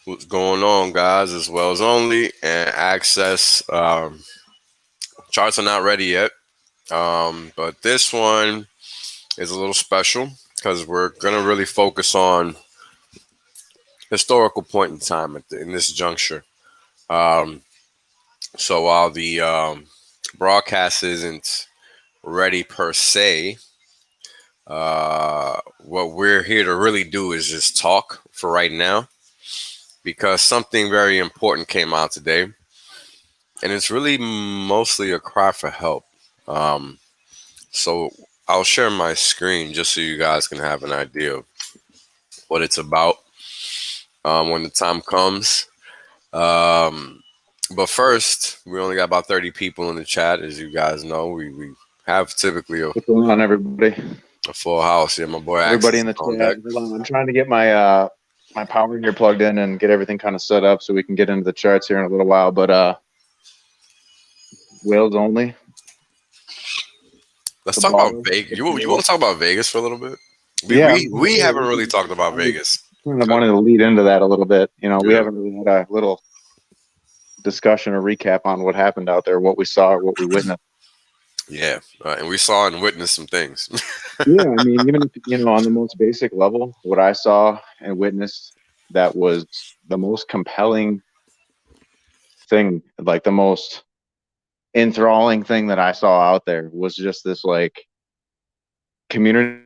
What's going on, guys? As well as only and access. Charts are not ready yet, but this one is a little special because we're gonna really focus on historical point in time in this juncture. Um, so while the broadcast isn't ready per se, what we're here to really do is just talk for right now because something very important came out today, and it's really mostly a cry for help. Um, so I'll share my screen just so you guys can have an idea of what it's about when the time comes. Um, but first, we only got about 30 people in the chat, as you guys know. We have typically What's going on, everybody? a full house. Yeah, my boy Everybody Axis in is the on chat. deck. Hold on, I'm trying to get my power here plugged in and get everything kind of set up so we can get into the charts here in a little while. But Wales only. Let's The talk about ball. Vegas. You want to talk about Vegas for a little bit? We Yeah, we we haven't really talked about I was Vegas. kind of wanted to lead into that a little bit. We Yeah, haven't really had a little discussion or recap on what happened out there, what we saw, or what we witnessed. yeah, and we saw and witnessed some things. Yeah, I mean, even if on the most basic level, what I saw and witnessed that was the most compelling thing, like the most enthralling thing that I saw out there was just this like community.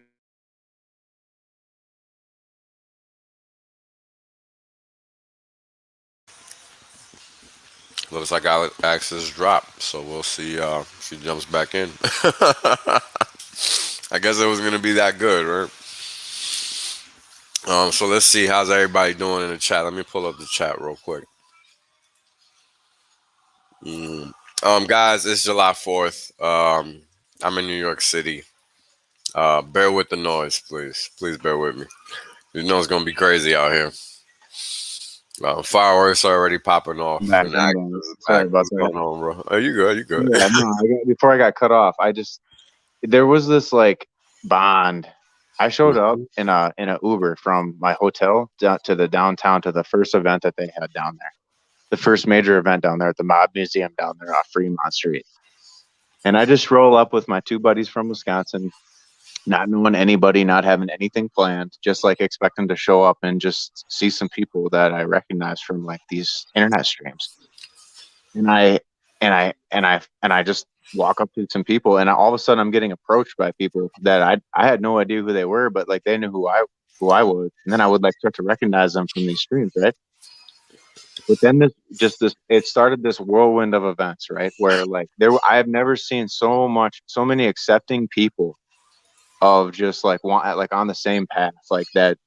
Looks like Axis dropped, so we'll see if he jumps back in. I guess it was gonna be that good, right? So let's see how's everybody doing in the chat. Let me pull up the chat real quick. Mm. Guys, it's July 4th. I'm in New York City. Bear with the noise, please. Please bear with me. You know it's gonna be crazy out here. Fireworks are already popping off, Back, and I'm Axis going. is Sorry back. about What's that. going on, bro? Are you good? You good? Yeah, no, before I got cut off, there was this like bond. I showed up in a Uber from my hotel down to the downtown to the first event that they had down there, the first major event down there at the Mob Museum down there off Fremont Street. And I just roll up with my two buddies from Wisconsin, not knowing anybody, not having anything planned, just like expecting to show up and just see some people that I recognize from like these internet streams. And I just walk up to some people, and all of a sudden I'm getting approached by people that I had no idea who they were, but like they knew who I was, and then I would like start to recognize them from these streams, right? But then it started this whirlwind of events, right? Where like I have never seen so many accepting people of just like like on the same path, like that,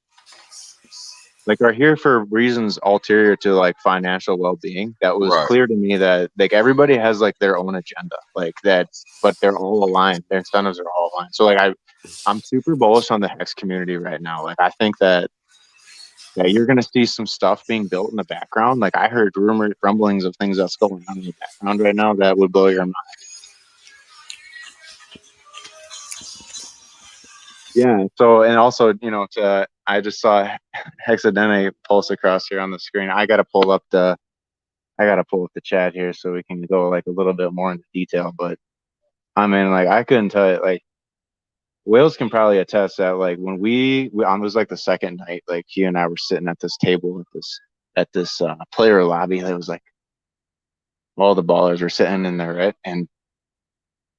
like are here for reasons ulterior to like financial well-being. That was Right. clear to me that like everybody has like their own agenda, like that, but they're all aligned. Their incentives are all aligned. So like I'm super bullish on the hex community right now. Like I think that you're gonna see some stuff being built in the background. Like I heard rumblings of things that's going on in the background right now that would blow your mind. Yeah. So, and also, I just saw Hexademe pulse across here on the screen. I gotta pull up the chat here so we can go like a little bit more into detail. But I mean, like I couldn't tell you. Like Wales can probably attest that like when we on was like the second night, like he and I were sitting at this table at this player lobby. That was like all the ballers were sitting in there, right?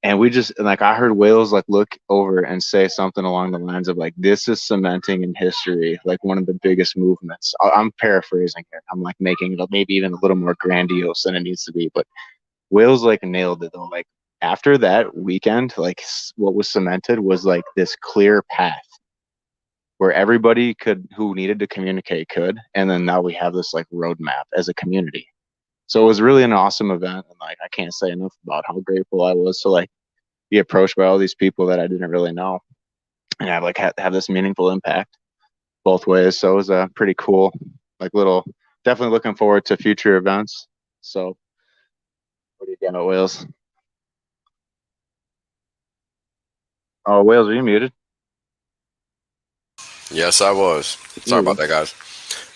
And we just like I heard Wales like look over and say something along the lines of like this is cementing in history like one of the biggest movements. I'm paraphrasing here. I'm like making it maybe even a little more grandiose than it needs to be, but Wales like nailed it though. Like after that weekend, like what was cemented was like this clear path where everybody could who needed to communicate could, and then now we have this like roadmap as a community. So it was really an awesome event, and like I can't say enough about how grateful I was to like be approached by all these people that I didn't really know, and have like have this meaningful impact both ways. So it was a pretty cool, like little. Definitely looking forward to future events. So what do you got, Wales? Oh, Wales, are you muted? Yes, I was. There Sorry you about go. that, guys.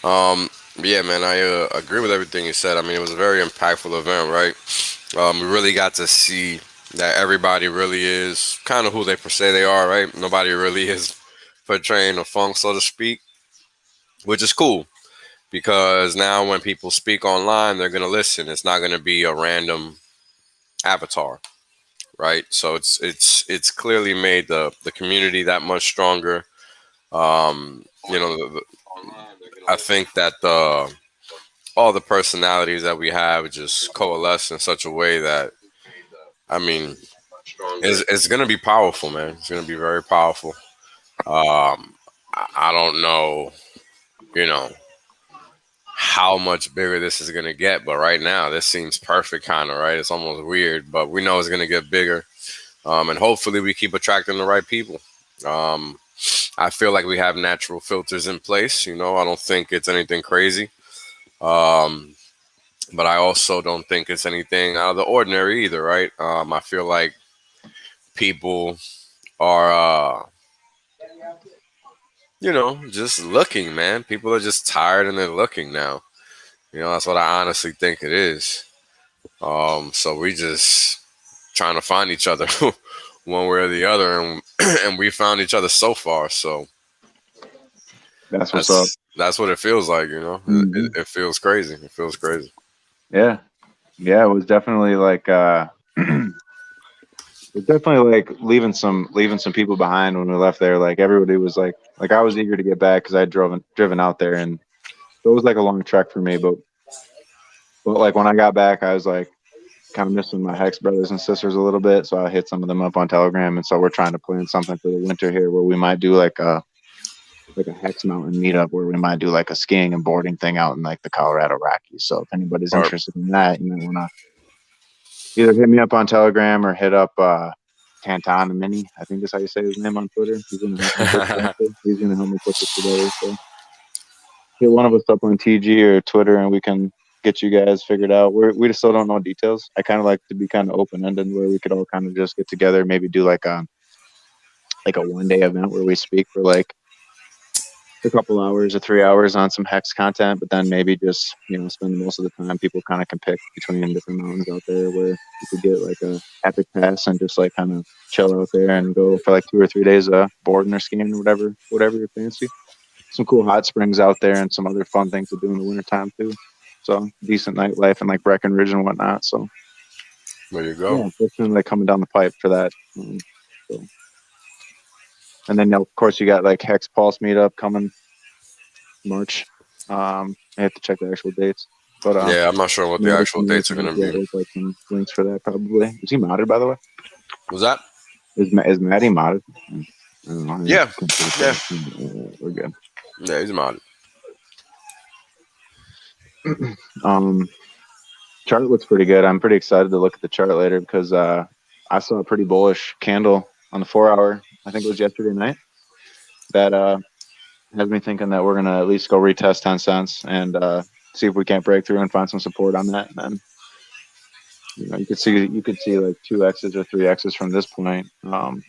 Um, yeah, man, I agree with everything you said. I mean, it was a very impactful event, right? We really got to see that everybody really is kind of who they say they are, right? Nobody really is portraying a funk, so to speak, which is cool because now when people speak online, they're gonna listen. It's not gonna be a random avatar, right? So it's clearly made the community that much stronger. You know, I think that all the personalities that we have just coalesce in such a way that I mean, it's gonna be powerful, man. It's gonna be very powerful. I don't know, you know, how much bigger this is gonna get, but right now this seems perfect, kind of right. It's almost weird, but we know it's gonna get bigger, and hopefully we keep attracting the right people. Um, I feel like we have natural filters in place. You know, I don't think it's anything crazy. Um, but I also don't think it's anything out of the ordinary either, right? I feel like people are, just looking, man. People are just tired and they're looking now. You know, that's what I honestly think it is. So we just trying to find each other one way or the other, and and we found each other so far. So That's what's up. that's what it feels like. You know, Hmm. it feels crazy. It feels crazy. Yeah, yeah, it was definitely like it's definitely like leaving some people behind when we left there. Like everybody was like I was eager to get back because I driven out there, and it was like a long trek for me. But like when I got back, I was like kind of missing my Hex brothers and sisters a little bit, so I hit some of them up on Telegram, and so we're trying to plan something for the winter here where we might do like a Hex Mountain meetup where we might do like a skiing and boarding thing out in like the Colorado Rockies. So if anybody's Or interested in that, you might want to either hit me up on Telegram or hit up Tantan Mini. I think that's how you say his name on Twitter. He's gonna help me put he's gonna help me put this together. So hit one of us up on TG or Twitter, and we can get you guys figured out. We just still don't know details. I kind of like to be kind of open ended, where we could all kind of just get together, maybe do like a 1 day event where we speak for like a couple hours or 3 hours on some hex content, but then maybe just spend most of the time. People kind of can pick between different mountains out there where you could get like a epic pass and just like kind of chill out there and go for like 2 or 3 days boarding or skiing or whatever you fancy. Some cool hot springs out there and some other fun things to do in the wintertime too. So decent nightlife and like Breckenridge and whatnot. So there you go. yeah, that's been like coming down the pipe for that. So and then of course you got like Hex Pulse meetup coming March. I have to check the actual dates, but Yeah, I'm not sure what the Maddie actual can dates make are me gonna get be. with like some links for that probably. Is he modded by the way? Was that? Is Maddie modded? I don't know. I Yeah, can't pretty yeah, sure. We're good. yeah. He's modded. um, Chart looks pretty good. I'm pretty excited to look at the chart later because I saw a pretty bullish candle on the 4 hour. I think it was yesterday night. That has me thinking that we're gonna at least go retest 10 cents and see if we can't break through and find some support on that. And then you could see like 2x's or 3x's from this point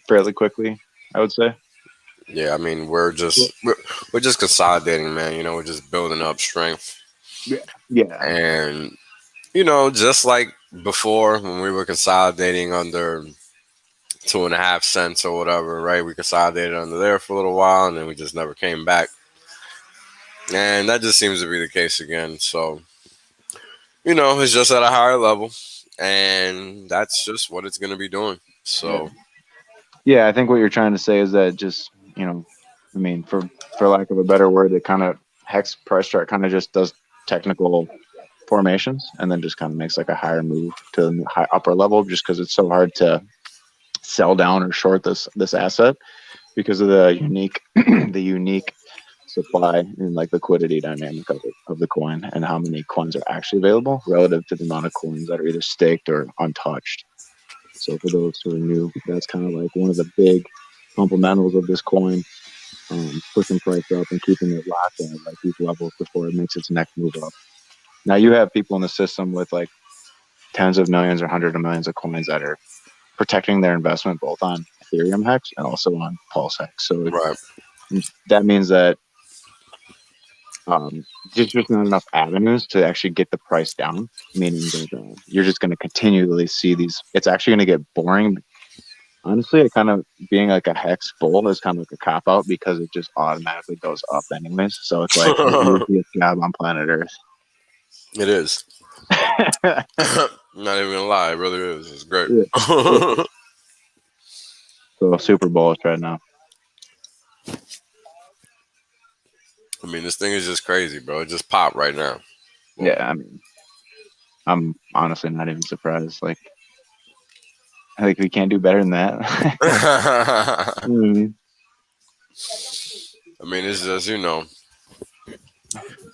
fairly quickly. I would say. Yeah, I mean Yeah. we're just consolidating, man. You know, we're just building up strength, Yeah. Yeah. and just like before when we were consolidating under 2.5 cents or whatever, right? We consolidated under there for a little while, and then we just never came back, and that just seems to be the case again. So it's just at a higher level, and that's just what it's going to be doing. Yeah. So Yeah. I think what you're trying to say is that just I mean, for lack of a better word, it kind of hex price chart kind of just does technical formations and then just kind of makes like a higher move to the high upper level just because it's so hard to sell down or short this asset because of the unique the unique supply and like liquidity dynamic of the coin and how many coins are actually available relative to the amount of coins that are either staked or untouched. So for those who are new, that's kind of like one of the big fundamentals of this coin, pushing price up and keeping it locked at like these levels before it makes its next move up. Now you have people in the system with like tens of millions or hundreds of millions of coins that are protecting their investment both on Ethereum Hex and also on Pulse Hex. So right, that means that Just not enough avenues to actually get the price down. Meaning that you're just going to continually see these. It's actually going to get boring. Honestly, it kind of being like a hex bull is kind of like a cop out because it just automatically goes up anyways. So it's like the easiest job on planet Earth. It is. Not even gonna lie, it really is. It's great. Yeah. So super bullish right now. I mean, this thing is just crazy, bro. It just popped right now. Boom. Yeah, I mean, I'm honestly not even surprised. Like, I think we can't do better than that. I Mm. mean, it's just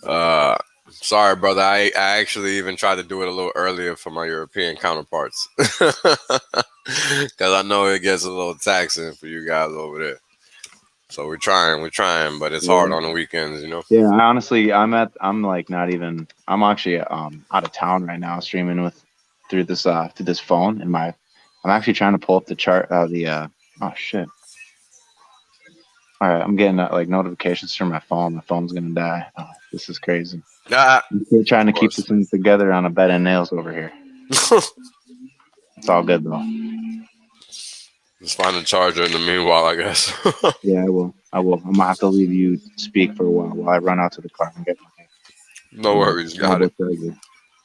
Uh, sorry, brother. I actually even tried to do it a little earlier for my European counterparts, because I know it gets a little taxing for you guys over there. So we're trying, but it's hard Yeah. on the weekends. Yeah, I honestly, I'm like not even. I'm actually out of town right now, streaming through this phone, and I'm actually trying to pull up the chart. Oh shit! All right, I'm getting like notifications from my phone. My phone's gonna die. Oh, this is crazy. Ah, I'm still trying of to keep this course. thing together on a bed of nails over here. It's all good though. Just find a charger in the meanwhile, I guess. Yeah, I will. I will. I'm gonna have to leave you to speak for a while I run out to the car and get No my worries, got mobile it. charger here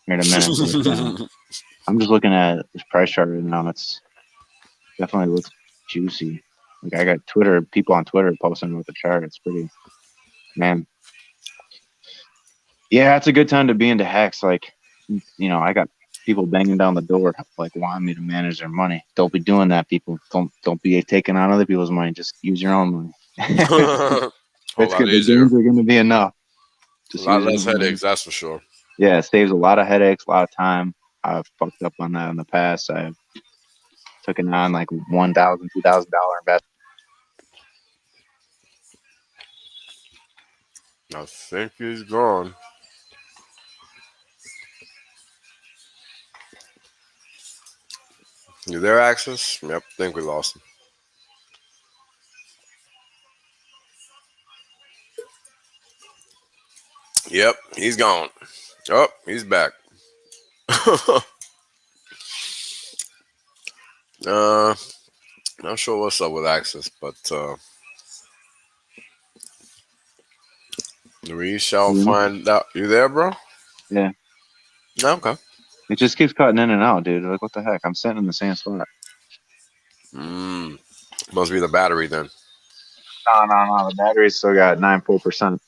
in a minute. But I'm just looking at this price chart right now. It's definitely looks juicy. Like I got Twitter people on Twitter posting about the chart. It's pretty man. Yeah, it's a good time to be into hacks. Like I got people banging down the door like wanting me to manage their money. Don't be doing that, people. Don't be taking on other people's money. Just use your own money. Whole It's lot good. The easier. gains are gonna be enough. A Just lot use your less own money. headaches, that's for sure. Yeah, it saves a lot of headaches, a lot of time. I've fucked up on that in the past. I've taken on like $1,000, $2,000 investment. I think he's gone. You there, Axis? Yep, think we lost him. Yep, he's gone. Oh, he's back. uh, Not sure what's up with Axis, but we shall You know? find out. You there, bro? Yeah. Okay. It just keeps cutting in and out, dude. Like what the heck? I'm sitting in the same spot. Mm, must be the battery then. No. The battery's still got 9 full percent.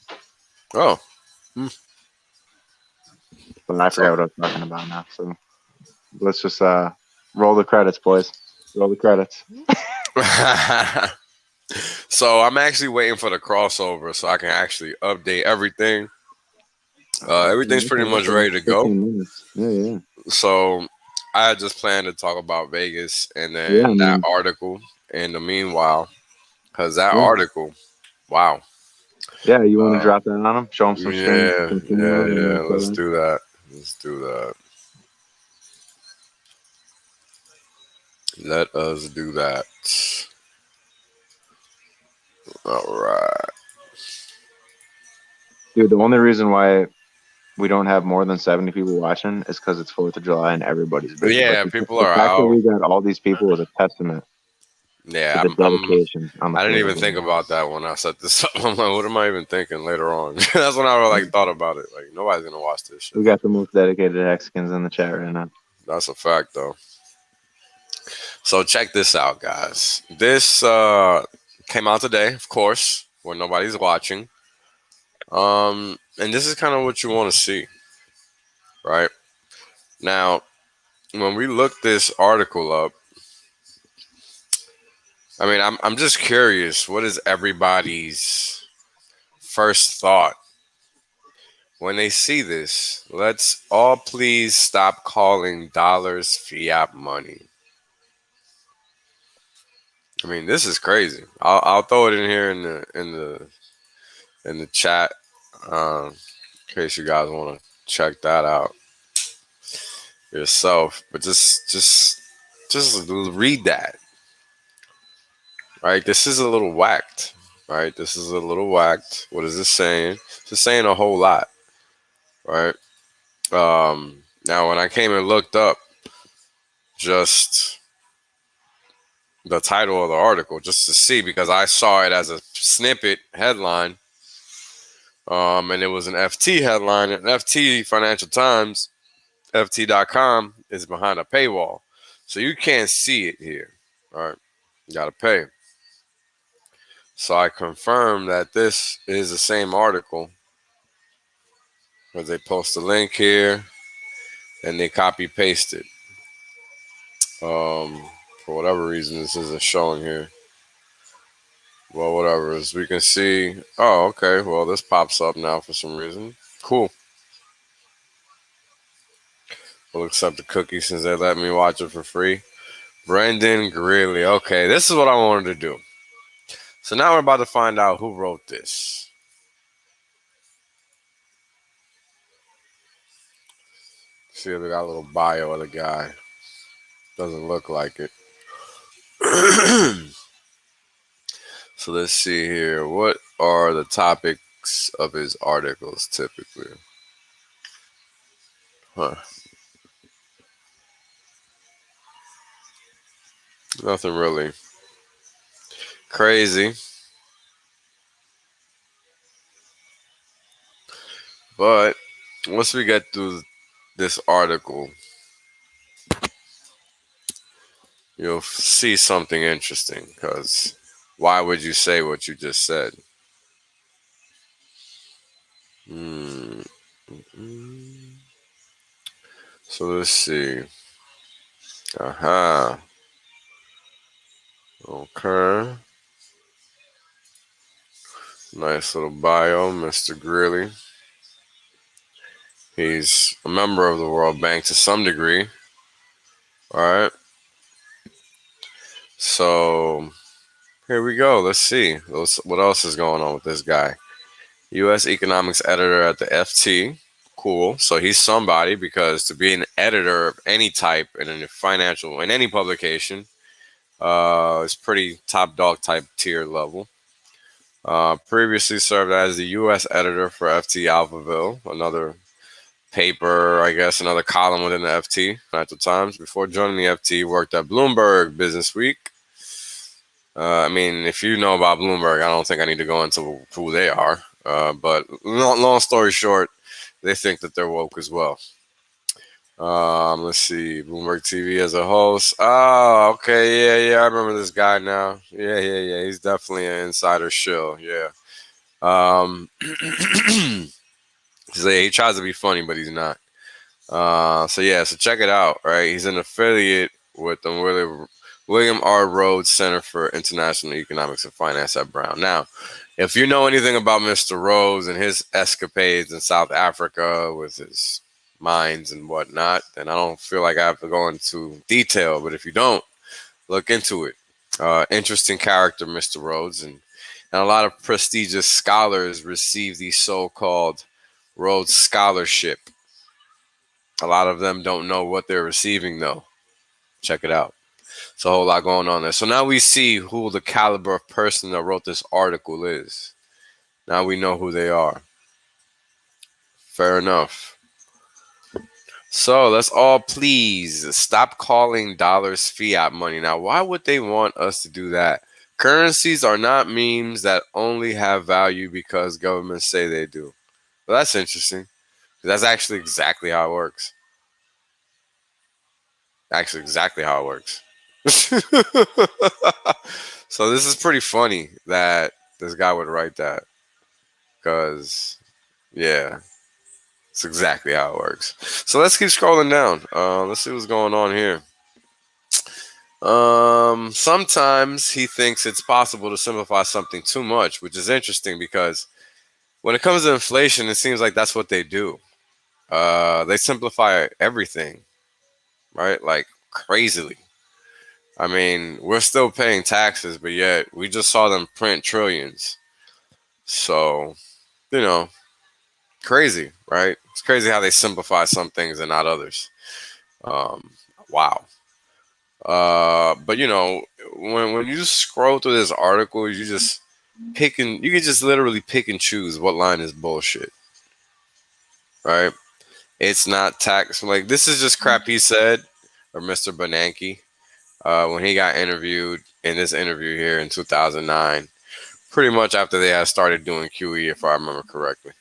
Oh, hmm. But I forgot So, what I was talking about now. So let's just roll the credits, boys. Roll the credits. so I'm actually waiting for the crossover so I can actually update everything. Everything's pretty much That's ready to go. 15 minutes. Yeah. So I just plan to talk about Vegas and Yeah, then I that mean, article in the meanwhile, because that yeah. article, wow. Yeah, you want to Uh, drop that on them? Show them yeah, some stream yeah, love and yeah. then Let's do that. Let's do that. Let us do that. All right. Dude, the only reason why we don't have more than 70 people watching is because it's 4th of July and everybody's busy. But Yeah, people the are fact that out. we got all these people is a testament to Yeah, the dedication on the I didn't 4th of even think July. about that when I set this up. I'm like, what am I even thinking later on? That's when I like thought about it. Like, nobody's gonna watch this shit. We got the most dedicated Mexicans in the chat right now. That's a fact, though. So check this out, guys. This came out today, of course, when nobody's watching. And this is kind of what you want to see, right? Now, when we look this article up, I mean, I'm just curious. What is everybody's first thought when they see this? Let's all please stop calling dollars fiat money. I mean, this is crazy. I'll throw it in here in the chat, in case you guys want to check that out yourself. But just read that. Right? This is a little whacked. right? This is a little whacked. What is this saying? It's saying a whole lot, right? Now, when I came and looked up just the title of the article, just to see, because I saw it as a snippet headline, and it was an FT headline, and FT Financial Times, FT.com is behind a paywall, so you can't see it here. All right, you gotta pay. So I confirmed that this is the same article because they post a link here and they copy paste it. For whatever reason, this isn't showing here. Well, whatever. As we can see, oh, okay. Well, this pops up now for some reason. Cool. We'll accept the cookie since they let me watch it for free. Brendan Greeley. Okay, this is what I wanted to do. So now we're about to find out who wrote this. See if we got a little bio of the guy. Doesn't look like it. So let's see here. What are the topics of his articles typically? Huh. Nothing really crazy. But once we get through this article, you'll see something interesting. Because why would you say what you just said? Hmm. So let's see. Aha. Okay. Nice little bio, Mr. Greeley. He's a member of the World Bank to some degree. All right. So here we go. Let's see. What else is going on with this guy? U.S. economics editor at the FT. Cool. So he's somebody because to be an editor of any type in a financial in any publication is pretty top dog type tier level. Previously served as the U.S. editor for FT Alphaville, another paper, I guess, another column within the FT, Financial Times. Before joining the FT, worked at Bloomberg Business Week. I mean, if you know about Bloomberg, I don't think I need to go into who they are. But long story short, they think that they're woke as well. Let's see, Bloomberg TV as a host. Oh, okay, yeah, I remember this guy now. Yeah. He's definitely an insider shill. Yeah. He tries to be funny, but he's not. So check it out. Right, he's an affiliate with the William R. Rhodes Center for International Economics and Finance at Brown. Now, if you know anything about Mr. Rhodes and his escapades in South Africa with his mines and whatnot, then I don't feel like I have to go into detail. But if you don't, look into it. Interesting character, Mr. Rhodes, and a lot of prestigious scholars receive the so-called Rhodes Scholarship. A lot of them don't know what they're receiving, though. Check it out. It's a whole lot going on there. So now we see who the caliber of person that wrote this article is. Now we know who they are. Fair enough. So let's all please stop calling dollars fiat money. Now, why would they want us to do that? Currencies are not memes that only have value because governments say they do. Well, that's interesting. That's actually exactly how it works. Actually, exactly how it works. So this is pretty funny that this guy would write that because, yeah, it's exactly how it works. So let's keep scrolling down. Let's see what's going on here. Sometimes he thinks it's possible to simplify something too much, which is interesting because when it comes to inflation, it seems like that's what they do. They simplify everything, right? Like crazily. I mean, we're still paying taxes, but yet we just saw them print trillions. So, you know, crazy, right? It's crazy how they simplify some things and not others. Um, wow. But when you scroll through this article, you just you can just literally pick and choose what line is bullshit, right? It's not tax. Like, this is just crap he said, or Mr. Bernanke, when he got interviewed in this interview here in 2009, pretty much after they had started doing QE, if I remember correctly.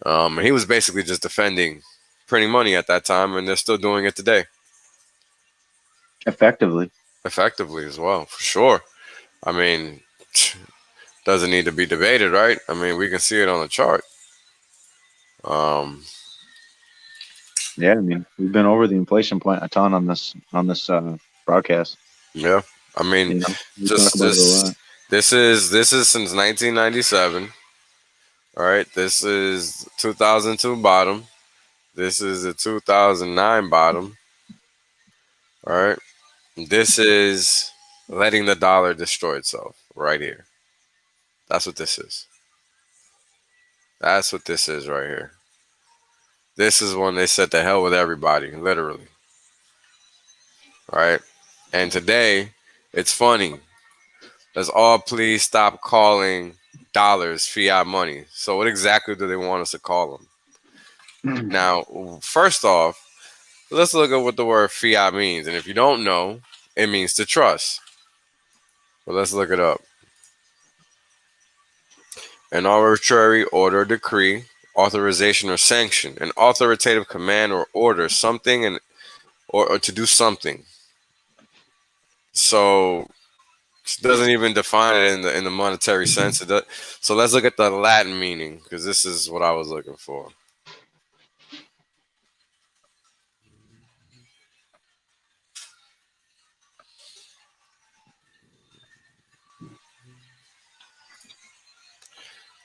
And he was basically just defending printing money at that time, and they're still doing it today, Effectively. effectively as well, for sure. I mean, doesn't need to be debated, right? I mean, we can see it on the chart. Um, Yeah, I mean, we've been over the inflation point a ton on this broadcast. yeah, I mean, You know, we talk about it a just lot. this is since 1997. All right, this is 2002 bottom. This is a 2009 bottom. All right, this is letting the dollar destroy itself right here. That's what this is. That's what this is right here. This is when they said to hell with everybody, literally. All right, and today it's funny. Let's all please stop calling dollars fiat money. So, what exactly do they want us to call them? Now, first off, let's look at what the word fiat means. And if you don't know, it means to trust. But let's look it up. An arbitrary order, decree, authorization, or sanction. An authoritative command or order, something and or to do something. So it doesn't even define it in the monetary sense. So let's look at the Latin meaning, because this is what I was looking for.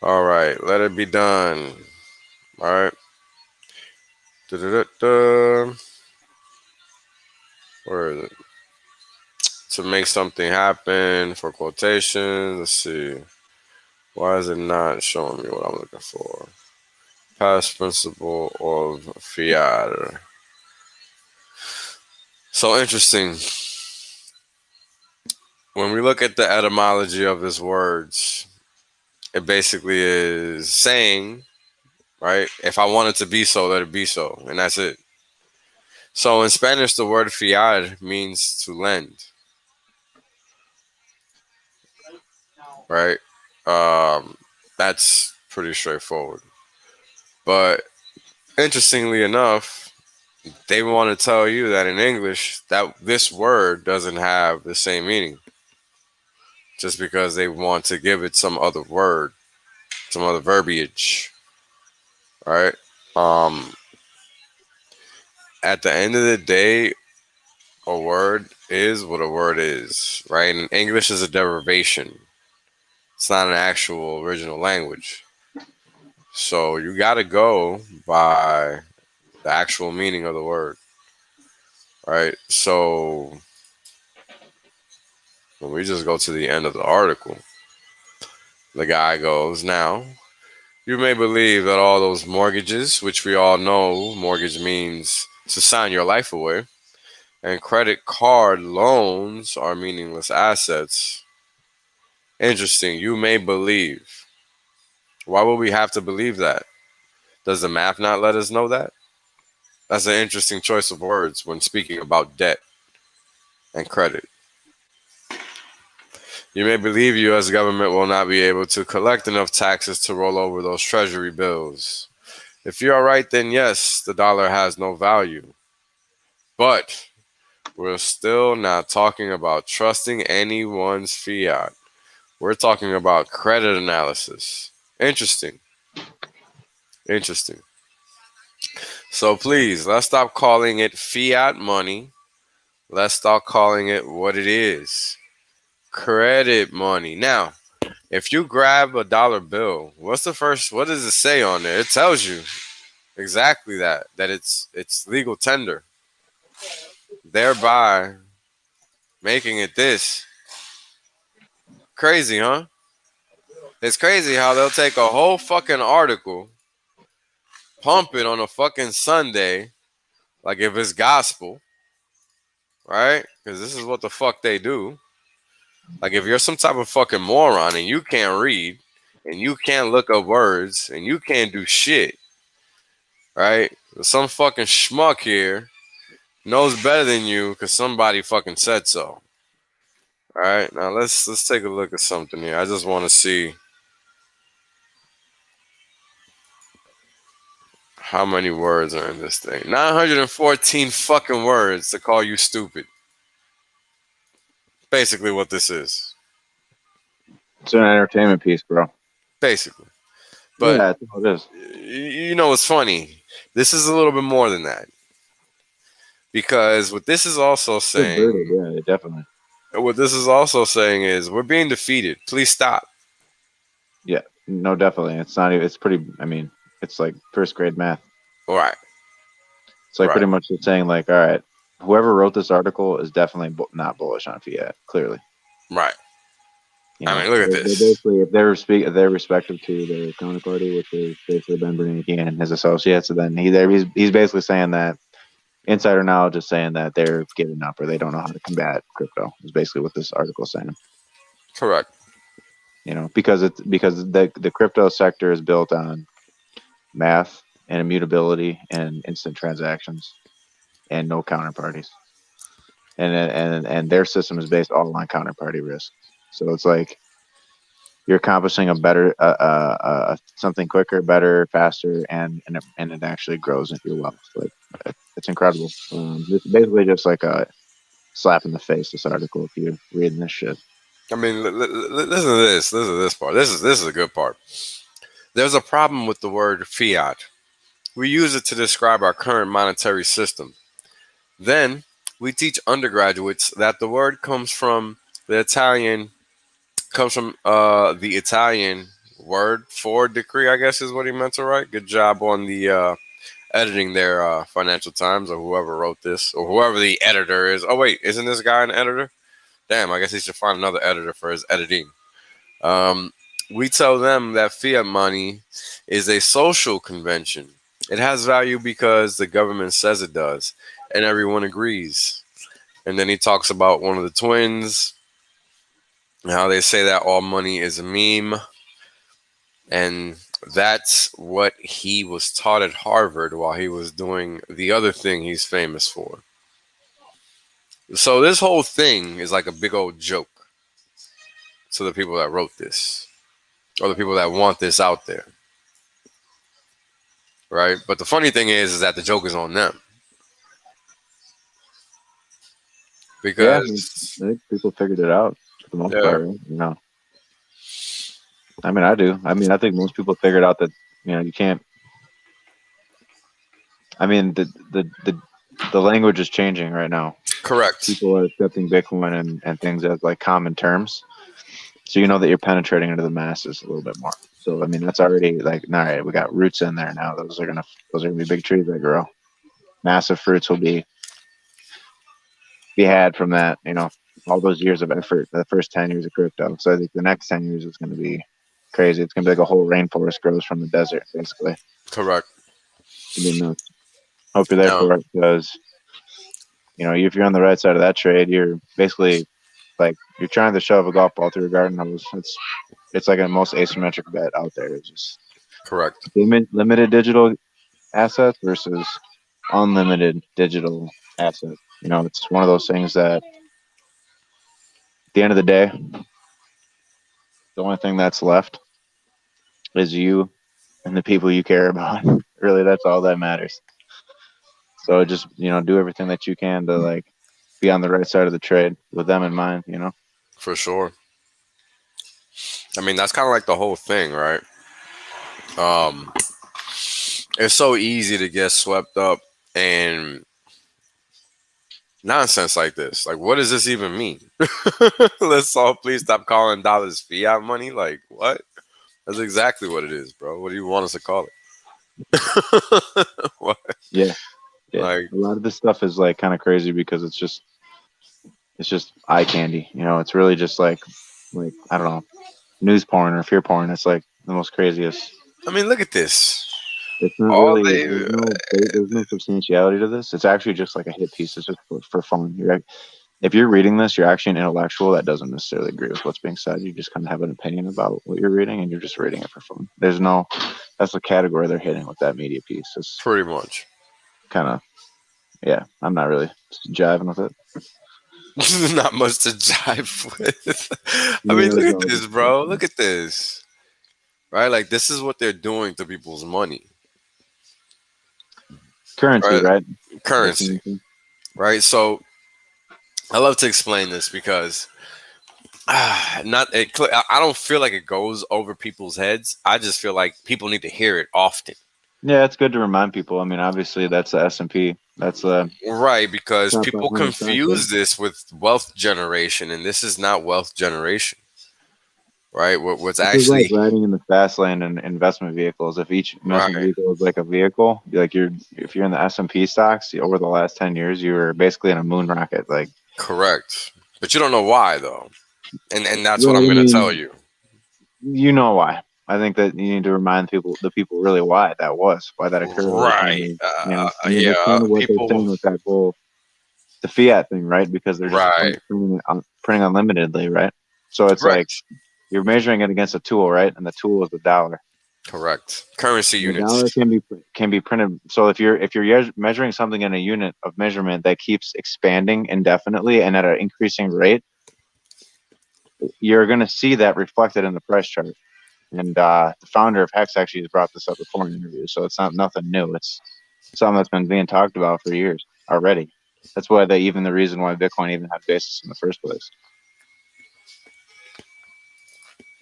All right, let it be done. All right. Da-da-da-da. Where is it? To make something happen for quotations. Let's see. Why is it not showing me what I'm looking for? Past principle of fiat. So interesting. When we look at the etymology of this words, it basically is saying, right? If I want it to be so, let it be so, and that's it. So in Spanish, the word fiat means to lend, right? Um, that's pretty straightforward. But interestingly enough, they want to tell you that in English that this word doesn't have the same meaning, just because they want to give it some other word, some other verbiage, right? Um, at the end of the day, a word is what a word is, right? And English is a derivation. It's not an actual original language. So you got to go by the actual meaning of the word, right? So when we just go to the end of the article, the guy goes, now, you may believe that all those mortgages, which we all know mortgage means to sign your life away, and credit card loans are meaningless assets. Interesting. You may believe. Why would we have to believe that? Does the math not let us know that? That's an interesting choice of words when speaking about debt and credit. You may believe U.S. government will not be able to collect enough taxes to roll over those treasury bills. If you are right, then yes, the dollar has no value. But we're still not talking about trusting anyone's fiat. We're talking about credit analysis. Interesting. Interesting. So please, let's stop calling it fiat money. Let's start calling it what it is, credit money. Now, if you grab a dollar bill, what does it say on there? It tells you exactly that it's legal tender, thereby making it this. Crazy, huh? It's crazy how they'll take a whole fucking article, pump it on a fucking Sunday, like if it's gospel, right? Because this is what the fuck they do. Like if you're some type of fucking moron and you can't read and you can't look up words and you can't do shit, right? Some fucking schmuck here knows better than you because somebody fucking said so. All right, now let's take a look at something here. I just want to see how many words are in this thing. 914 fucking words to call you stupid. Basically, what this is. It's an entertainment piece, bro. Basically, but Yeah, that's all it is. you know what's funny? This is a little bit more than that because what this is also Subverted, saying. yeah, definitely. What this is also saying is we're being defeated. Please stop. Yeah, no, definitely. It's not even. It's pretty. I mean, it's like first grade math. Right, It's like right, pretty much just saying like, all right, whoever wrote this article is definitely not bullish on Fiat. Clearly, right. you I know, mean, look at they this. basically if they're respective to their counterparty, which is basically Ben Bernanke and his associates, and then he's basically saying that insider knowledge is saying that they're giving up or they don't know how to combat crypto. Is basically what this article is saying. Correct. You know, because the crypto sector is built on math and immutability and instant transactions and no counterparties. And their system is based all on counterparty risk. So it's like you're accomplishing a better something quicker, better, faster, and it actually grows into your wealth. Like it's incredible. It's basically just like a slap in the face. This article, if you're reading this shit. I mean, listen to this. Listen to this part. This is a good part. There's a problem with the word fiat. We use it to describe our current monetary system. Then we teach undergraduates that the word the Italian comes from the Italian word for decree. I guess is what he meant to write. Good job on the editing there, Financial Times or whoever wrote this or whoever the editor is. Oh wait, isn't this guy an editor? Damn, I guess he should find another editor for his editing. Um, we tell them that fiat money is a social convention. It has value because the government says it does, and everyone agrees. And then he talks about one of the twins and how they say that all money is a meme. And that's what he was taught at Harvard while he was doing the other thing he's famous for. So this whole thing is like a big old joke to the people that wrote this or the people that want this out there, right? But the funny thing is that the joke is on them Yeah, because I think people figured it out for the most yeah, part. Right? You know, I mean, I do. I mean, I think most people figured out that you can't. I mean, the language is changing right now. correct, People are accepting Bitcoin and things as like common terms. So you know that you're penetrating into the masses a little bit more. So I mean, that's already like, all right, we got roots in there now. Those are gonna be big trees that grow. Massive fruits will be had from that. You know, all those years of effort, the first 10 years of crypto. So I think the next 10 years is going to be crazy. It's going to be like a whole rainforest grows from the desert, basically. correct. I mean, hope you're there Now, for it because if you're on the right side of that trade, you're basically like you're trying to shove a golf ball through a garden hose. It's like a most asymmetric bet out there. It's just correct, limited digital assets versus unlimited digital assets. It's one of those things that at the end of the day, the only thing that's left is you and the people you care about. Really, that's all that matters. So just do everything that you can to like be on the right side of the trade with them in mind. for sure. I mean, that's kind of like the whole thing, right? Um, it's so easy to get swept up in nonsense like this. Like, what does this even mean? Let's all please stop calling dollars fiat money. Like, what? That's exactly what it is, bro. What do you want us to call it? What? Yeah, yeah. Like, A lot of this stuff is like kind of crazy because it's just eye candy. It's really just like I don't know, news porn or fear porn. It's like the most craziest. I mean, look at this. It's not All really. they, There's no substantiality to this. It's actually just like a hit piece. It's just for fun. if you're reading this, you're actually an intellectual that doesn't necessarily agree with what's being said. You just kind of have an opinion about what you're reading, and you're just reading it for fun. There's no, that's the category they're hitting with that media piece. It's Pretty much. kind of, yeah, I'm not really jiving with it. Not much to jive with. I mean, Yeah, look it's at all this, just bro. Look at this. Right? Like, this is what they're doing to people's money. currency, Right? right? The Currency. currency. Right? So, I love to explain this because not it, I don't feel like it goes over people's heads. I just feel like people need to hear it often. Yeah, it's good to remind people. I mean, obviously, that's the S&P. That's the Right, because top people 500 stocks, right? confuse this with wealth generation, and this is not wealth generation, right? What's This is like actually riding in the fast lane in investment vehicles. If each investment right, vehicle is like a vehicle, like if you're in the S&P stocks over the last 10 years, you were basically in a moon rocket. Like, correct, but you don't know why though, and that's what well, I'm I gonna tell mean, you. you know why. I think that you need to remind the people really why that occurred over 10 Right, years. I mean, that's yeah, kind of what they're people. saying with that whole, the fiat thing, right? Because they're just Right, printing unlimitedly, right? So it's like, correct, you're measuring it against a tool, right? And the tool is the dollar. correct. Currency The units. dollar can be printed. So if you're measuring something in a unit of measurement that keeps expanding indefinitely and at an increasing rate, you're going to see that reflected in the price chart. And the founder of Hex actually has brought this up before in interviews, so it's not nothing new. It's something that's been being talked about for years already. That's why the reason why Bitcoin even had basis in the first place,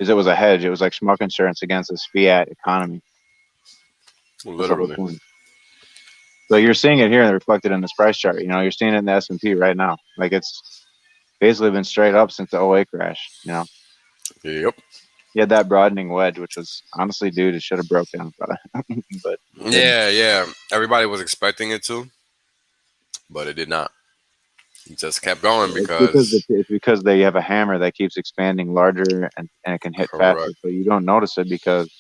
is it was a hedge. It was like smoke insurance against this fiat economy. That's the whole Literally. point. So you're seeing it here and reflected in this price chart. You're seeing it in the S&P right now. Like, it's basically been straight up since the '08 crash. Yep. You had that broadening wedge, which was honestly, dude, it should have broke down, but it didn't. Yeah, yeah. Everybody was expecting it to, but it did not. It just kept going because It's because they have a hammer that keeps expanding larger, and it can hit faster. correct. So you don't notice it because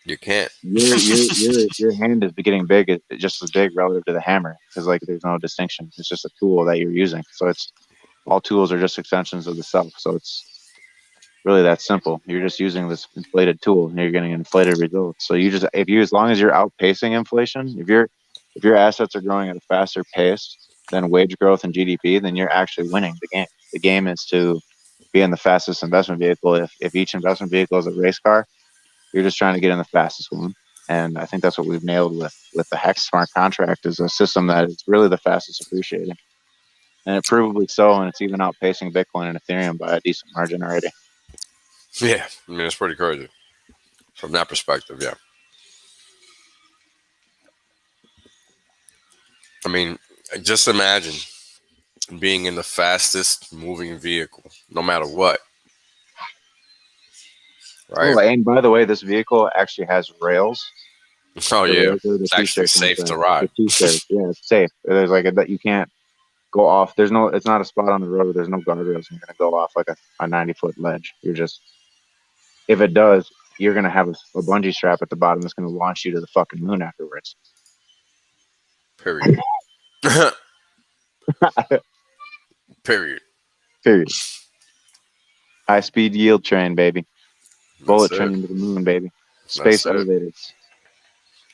You can't. your hand is getting big, just as big relative to the hammer, because like there's no distinction. It's just a tool that you're using. So it's all tools are just extensions of the self. So it's really that simple. You're just using this inflated tool and you're getting inflated results. So as long as you're outpacing inflation, if your assets are growing at a faster pace than wage growth and GDP, then you're actually winning the game. The game is to be in the fastest investment vehicle. If each investment vehicle is a race car, you're just trying to get in the fastest one. And I think that's what we've nailed with the Hex smart contract, is a system that is really the fastest appreciating. And it provably so, and it's even outpacing Bitcoin and Ethereum by a decent margin already. Yeah, I mean it's pretty crazy from that perspective. Yeah, I mean, just imagine being in the fastest moving vehicle, no matter what, Oh, right? and by the way, this vehicle actually has rails. Oh The yeah, rails are the it's actually T-shaped safe to contract. It's ride. a T-shape. Yeah, it's safe. There's like that you can't go off. There's no. It's not a spot on the road. There's no guardrails. You're gonna go off like a 90-foot ledge. You're just, if it does, you're gonna have a bungee strap at the bottom that's gonna launch you to the fucking moon afterwards. Period. Period. Period. High speed yield train, baby. That's Bullet it. train to the moon, baby. That's Space it. elevators.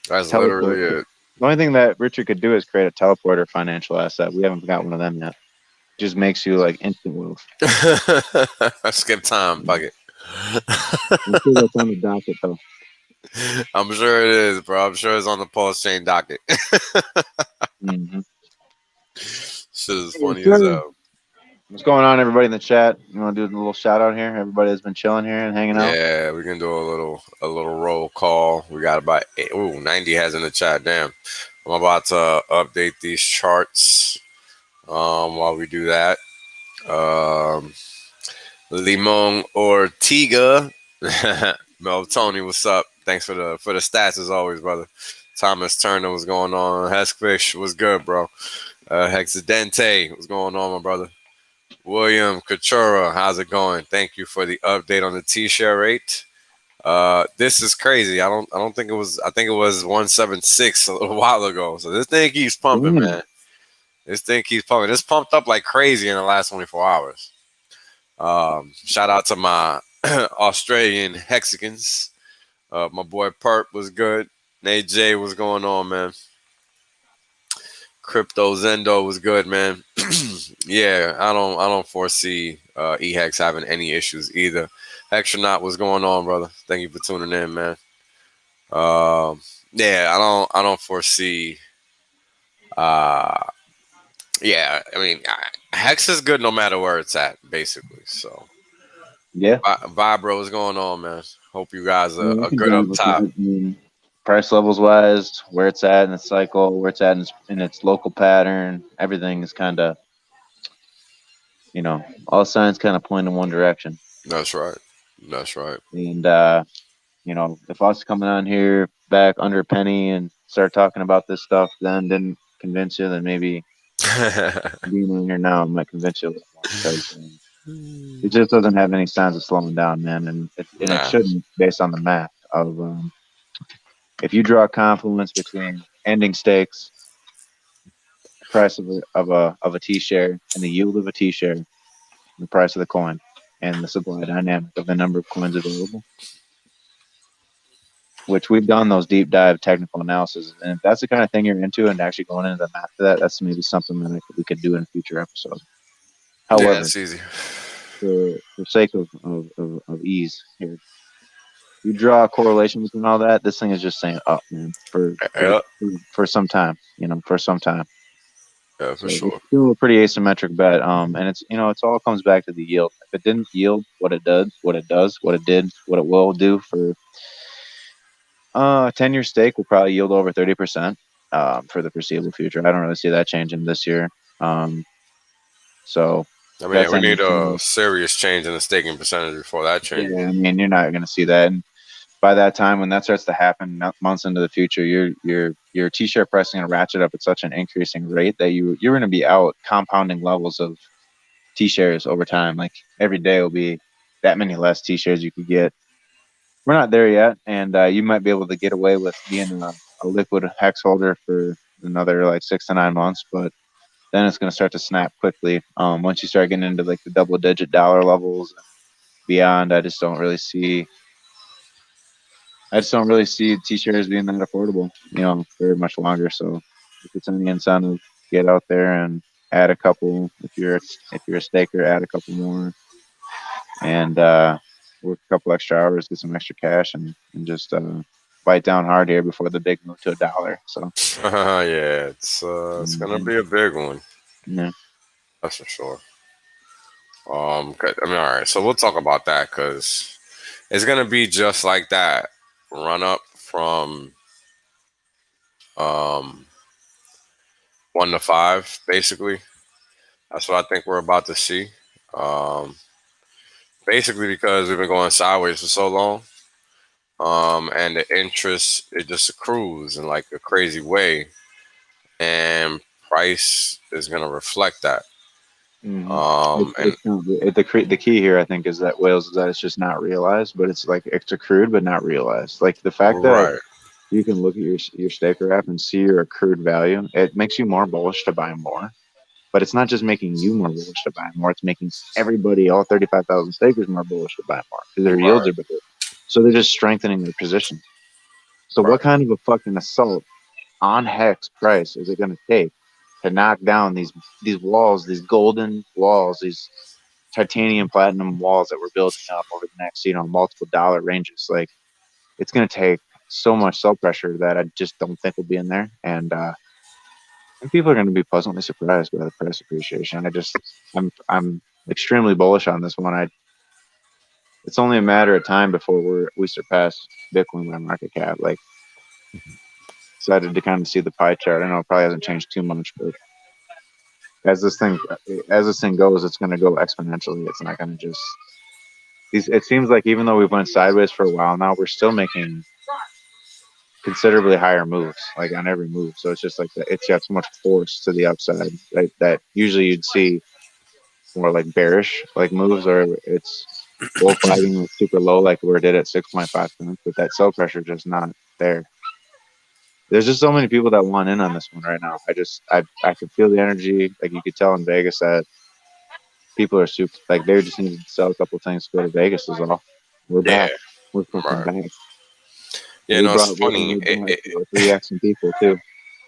That's literally Teleporter. it. The only thing that Richard could do is create a teleporter financial asset. We haven't got one of them yet. Just makes you like instant wealth. Skip time, fuck it. I'm sure that's on the docket though. I'm sure it is, bro. I'm sure it's on the Pulse Chain docket. Mm-hmm. Shit is Yes, funny as sir. hell. What's going on, everybody in the chat? You want to do a little shout out here? Everybody that's been chilling here and hanging out. Yeah, we can do a little roll call. We got about 90 has in the chat. Damn. I'm about to update these charts while we do that. Um, Limon Ortega. Mel Tony, what's up? Thanks for the stats as always, brother. Thomas Turner, what's going on? Heskfish, what's good, bro? Hexadente, what's going on, my brother? William Coutura, how's it going? Thank you for the update on the T-share rate. This is crazy. I don't think it was. I think it was 176 a little while ago. So this thing keeps pumping, Damn. man. This thing keeps pumping. It's pumped up like crazy in the last 24 hours. Shout out to my Australian Hexicans. My boy Perp was good. Nate J was going on, man. Crypto Zendo was good, man. Yeah, I don't foresee EHEX having any issues either. Extronaut, what's going on, brother? Thank you for tuning in, man. Um, yeah, I don't foresee. Uh, yeah, I mean, Hex is good no matter where it's at, basically. So, Yeah. Vibro, what's going on, man? Hope you guys Yeah, I are can good drive up with top. that. I mean, price levels wise, where it's at in the cycle, where it's at in its local pattern, everything is kind of, all signs kind of point in one direction. That's right. That's right. And if us coming on here back under a penny and start talking about this stuff, then didn't convince you, then maybe being on here now might convince you a little more because it just doesn't have any signs of slowing down, man, and it Nah. shouldn't based on the math of if you draw a confluence between ending stakes, price of a T share, and the yield of a T share, the price of the coin, and the supply dynamic of the number of coins available, which we've done those deep dive technical analysis. And if that's the kind of thing you're into and actually going into the math of that, that's maybe something that we could do in a future episode. Yeah, However, it's easy. for sake of ease here, you draw a correlation between all that. This thing is just saying up, man, Yeah, for some time, for some time. yeah, for So it's sure. still a pretty asymmetric bet. And it's all comes back to the yield. If it didn't yield what it did, what it does, what it did, what it will do for 10-year stake will probably yield over 30% for the foreseeable future. I don't really see that changing this year. Um, so I mean, that's we need anything. a serious change in the staking percentage before that changes. Yeah, I mean, you're not going to see that. And by that time, when that starts to happen, months into the future, your T-share price is going to ratchet up at such an increasing rate that you're going to be out compounding levels of T-shares over time. Like every day will be that many less T-shares you could get. We're not there yet, and you might be able to get away with being a liquid hex holder for another like 6 to 9 months, but then it's going to start to snap quickly. Once you start getting into like the double-digit dollar levels and beyond, I just don't really see T-shirts being that affordable, very much longer. So if it's any incentive, get out there and add a couple. If you're a staker, add a couple more, and work a couple extra hours, get some extra cash, and just bite down hard here before the big move to $1. So Yeah, it's gonna mhm, be a big one. yeah, That's for sure. 'Cause- I mean, all right. So we'll talk about that because it's gonna be just like that run up from um 1 to 5, basically. That's what I think we're about to see. Um, Basically because we've been going sideways for so long. And the interest it just accrues in like a crazy way, and price is gonna reflect that. hmm And the key here, I think, is that Wales is that it's just not realized, but it's like it's accrued but not realized. Like the fact that right, you can look at your staker app and see your accrued value, it makes you more bullish to buy more. But it's not just making you more bullish to buy more; it's making everybody, all 35,000 stakers, more bullish to buy more because their yields right, are better. So they're just strengthening their position. So what right. kind of a fucking assault on Hex price is it going to take to knock down these walls, these golden walls, these titanium platinum walls that we're building up over the next multiple dollar ranges? Like it's going to take so much sell pressure that I just don't think will be in there, and people are going to be pleasantly surprised by the price appreciation. I'm extremely bullish on this one. It's only a matter of time before we surpass Bitcoin by market cap. Like excited to kind of see the pie chart. I know it probably hasn't changed too much, but as this thing as this thing goes, it's going to go exponentially. It's not going to just these. It seems like even though we've went sideways for a while now, we're still making considerably higher moves, like on every move. So it's just like it's got so much force to the upside, right? That usually you'd see more like bearish like moves, or it's bull flagging like super low, like where it did at 6.5 cents. But that sell pressure just not there. there's just so many people that want in on this one right now. I could feel the energy. Like you could tell in Vegas that people are super like they just need to sell a couple things to go to Vegas is all. We're Yeah, back. We're fucking right. back. You know, it's And funny. we It brought it, 3x in people too.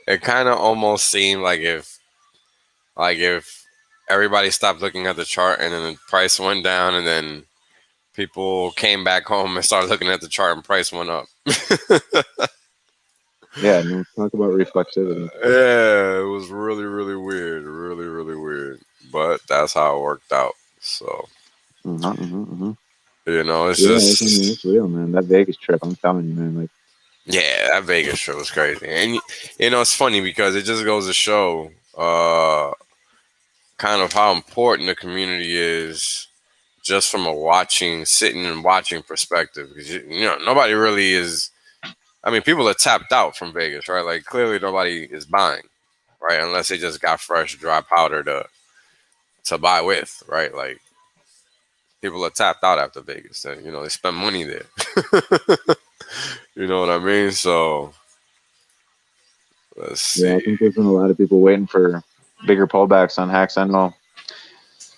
it kind of almost seemed like if everybody stopped looking at the chart and then the price went down and then people came back home and started looking at the chart and price went up. Yeah, no, talk about reflexivity. Yeah, it was really, really weird. Really, really weird. But that's how it worked out. So, it's Yeah, I mean, just, it's real, man. That Vegas trip, I'm telling you, man. Like, yeah, that Vegas show was crazy. And, it's funny because it just goes to show kind of how important the community is just from a sitting and watching perspective. Because, nobody really is, I mean, people are tapped out from Vegas, right? Like, clearly nobody is buying, right? Unless they just got fresh dry powder to buy with, right? Like, people are tapped out after Vegas. They spend money there. You know what I mean? So let's yeah, I see. think there's been a lot of people waiting for bigger pullbacks on hacks. I know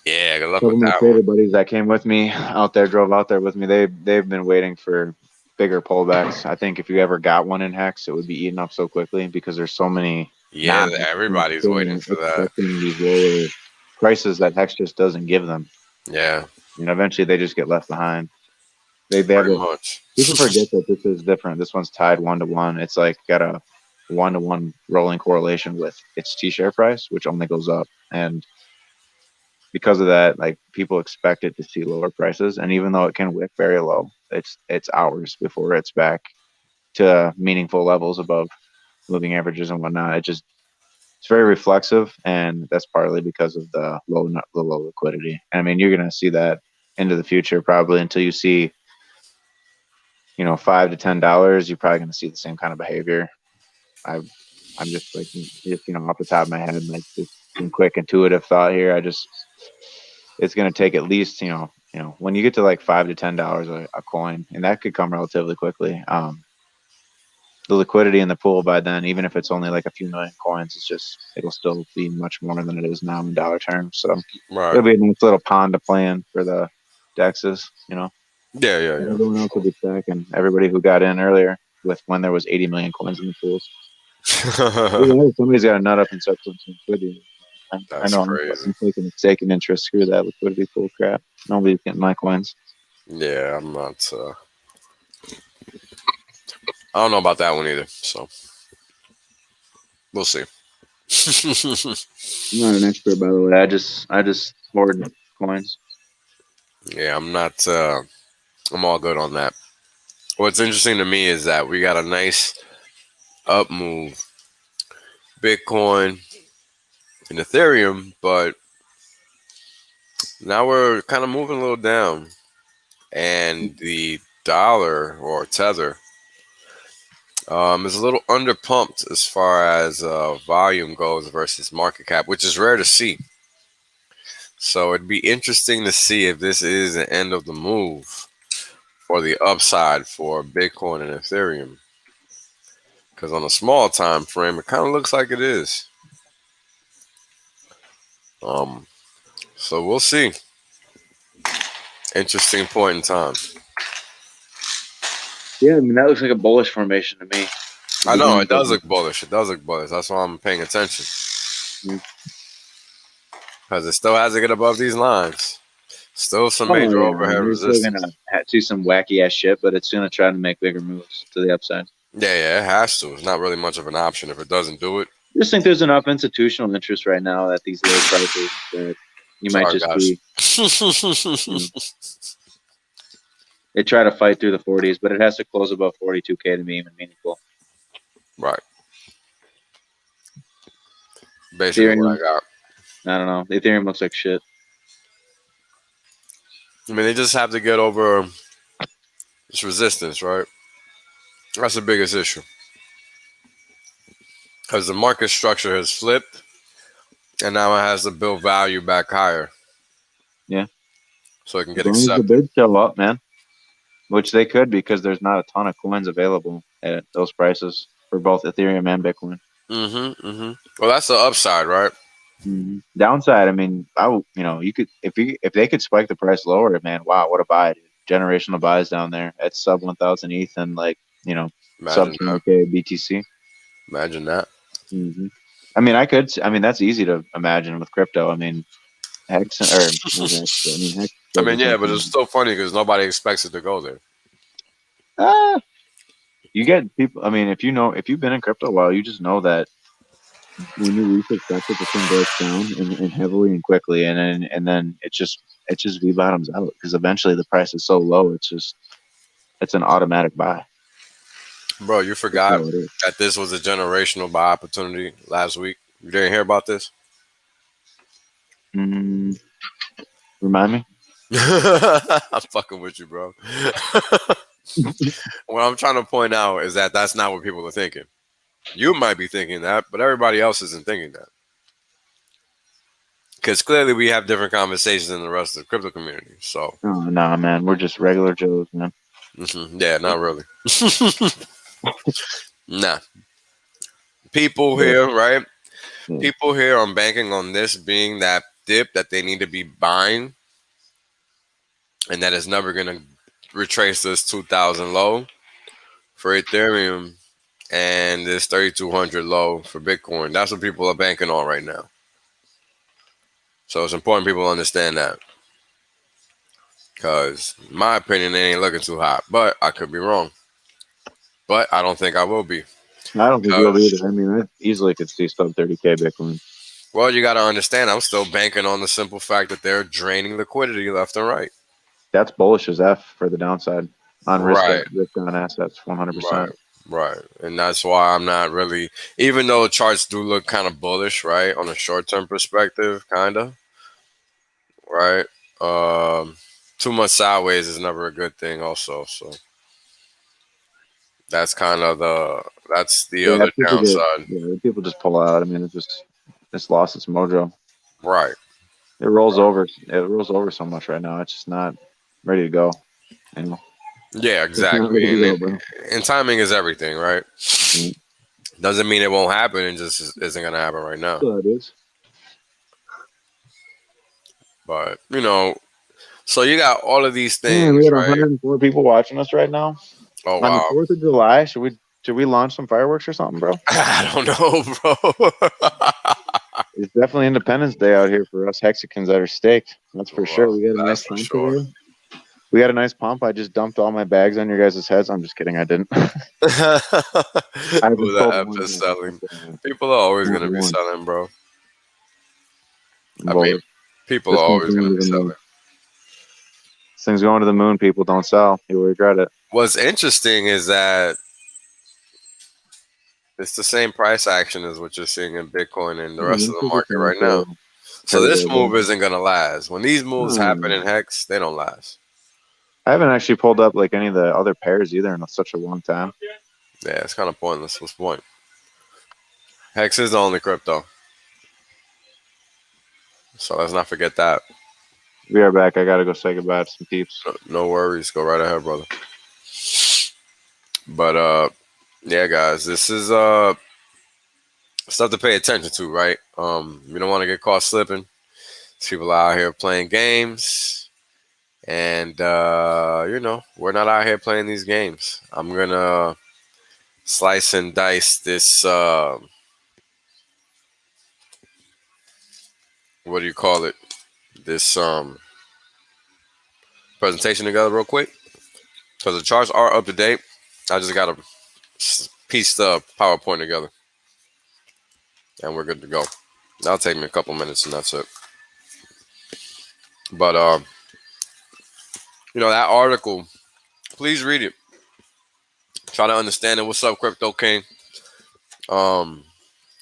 Yeah, good a luck couple with of my that one. trader buddies that came with me out there, drove out there with me. They've been waiting for bigger pullbacks. I think if you ever got one in hex, it would be eaten up so quickly because there's so many Yeah, non-hex accounts everybody's waiting still for that. expecting these lower prices that hex just doesn't give them. Yeah, Eventually they just get left behind. They have pretty a much. people forget that this is different. This one's tied 1 to 1. It's like got a 1 to 1 rolling correlation with its T share price, which only goes up. And because of that, like people expect it to see lower prices. And even though it can wick very low, it's hours before it's back to meaningful levels above moving averages and whatnot. It's very reflexive, and that's partly because of the low liquidity. And I mean, you're gonna see that into the future probably until you see $5 to $10. You're probably gonna see the same kind of behavior. I I'm just like just off the top of my head, like just some quick intuitive thought here. It's going to take at least when you get to like $5 to $10 a coin, and that could come relatively quickly. The liquidity in the pool by then, even if it's only like a few million coins, it'll still be much more than it is now in dollar terms. So Right. it'll be a nice little pond to play in for the dexes. Yeah, yeah, And yeah, everyone for else will be tracking everybody who got in earlier with when there was 80 million coins in the pools. sure. Yeah, somebody's got to nut up and start putting some liquidity. I That's know crazy. I'm taking interest. Screw that liquidity pool crap. Nobody's getting my coins. Yeah, I'm not. I don't know about that one either. So we'll see. I'm not an expert, by the way. I just hoard coins. Yeah, I'm not. I'm all good on that. What's interesting to me is that we got a nice up move, Bitcoin and Ethereum, but now we're kind of moving a little down, and the dollar or tether is a little underpumped as far as volume goes versus market cap, which is rare to see. So it'd be interesting to see if this is the end of the move or the upside for Bitcoin and Ethereum. Because on a small time frame, it kind of looks like it is. Um, so we'll see. Interesting point in time. Yeah, I mean that looks like a bullish formation to me. The I know it beginnings of does look bullish. It does look bullish. That's why I'm paying attention it. because it still has to get above these lines. Still some Oh major yeah, I overhead mean you're still resistance. gonna see some wacky ass shit, but it's gonna try to make bigger moves to the upside. Yeah, yeah, it has to. It's not really much of an option if it doesn't do it. I just think there's enough institutional interest right now at these low prices that you might Sorry, just guys. see, you know, they try to fight through the 40s, but it has to close above 42K to be even meaningful. Right. Basically, what I Ethereum, got. I don't know. Ethereum looks like shit. I mean, they just have to get over this resistance, right? That's the biggest issue because the market structure has flipped, and now it has to build value back higher Yeah, so it can as get long as the accepted. bids show up, man, which they could because there's not a ton of coins available at those prices for both Ethereum and Bitcoin. Well, that's the upside, right? Downside, I mean, you could if they could spike the price lower, man, wow, what a buy, dude. Generational buys down there at sub 1,000 ETH and like sub Imagine that. 20K BTC. Imagine that. hmm I mean, I mean, that's easy to imagine with crypto. I mean, Hex or not Hex, but I mean, Hex I does the mean, same yeah, but it's thing. still funny because nobody expects it to go there. Ah, you get people. I mean, if you've been in crypto a while, you just know that when you least expect it, the thing breaks down and heavily and quickly, and then it just V bottoms out because eventually the price is so low, it's an automatic buy. Bro, you That's forgot how it is. that this was a generational buy opportunity last week. You didn't hear about this? Mm, remind me. I'm fucking with you, bro. What I'm trying to point out is that that's not what people are thinking. You might be thinking that, but everybody else isn't thinking that. Because clearly we have different conversations than the rest of the crypto community. So, Oh no, man, we're just regular Joes, man. yeah, not really. Nah. People But here, right? yeah, People here are banking on this being that dip that they need to be buying and that is never going to retrace this 2000 low for Ethereum and this 3200 low for Bitcoin. That's what people are banking on right now. So it's important people understand that. Because, in my opinion, they ain't looking too hot. But I could be wrong. But I don't think I will be. I don't think you'll Because, either. I mean, I easily could see sub 30K Bitcoin. well, you got to understand, I'm still banking on the simple fact that they're draining liquidity left and right. That's bullish as F for the downside on Right, risk on assets, right, 100%. right. And that's why I'm not really, even though charts do look kind of bullish, right, on a short term perspective, kind of, right? Um, Too much sideways is never a good thing, also. So that's kind of that's the Yeah, other downside. people just pull out. I mean, it's lost its mojo. Right. It rolls over. It rolls over so much right now. It's just not ready to go. You know, Yeah, it's not exactly. ready to go, bro. And timing is everything, right? Yeah. Doesn't mean it won't happen. It just isn't gonna happen right now. So it is. But so you got all of these Man, we things, had right? 104 people watching us right now Oh on the wow. 4th of July. Should we launch some fireworks or something, bro? I don't know, bro. It's definitely Independence Day out here for us Hexicans that are staked. That's for sure. Well, We got a nice that's for pump sure. today. We got a nice pump. I just dumped all my bags on your guys' heads. I'm just kidding. I didn't. Ooh, I haven't sold that app one is yet. selling. People are always Not gonna be one. selling, bro. I'm I mean, bullish. people This are thing's always going gonna to be the moon. selling. This thing's going to the moon. People don't sell. You'll regret it. What's interesting is that it's the same price action as what you're seeing in Bitcoin and the Yeah, rest of most the people market trying right now. to So carry this their move bag. isn't gonna last. When these moves happen Hmm. in Hex, they don't last. I haven't actually pulled up like any of the other pairs either in such a long time. Yeah, it's kind of pointless. What's the point? Hex is the only crypto, so let's not forget that. We are back. I gotta go say goodbye to some peeps. No worries. Go right ahead, brother. But yeah, guys, this is stuff to pay attention to, right? You don't want to get caught slipping. People out here playing games, and we're not out here playing these games. I'm gonna slice and dice this. What do you call it? This presentation together real quick because the charts are up to date. I just gotta piece the PowerPoint together, and we're good to go. That'll take me a couple minutes, and that's it. But that article. Please read it. Try to understand it. What's up, Crypto King? Um,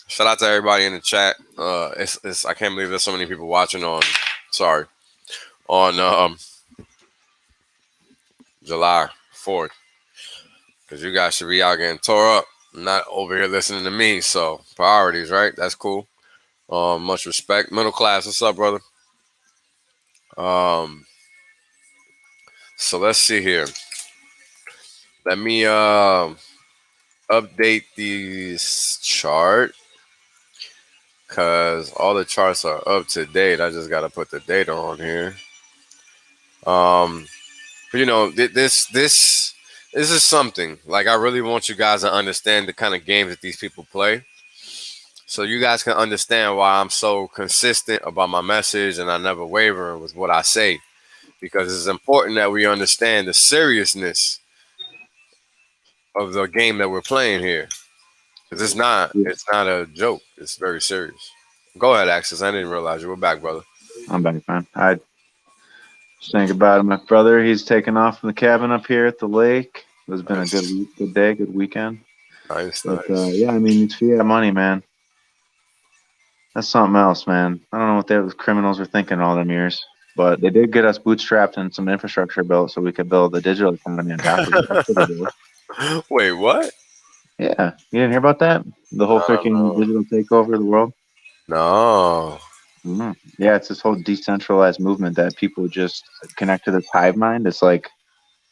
Shout out to everybody in the chat. It's I can't believe there's so many people watching on. Sorry, on July 4th, because you guys should be out getting tore up, not over here listening to me. So priorities, right? That's cool. Much respect. Middle class, what's up, brother? Um, so let's see here. Let me update these chart because all the charts are up to date. I just gotta put the data on here. Um, but this is something like I really want you guys to understand the kind of games that these people play, so you guys can understand why I'm so consistent about my message and I never waver with what I say because it's important that we understand the seriousness of the game that we're playing here. Because Yeah, it's not a joke. It's very serious. Go ahead, Axis. I didn't realize you were back, brother. I'm back, man. I just think about my brother. He's taken off from the cabin up here at the lake. It's been a good Nice, good day, good weekend. nice, But nice. yeah, I mean, it's fiat money, man. That's something else, man. I don't know what those criminals were thinking all them years, but they did get us bootstrapped and some infrastructure built so we could build the digital economy on top of it. That's pretty cool. Wait, what? Yeah, you didn't hear about that? The whole I don't freaking know. digital takeover of the world. No. Yeah, it's this whole decentralized movement that people just connect to this hive mind. It's like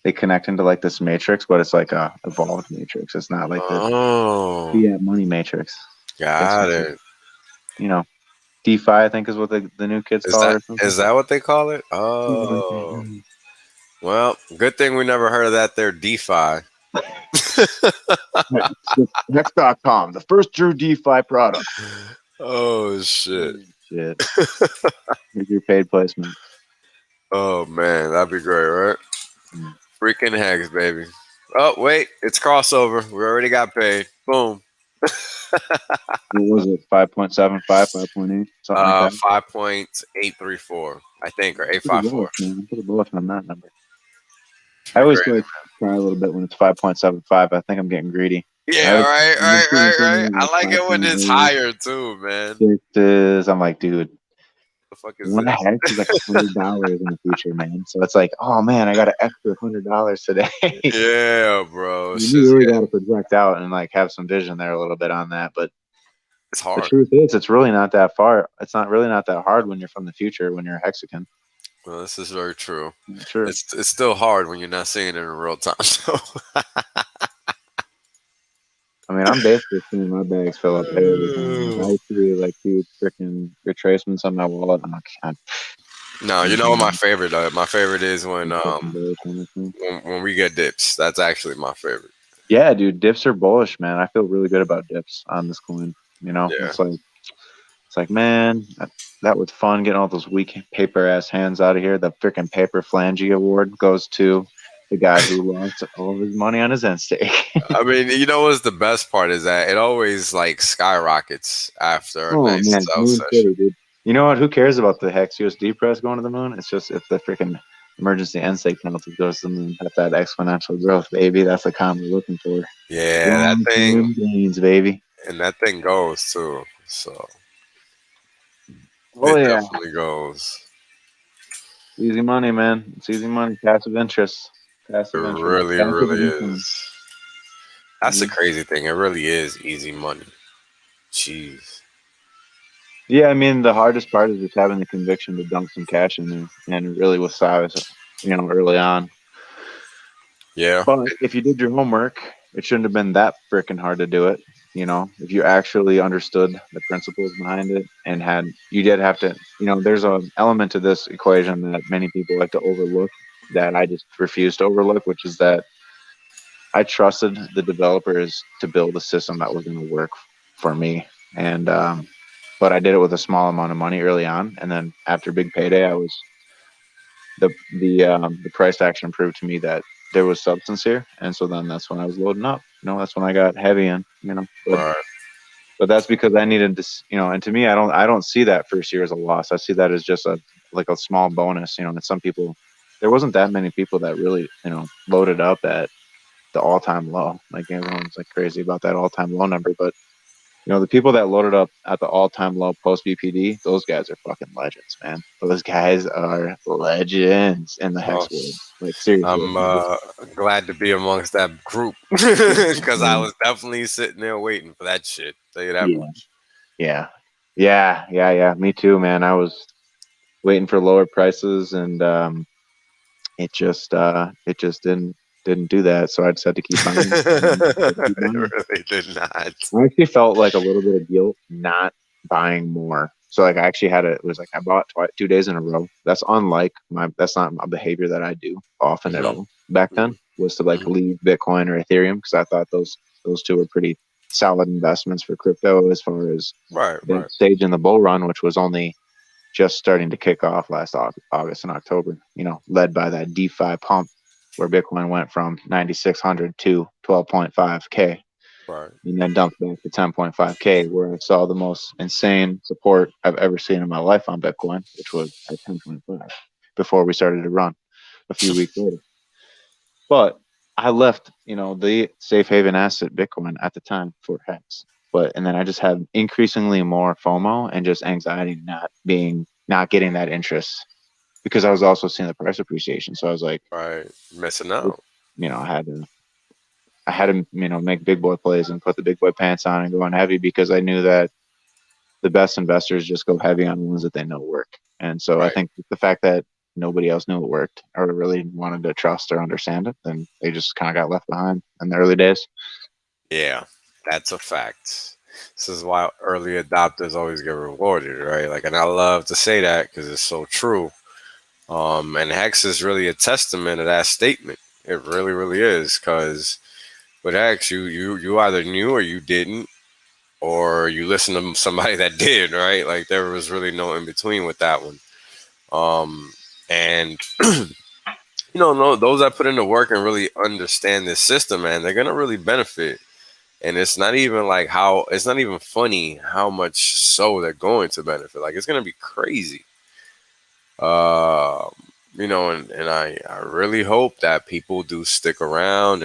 they connect into like this matrix, but it's like a evolved matrix. It's not like this Oh, fiat money matrix. It's got just it. you know DeFi, I think is what the new kids Is call it that or something. is that what they call it? Something like that. Oh, well, good thing we never heard of that there DeFi. Right. It's just Hex.com, the first true DeFi product. Oh shit. Shit. Here's your paid placement. Oh man, that'd be great, right? Mm. Freaking Hex, baby. Oh wait, it's crossover. We already got paid. Boom. What was it? 5.75, 5.8, something like that. 5.834, I think, or Pretty bullish, 854. man. I'm pretty bullish on that number. I Pretty always crazy. like try a little bit when it's 5.75. I think I'm getting greedy. Yeah, I've right, been right, seeing right, right. things I like like it when it's 5.8, higher too, man. 6s. I'm like, dude, The fuck is one this? hex is like $100 in the future, man. So it's like, oh man, I got an extra $100 today. I Yeah, bro. mean, you Shit's really got getting to project out and like have some vision there a little bit on that. But it's the hard. truth is, it's really not that far. It's not really not that hard when you're from the future when you're a hexagon. Well, this is very true. Sure. It's still hard when you're not seeing it in real time. So I mean, I'm basically seeing my bags fill up every time. Like I see like huge freaking retracements on my wallet. I'm like, God, no, you know what my favorite? My favorite is I'm fucking bullish on this thing. when we get dips. That's actually my favorite. Yeah, dude, dips are bullish, man. I feel really good about dips on this coin. You know, Yeah. it's like, man, that was fun getting all those weak paper ass hands out of here. The freaking paper flangy award goes to the guy who lost all of his money on his end stake. I mean, you know what's the best part is that it always like skyrockets after a Oh nice man, sell Moon session. City, dude. You know what? Who cares about the Hex USD price going to the moon? It's just if the freaking emergency end stake penalty goes to the moon, that's that exponential growth, baby. That's the kind we're looking for. Yeah, that Long thing term gains, baby. and that thing goes too. So Oh it yeah, definitely goes. easy money, man. It's easy money. Passive interest. It Passive interest. really, Passive really income. is. You That's the know? crazy thing. It really is easy money. Jeez. Yeah, I mean the hardest part is just having the conviction to dump some cash in there, and really with size, early on. Yeah. But if you did your homework, it shouldn't have been that freaking hard to do it. If you actually understood the principles behind it and you did have to, there's an element to this equation that many people like to overlook that I just refuse to overlook, which is that I trusted the developers to build a system that was going to work for me. But I did it with a small amount of money early on. And then after big payday, the price action proved to me that there was substance here, and so then that's when I was loading up. That's when I got heavy in. Right. But that's because I needed this. And to me, I don't see that first year as a loss. I see that as just a small bonus. And some people, there wasn't that many people that really loaded up at the all time low. Like everyone's like crazy about that all time low number, but the people that loaded up at the all-time low post BPD, those guys are fucking legends, man. Those guys are legends in the Well, hex world. Like seriously. I'm glad to be amongst that group because I Yeah, was definitely sitting there waiting for that shit. Tell you that yeah, much. yeah, yeah, yeah, yeah. Me too, man. I was waiting for lower prices, and it just didn't. didn't do that, so I just had to keep buying. Had to keep It buying. really did not. I actually felt like a little bit of guilt not buying more. So like I actually had it was like I bought 2 days in a row. That's unlike my that's not a behavior that I do often at Hmm. all. Back then Hmm. was to like Hmm. leave Bitcoin or Ethereum because I thought those two were pretty solid investments for crypto as far as Right, that right, stage in the bull run, which was only just starting to kick off last August and October. Led by that DeFi pump where Bitcoin went from 9,600 to 12.5K right, and then dumped back to 10.5K, where I saw the most insane support I've ever seen in my life on Bitcoin, which was at 10.5 before we started to run a few weeks later. But I left, the safe haven asset Bitcoin at the time for Hex. And then I just had increasingly more FOMO and just anxiety not getting that interest because I was also seeing the price appreciation. So I was like, right. Missing out. I had to make big boy plays and put the big boy pants on and go on heavy because I knew that the best investors just go heavy on ones that they know work. And so I Right. think the fact that nobody else knew it worked or really wanted to trust or understand it, then they just kind of got left behind in the early days. Yeah, that's a fact. This is why early adopters always get rewarded, right? Like, and I love to say that because it's so true. And Hex is really a testament to that statement. It really, really is. Because with Hex, you either knew or you didn't, or you listened to somebody that did, right? Like there was really no in between with that one. And no, those that put in the work and really understand this system, man, they're gonna really benefit. And it's not even like how it's not even funny how much so they're going to benefit. Like it's gonna be crazy. Uh, and I really hope that people do stick around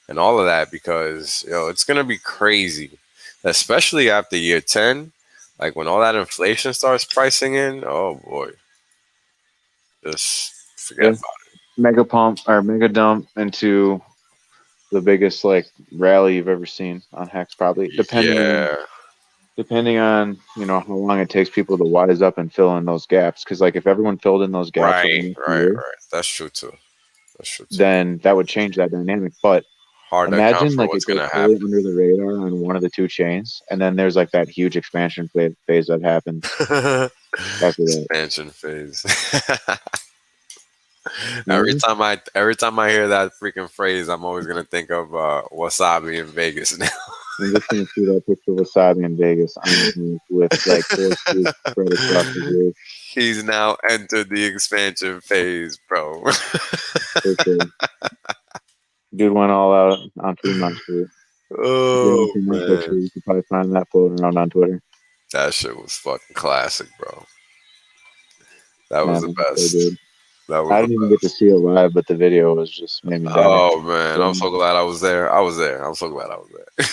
and all of that because it's gonna be crazy, especially after year 10. Like when all that inflation starts pricing in, oh boy, just forget Yeah. about Mega pump or mega dump into the biggest like rally you've ever seen on Hex, probably it. Yeah, depending on how long it takes people to wise up and fill in those gaps. Because like if everyone filled in those gaps over right, the next right, year, right. That's true too. That's true too. then that would change that dynamic. But Hard to account imagine for like what's it goes gonna fully happen. under the radar on one of the two chains, and then there's like that huge expansion phase that happens after that. Expansion phase. Mhm. every time I hear that freaking phrase, I'm always gonna think of wasabi in Vegas now. I'm just gonna see that picture of Wasabi in Vegas on with like horseshoes spread across his roof. He's now entered the expansion phase, bro. For sure. Dude went all out on Fremont Street. If you haven't Oh seen that picture, man, you could probably find that floating around on Twitter. that shit was fucking classic, bro. That was Man, the it was so best. good. That I was the didn't even get to best. see it live, but the video was just made me die. Oh man, I'm Um, so glad I was there. I was there. I'm so glad I was there.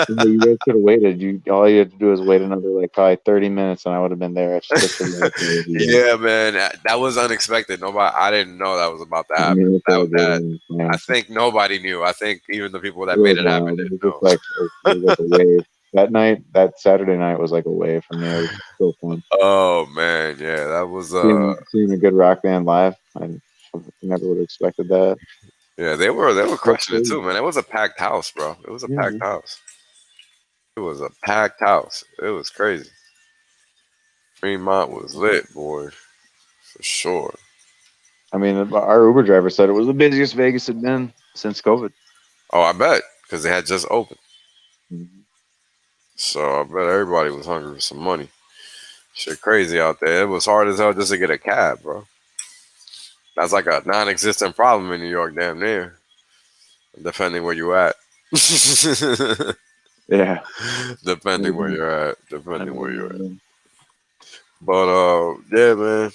you guys could have waited. All you had to do is wait another like probably 30 minutes, and I would have been there just to watch it with you guys. Yeah, man, that was unexpected. Nobody, I didn't know that was about to I happen. mean, it's all good. That And, I think nobody knew. I think even the people it that made was it happen wild. It didn't was know. just like it was like a wave. That night, that Saturday night was like a wave for me. It was so fun. Oh man, yeah, that was Seeing a good rock band live, I never would have expected that. yeah, they were That's crushing it crazy. too, man. It was a packed house, bro. It was a Yeah, packed man. house. It was a packed house. It was crazy. Fremont was lit, boy, for sure. I mean, our Uber driver said it was the busiest Vegas had been since COVID. Oh, I bet because they had just opened, Mhm. so I bet everybody was hungry for some money. Shit, crazy out there. It was hard as hell just to get a cab, bro. That's like a non-existent problem in New York, damn near. Depending where you at. Yeah. Depending where Mhm. you're at. I Depending where you're at. mean, But yeah, man,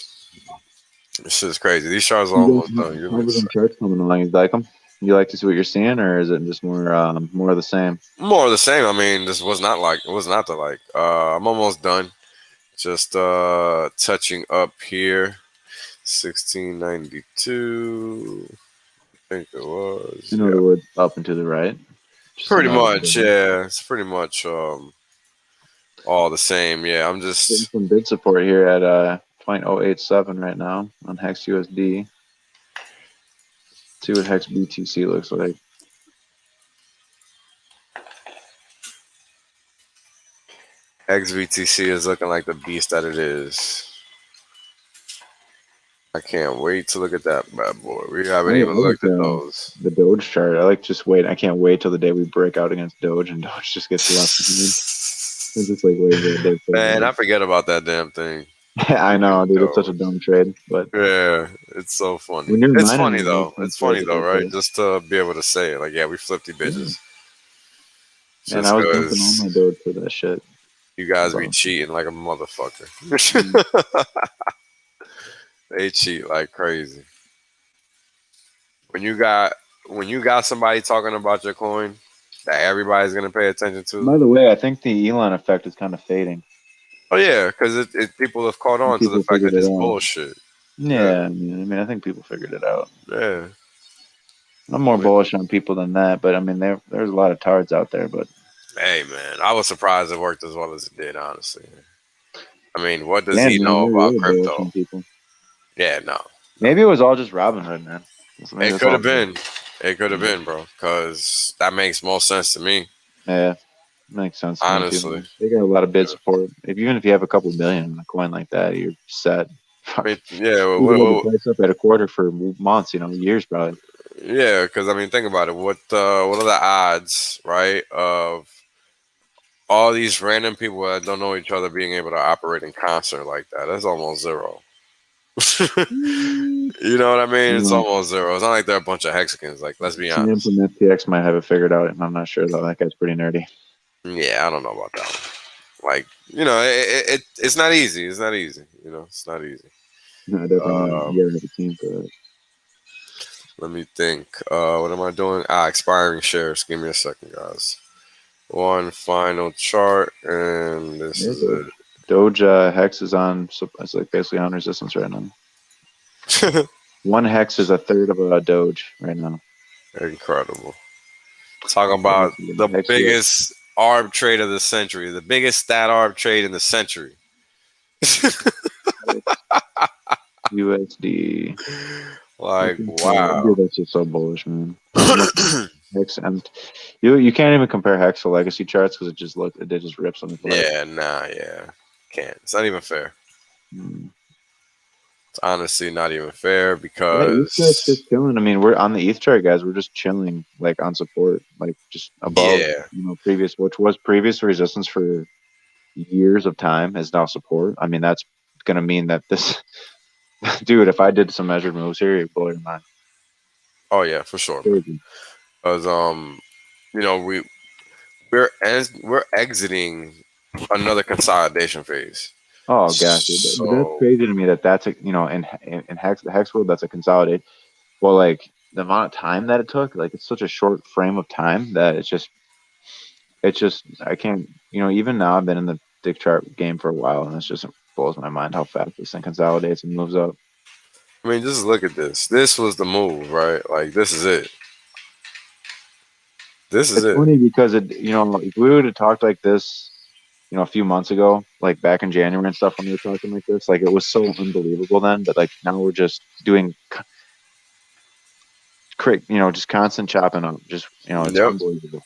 this shit's crazy. These shows are you guys, almost done. Give me how a was them sec. charts coming along? You like them? You like to see what you're seeing, or is it just more of the same? More of the same. I mean, this was not like it was not the like. I'm almost done. Just touching up here. 1692. I think it was. In Yeah. other words, up and to the right. Just Pretty another much, day. yeah. It's pretty much all the same. Yeah, I'm Getting just some bid support here at 0.087 right now on Hex USD. See what Hex BTC looks like. XVTC is looking like the beast that it is. I can't wait to look at that bad boy. We I haven't even like looked at those. the Doge chart. I like just wait. I can't wait till the day we break out against Doge and Doge just gets left behind. I'm just like waiting for the day for Man, I forget about that damn thing. I know, dude. It's such a Yo, dumb trade, but yeah, it's so funny. when you're It's mining, funny it though. makes sense It's to look funny at though, that right? trade. Just to be able to say it, like, yeah, we flipped the Yeah. bitches. And I Just was dumping all because my Doge for that shit. you guys be But cheating like a motherfucker. mm, They cheat like crazy. When you got when you got somebody talking about your coin that everybody's gonna pay attention to. by the way, I think the Elon effect is kind of fading. Oh yeah, because people have caught on to the People fact figured that it it's out. bullshit. Yeah, Yeah, I think people figured it out. yeah. I'm more But, bullish on people than that, but I mean, there's a lot of tards out there. But hey man, I was surprised it worked as well as it did. Honestly, I mean, what does damn, he man, know you're about really bullish crypto? on people. Yeah, no, no. Maybe it was all just Robinhood, man. Maybe It that's could all. have been. It could have Yeah, been, bro. Because that makes most sense to me. yeah, makes sense to me too, Honestly, man. They got a lot of bid yeah. support. Even if you have a couple billion in a coin like that, you're set. I Fuck, mean, yeah. you can hold the price up at a quarter for months, years probably. Yeah, because I mean, think about it. What are the odds, right, of all these random people that don't know each other being able to operate in concert like that? That's almost zero. Mm, You know what I mean? It's no, almost zero. It's not like they're a bunch of Hexicans. Like, let's be Champ honest. from FTX might have it figured out, and I'm not sure though. That guy's pretty nerdy. Yeah, I don't know about that one. Like, it's not easy. It's not easy. It's not easy. No, definitely not. Um, You gotta have a team for that. Let me think. What am I doing? Expiring shares. Give me a second, guys. One final chart, and this Yeah, is Doge Hex is on. So it's like basically on resistance right now. it. One Hex is a third of a Doge right now. Incredible. Talk So about the Hex biggest arb trade of the century, the biggest stat arb trade in the century. USD. Like, Dude, wow. that's just so bullish, man. I'm looking at Hex, and you can't even compare Hex to legacy charts because it just rips on the fly. Yeah, nah, yeah. Can't. It's not even fair. Mm. It's honestly not even fair Yeah, ETH chart's because, just chilling. I mean, we're on the ETH chart, guys. We're just chilling, like on support, like just above, yeah. previous, which was previous resistance for years of time is now support. I mean, that's gonna mean that this, dude. If I did some measured moves here, you'd blow your mind. Oh, yeah, for sure, man. Crazy. Because, you know, we, we're exiting another consolidation phase. Oh gosh, dude. But that's So, crazy to me that that's a in Hex the Hex world that's a consolidate. Well, like the amount of time that it took, like it's such a short frame of time that it's just I can't even now I've been in the dick chart game for a while and it blows my mind how fast this thing consolidates and moves up. I mean, just look at this. This was the move, right? Like, this is it. This is It's it. funny because if we would have talked like this, a few months ago, like back in January and stuff when we were talking like this, like it was so unbelievable then, but like now we're just doing quick, just constant chopping up. Just it's Yep. unbelievable.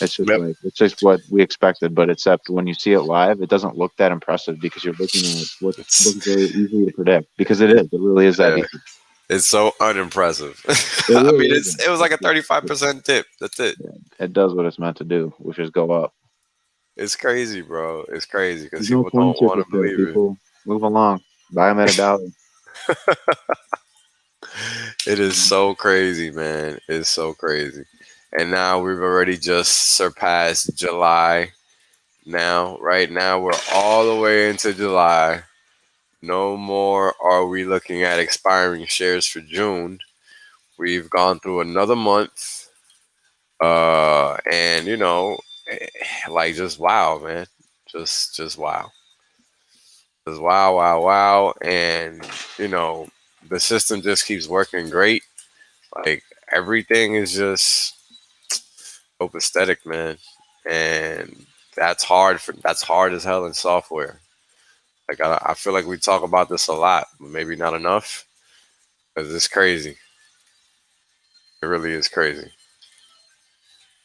It's just Yep. like it's just what we expected, but except when you see it live, it doesn't look that impressive because you're looking at what It's, looks very easy to predict because it is. It really is that yeah. easy. It's so unimpressive. It I mean, really is. it was like a 35% tip. That's it. Yeah, it does what it's meant to do, which is go up. It's crazy, bro. It's crazy because There's no people don't coin-ship want to effect. believe it. People move along. Buy them at a dollar. It is so crazy, man. It's so crazy. And now we've already just surpassed July. Now, right now, we're all the way into July. No more are we looking at expiring shares for June. We've gone through another month. And like just wow, man. Just wow. Just wow, wow, wow. And you know, the system just keeps working great. Like everything is just copacetic, man. And that's hard as hell in software. Like I feel like we talk about this a lot, but maybe not enough because it's crazy. It really is crazy.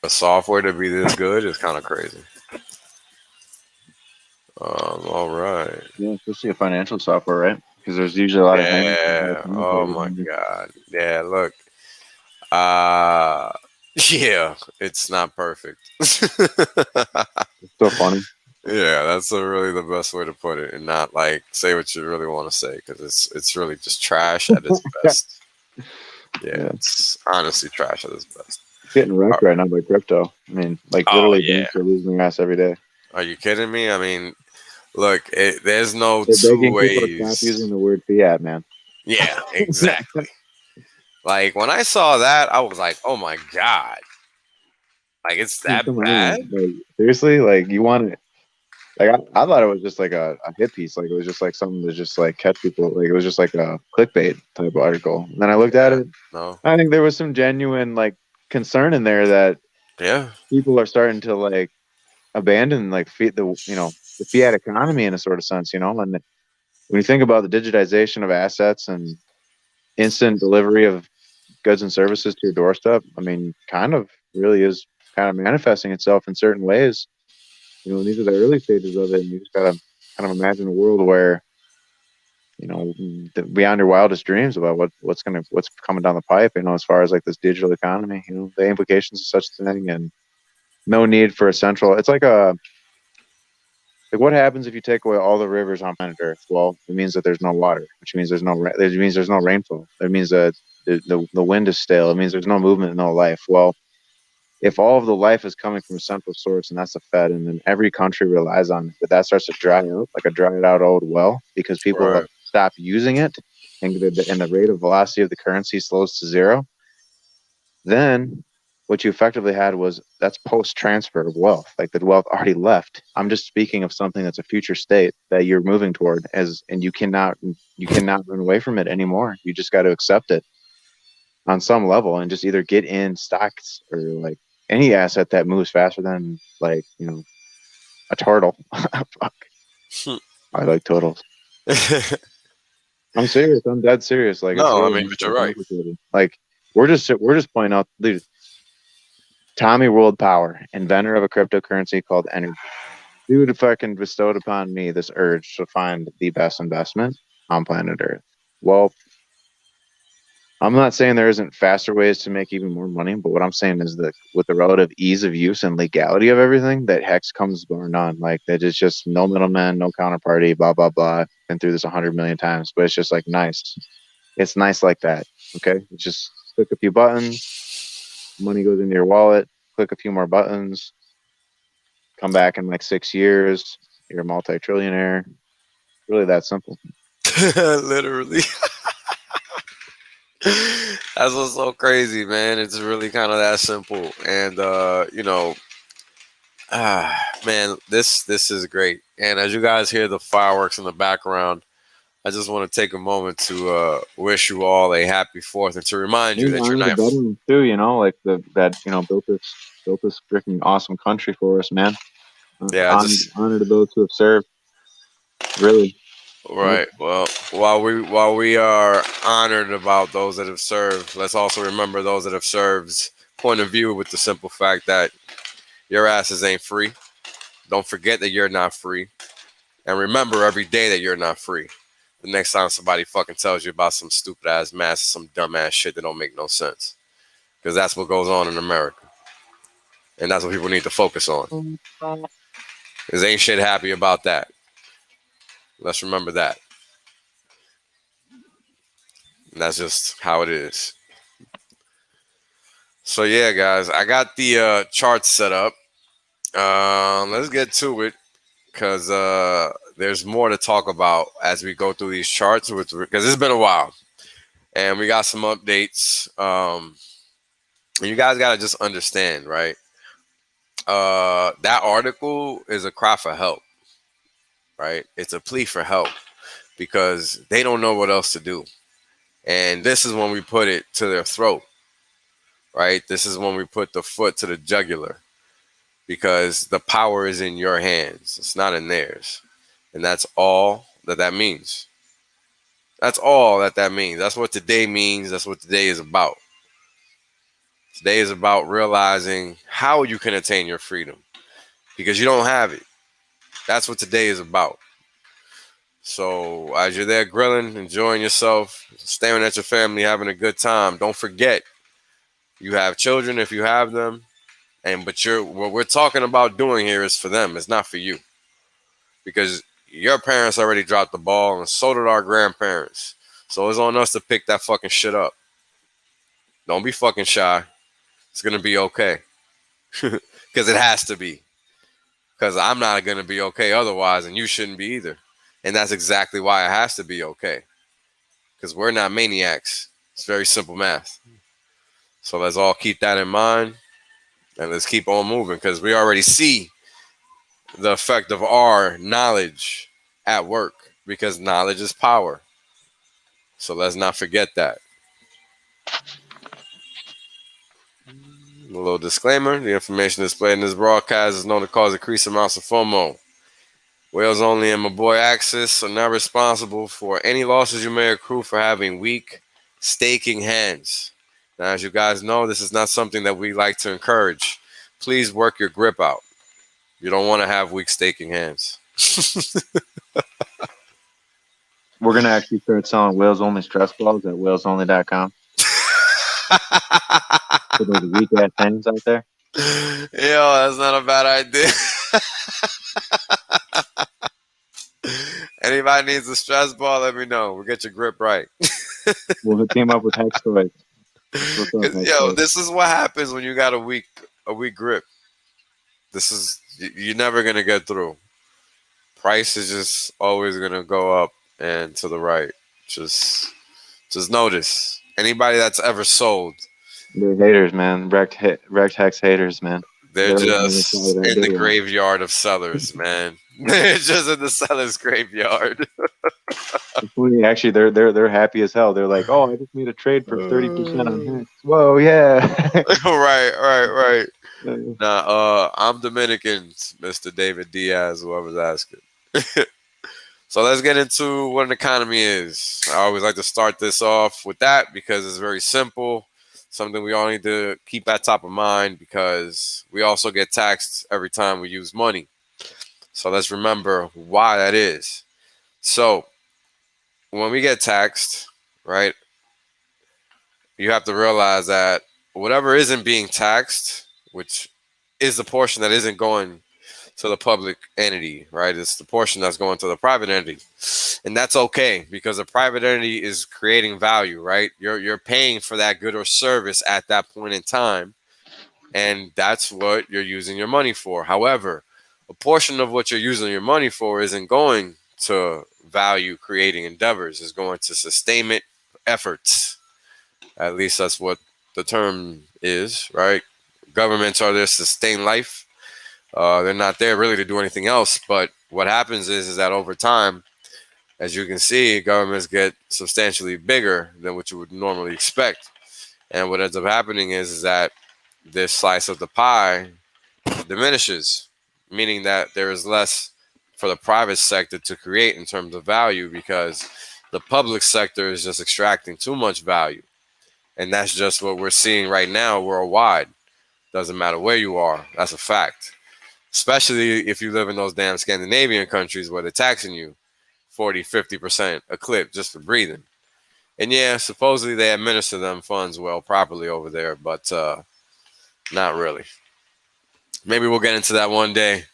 The software to be this good is kind of crazy. All right. Yeah, especially a financial software, right? Because there's usually a lot of hang Yeah. Oh my it's God. Yeah. Look. Uh yeah. It's not perfect. so funny. Yeah, that's really the best way to put it, and not like say what you really want to say because it's really just trash at its Yeah, best. Yeah, yeah. it's honestly trash at its best. Getting Uh, wrecked right now by crypto. I mean, like Oh literally yeah. banks are losing their ass every day. Are you kidding me? I mean, look, there's no They're two begging people to stop ways. using the word fiat, man. Yeah, exactly. Like when I saw that, I was like, "Oh my god!" Like it's I mean, that come bad? on, like seriously, like you want it? Like I thought it was just like a hit piece, like it was just like something to just like catch people, like it was just like a clickbait type of article. And then I looked at Yeah. it. No. I think there was some genuine like concern in there that Yeah. people are starting to like abandon like the fiat economy in a sort of sense, you know. And when you think about the digitization of assets and instant delivery of goods and services to your doorstep, I mean, kind of really is kind of manifesting itself in certain ways. You know, and these are the early stages of it, and you just gotta kind of imagine a world where beyond your wildest dreams about what's coming down the pipe. You know, as far as like this digital economy, you know, the implications of such a thing, and no need for a central. It's like what happens if you take away all the rivers on planet Earth? Well, it means that there's no water, which means there's no rainfall. That means that the wind is stale. It means there's no movement, no life. Well, if all of the life is coming from a central source and that's the Fed, and then every country relies on it, but that starts to dry up like a dried out old well because people have Right. stopped using it, and the rate of velocity of the currency slows to zero, then what you effectively had was that's post transfer of wealth. Like the wealth already left. I'm just speaking of something that's a future state that you're moving toward and you cannot run away from it anymore. You just got to accept it on some level and just either get in stocks or like any asset that moves faster than like, a turtle. Fuck. I like turtles. I'm serious. I'm dead serious. Like it's No, I really mean, not but you're that right. complicated. Like we're just pointing out, dude, Tommy World Power, inventor of a cryptocurrency called Energy. Dude fucking bestowed upon me this urge to find the best investment on planet Earth. Well, I'm not saying there isn't faster ways to make even more money, but what I'm saying is that with the relative ease of use and legality of everything, that Hex comes bar none. Like that is just no middleman, no counterparty, blah blah blah. Been through this 100 million times, but it's just like nice. It's nice like that. Okay, just click a few buttons, money goes into your wallet. Click a few more buttons, come back in like 6 years, you're a multi-trillionaire. Really that simple. Literally. That's what's so crazy, man. It's really kind of that simple. And man, this is great. And as you guys hear the fireworks in the background, I just want to take a moment to wish you all a happy Fourth and to remind you Maybe that you're honor the not. veterans too, like built this freaking awesome country for us, man. Yeah, Honor to those who have served, really. Yep. right. Well, while we are honored about those that have served, let's also remember those that have served's point of view with the simple fact that your asses ain't free. Don't forget that you're not free. And remember every day that you're not free. The next time somebody fucking tells you about some stupid ass mask, some dumb ass shit that don't make no sense. Because that's what goes on in America. And that's what people need to focus on. Because ain't shit happy about that. Let's remember that. And that's just how it is. So yeah, guys, I got the charts set up. Let's get to it because there's more to talk about as we go through these charts. Because it's been a while, and we got some updates. And you guys got to just understand, right? That article is a cry for help, right? It's a plea for help because they don't know what else to do. And this is when we put it to their throat, right? This is when we put the foot to the jugular because the power is in your hands. It's not in theirs. And that's all that means. That's all that means. That's what today means. That's what today is about. Today is about realizing how you can attain your freedom because you don't have it. That's what today is about. So as you're there grilling, enjoying yourself, staring at your family, having a good time, don't forget you have children if you have them. And but you're what we're talking about doing here is for them. It's not for you because your parents already dropped the ball, and so did our grandparents. So it's on us to pick that fucking shit up. Don't be fucking shy. It's gonna be okay because it has to be. Because I'm not gonna be okay otherwise, and you shouldn't be either. And that's exactly why it has to be okay. Because we're not maniacs. It's very simple math. So let's all keep that in mind, and let's keep on moving because we already see the effect of our knowledge at work because knowledge is power. So let's not forget that. A little disclaimer: the information displayed in this broadcast is known to cause increased amounts of FOMO. Whales only and my boy Axis are not responsible for any losses you may accrue for having weak staking hands. Now, as you guys know, this is not something that we like to encourage. Please work your grip out. You don't want to have weak staking hands. We're gonna actually start selling whales only stress balls at whalesonly.com for those weak ass hands out there. Yo, that's not a bad idea. Anybody needs a stress ball, let me know. We'll get your grip right. We'll team up with Hex Toys. What's up, Hex Yo, Toys? this is what happens when you got a weak grip. This is you're never gonna get through. Price is just always gonna go up and to the right. Just just notice. Anybody that's ever sold, They're haters, man. Wrecked Hex haters, man. they're They're looking to sell just that in the video. graveyard of sellers, man. They're just in the seller's graveyard. Actually, they're happy as hell. They're like, oh, I just made a trade for 30% on Hex. Whoa, yeah. Right. Nah, I'm Dominican, Mr. David Diaz, whoever's asking. So let's get into what an economy is. I always like to start this off with that because it's very simple. Something we all need to keep at top of mind because we also get taxed every time we use money. So let's remember why that is. So when we get taxed, right, you have to realize that whatever isn't being taxed, which is the portion that isn't going to the public entity, right? It's the portion that's going to the private entity. And that's okay because the private entity is creating value, right? You're paying for that good or service at that point in time, and that's what you're using your money for. However, a portion of what you're using your money for isn't going to value creating endeavors, is going to sustainment efforts. At least that's what the term is, right? Governments are there to sustain life. They're not there really to do anything else. But what happens is that over time, as you can see, governments get substantially bigger than what you would normally expect. And what ends up happening is that this slice of the pie diminishes, meaning that there is less for the private sector to create in terms of value because the public sector is just extracting too much value. And that's just what we're seeing right now worldwide. Doesn't matter where you are, that's a fact. Especially if you live in those damn Scandinavian countries where they're taxing you 40, 50% a clip just for breathing. And yeah, supposedly they administer them funds well properly over there, but not really. Maybe we'll get into that one day.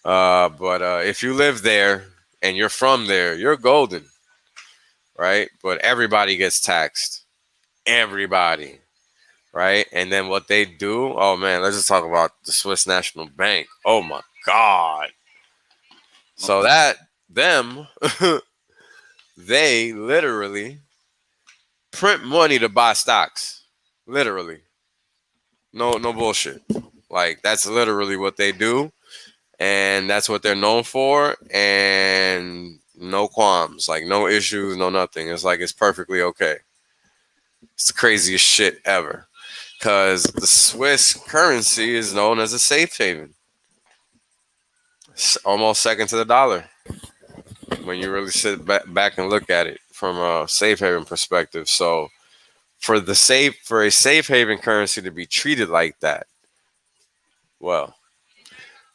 But if you live there and you're from there, you're golden, right? But everybody gets taxed. Everybody, right? And then what they do, oh man, let's just talk about the Swiss National Bank. Oh my God. So that, them, they literally print money to buy stocks. Literally. No bullshit. Like, that's literally what they do. And that's what they're known for. And no qualms, like no issues, no nothing. It's like it's perfectly okay. It's the craziest shit ever. Because the Swiss currency is known as a safe haven. It's almost second to the dollar when you really sit back and look at it from a safe haven perspective. So for a safe haven currency to be treated like that, well,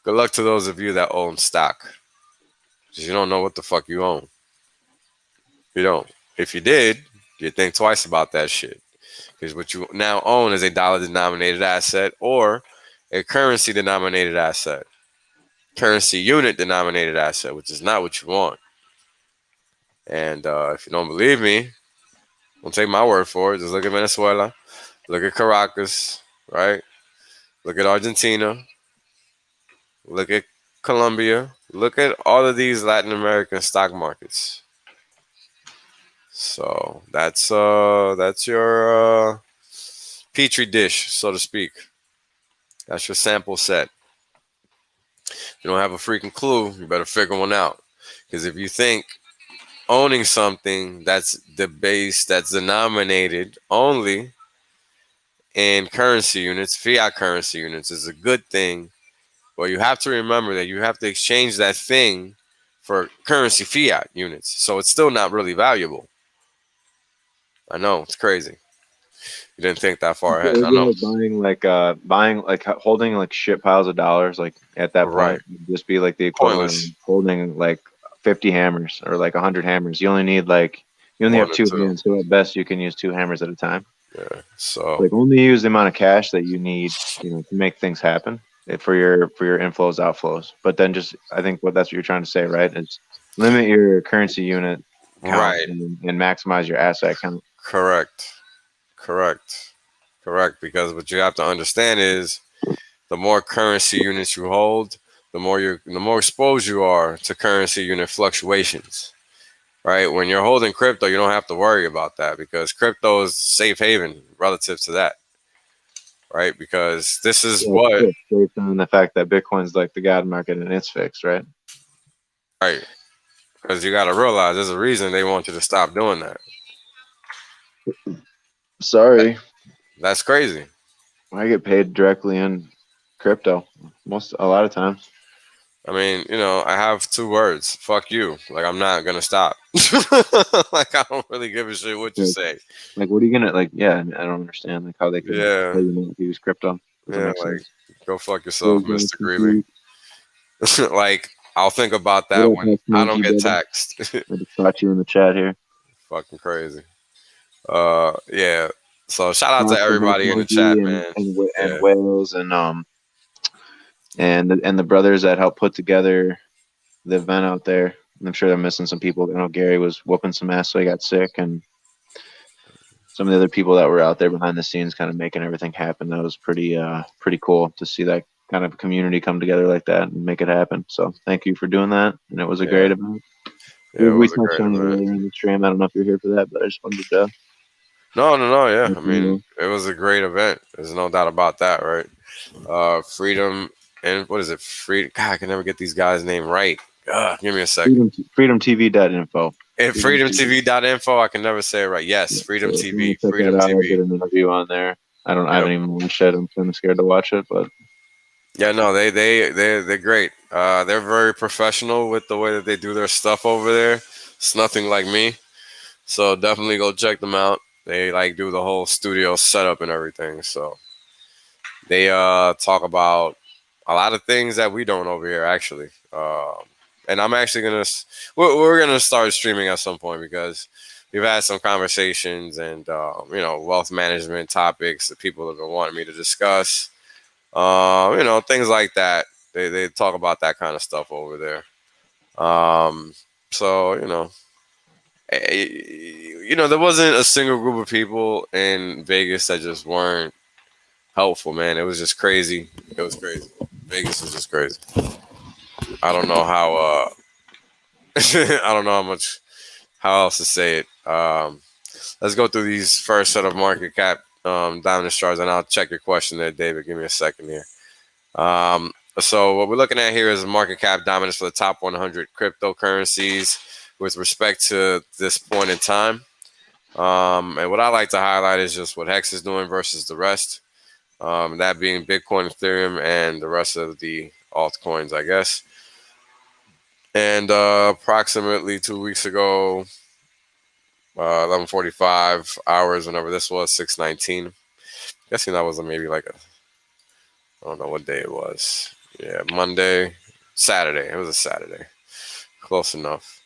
good luck to those of you that own stock, because you don't know what the fuck you own. You don't. If you did, you'd think twice about that shit. Because what you now own is a dollar denominated asset or a currency denominated asset, currency unit denominated asset, which is not what you want. And if you don't believe me, don't take my word for it. Just look at Venezuela, look at Caracas, right? Look at Argentina, look at Colombia, look at all of these Latin American stock markets. So that's your petri dish, so to speak. That's your sample set. If you don't have a freaking clue, you better figure one out. Because if you think owning something that's debased, that's denominated only in currency units, fiat currency units, is a good thing, well, you have to remember that you have to exchange that thing for currency fiat units. So it's still not really valuable. I know, it's crazy. You didn't think that far So ahead. it'd I be know. like buying like holding like shit piles of dollars. Like at that Right. point, it'd just be like the equivalent of Pointless. holding like 50 hammers or like 100 hammers. You only One have or two two. hands, so at best you can use two hammers at a time. Yeah. So, Like only use the amount of cash that you need, to make things happen for your inflows, outflows. But then just I think that's what you're trying to say, right? Is limit your currency unit count right. and maximize your asset count. Correct. Correct. Correct. Because what you have to understand is the more currency units you hold, the more exposed you are to currency unit fluctuations. Right? When you're holding crypto, you don't have to worry about that because crypto is safe haven relative to that. Right? Because this is Yeah, it's what fixed based on the fact that Bitcoin's like the god market and it's fixed, right? right. Because you got to realize there's a reason they want you to stop doing that. Sorry, That's crazy. I get paid directly in crypto a lot of times. I mean, I have two words. Fuck you. Like I'm not gonna stop. Like I don't really give a shit what you Like, say. what are you gonna like? Yeah, I don't understand like how they can Yeah. pay you not to use crypto. Doesn't Yeah, make like sense. go fuck Hey, yourself, guys, Mr. Greeley. compete. Like I'll think about that What up, when Hush I don't Monkey, get brother? taxed. I just caught you in the chat here. Fucking crazy. Yeah. So shout out to Props to Hush everybody in the chat, Monkey man. and Yeah. Wales and the brothers that helped put together the event out there. I'm sure they're missing some people. I know Gary was whooping some ass, so he got sick, and some of the other people that were out there behind the scenes, kind of making everything happen. That was pretty cool to see that kind of community come together like that and make it happen. So thank you for doing that, and it was a Yeah. great event. Yeah, it We was a touched great on it event. earlier in the stream. I don't know if you're here for that, but I just wanted to No, no, no, yeah. let I you mean, know. it was a great event. There's no doubt about that, right? Freedom and what is it? Freedom. God, I can never get these guys' name right. Give me a second. FreedomTV.info. And Freedom TV. freedomtv.info, I can never say it right. Yes, Yeah, Freedom so if you TV. want to check that Freedom out, I did TV. an interview on there. I Yep. haven't even watched it. I'm kind of scared to watch it, but Yeah, no, they're great. They're very professional with the way that they do their stuff over there. It's nothing like me. So definitely go check them out. They like do the whole studio setup and everything. So they talk about a lot of things that we don't over here actually. And I'm actually we're gonna start streaming at some point because we've had some conversations and wealth management topics that people have been wanting me to discuss. Things like that. They talk about that kind of stuff over there. Um, so there wasn't a single group of people in Vegas that just weren't helpful, man. It was just crazy. It was crazy. Vegas was just crazy. I don't know how. I don't know how else to say it. Let's go through these first set of market cap dominance charts, and I'll check your question there, David. Give me a second here. So what we're looking at here is market cap dominance for the top 100 cryptocurrencies with respect to this point in time. And what I like to highlight is just what Hex is doing versus the rest. That being Bitcoin, Ethereum, and the rest of the altcoins, I guess. And approximately 2 weeks ago, 11:45 hours. Whenever this was 6:19. Guessing that was maybe like a, I don't know what day it was. Yeah, Monday, Saturday. It was a Saturday. Close enough.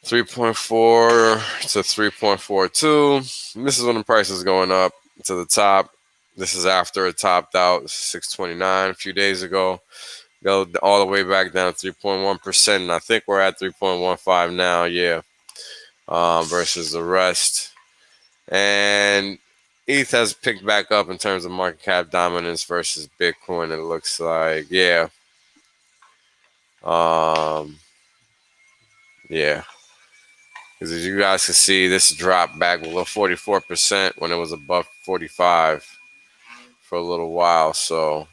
3.4 to 3.42. This is when the price is going up to the top. This is after it topped out 629 a few days ago. Go all the way back down 3.1%. And I think we're at 3.15 now. Yeah. Versus the rest. And ETH has picked back up in terms of market cap dominance versus Bitcoin. It looks like, yeah. Um, yeah. Because as you guys can see, this dropped back below 44% when it was above 45 for a little while. So,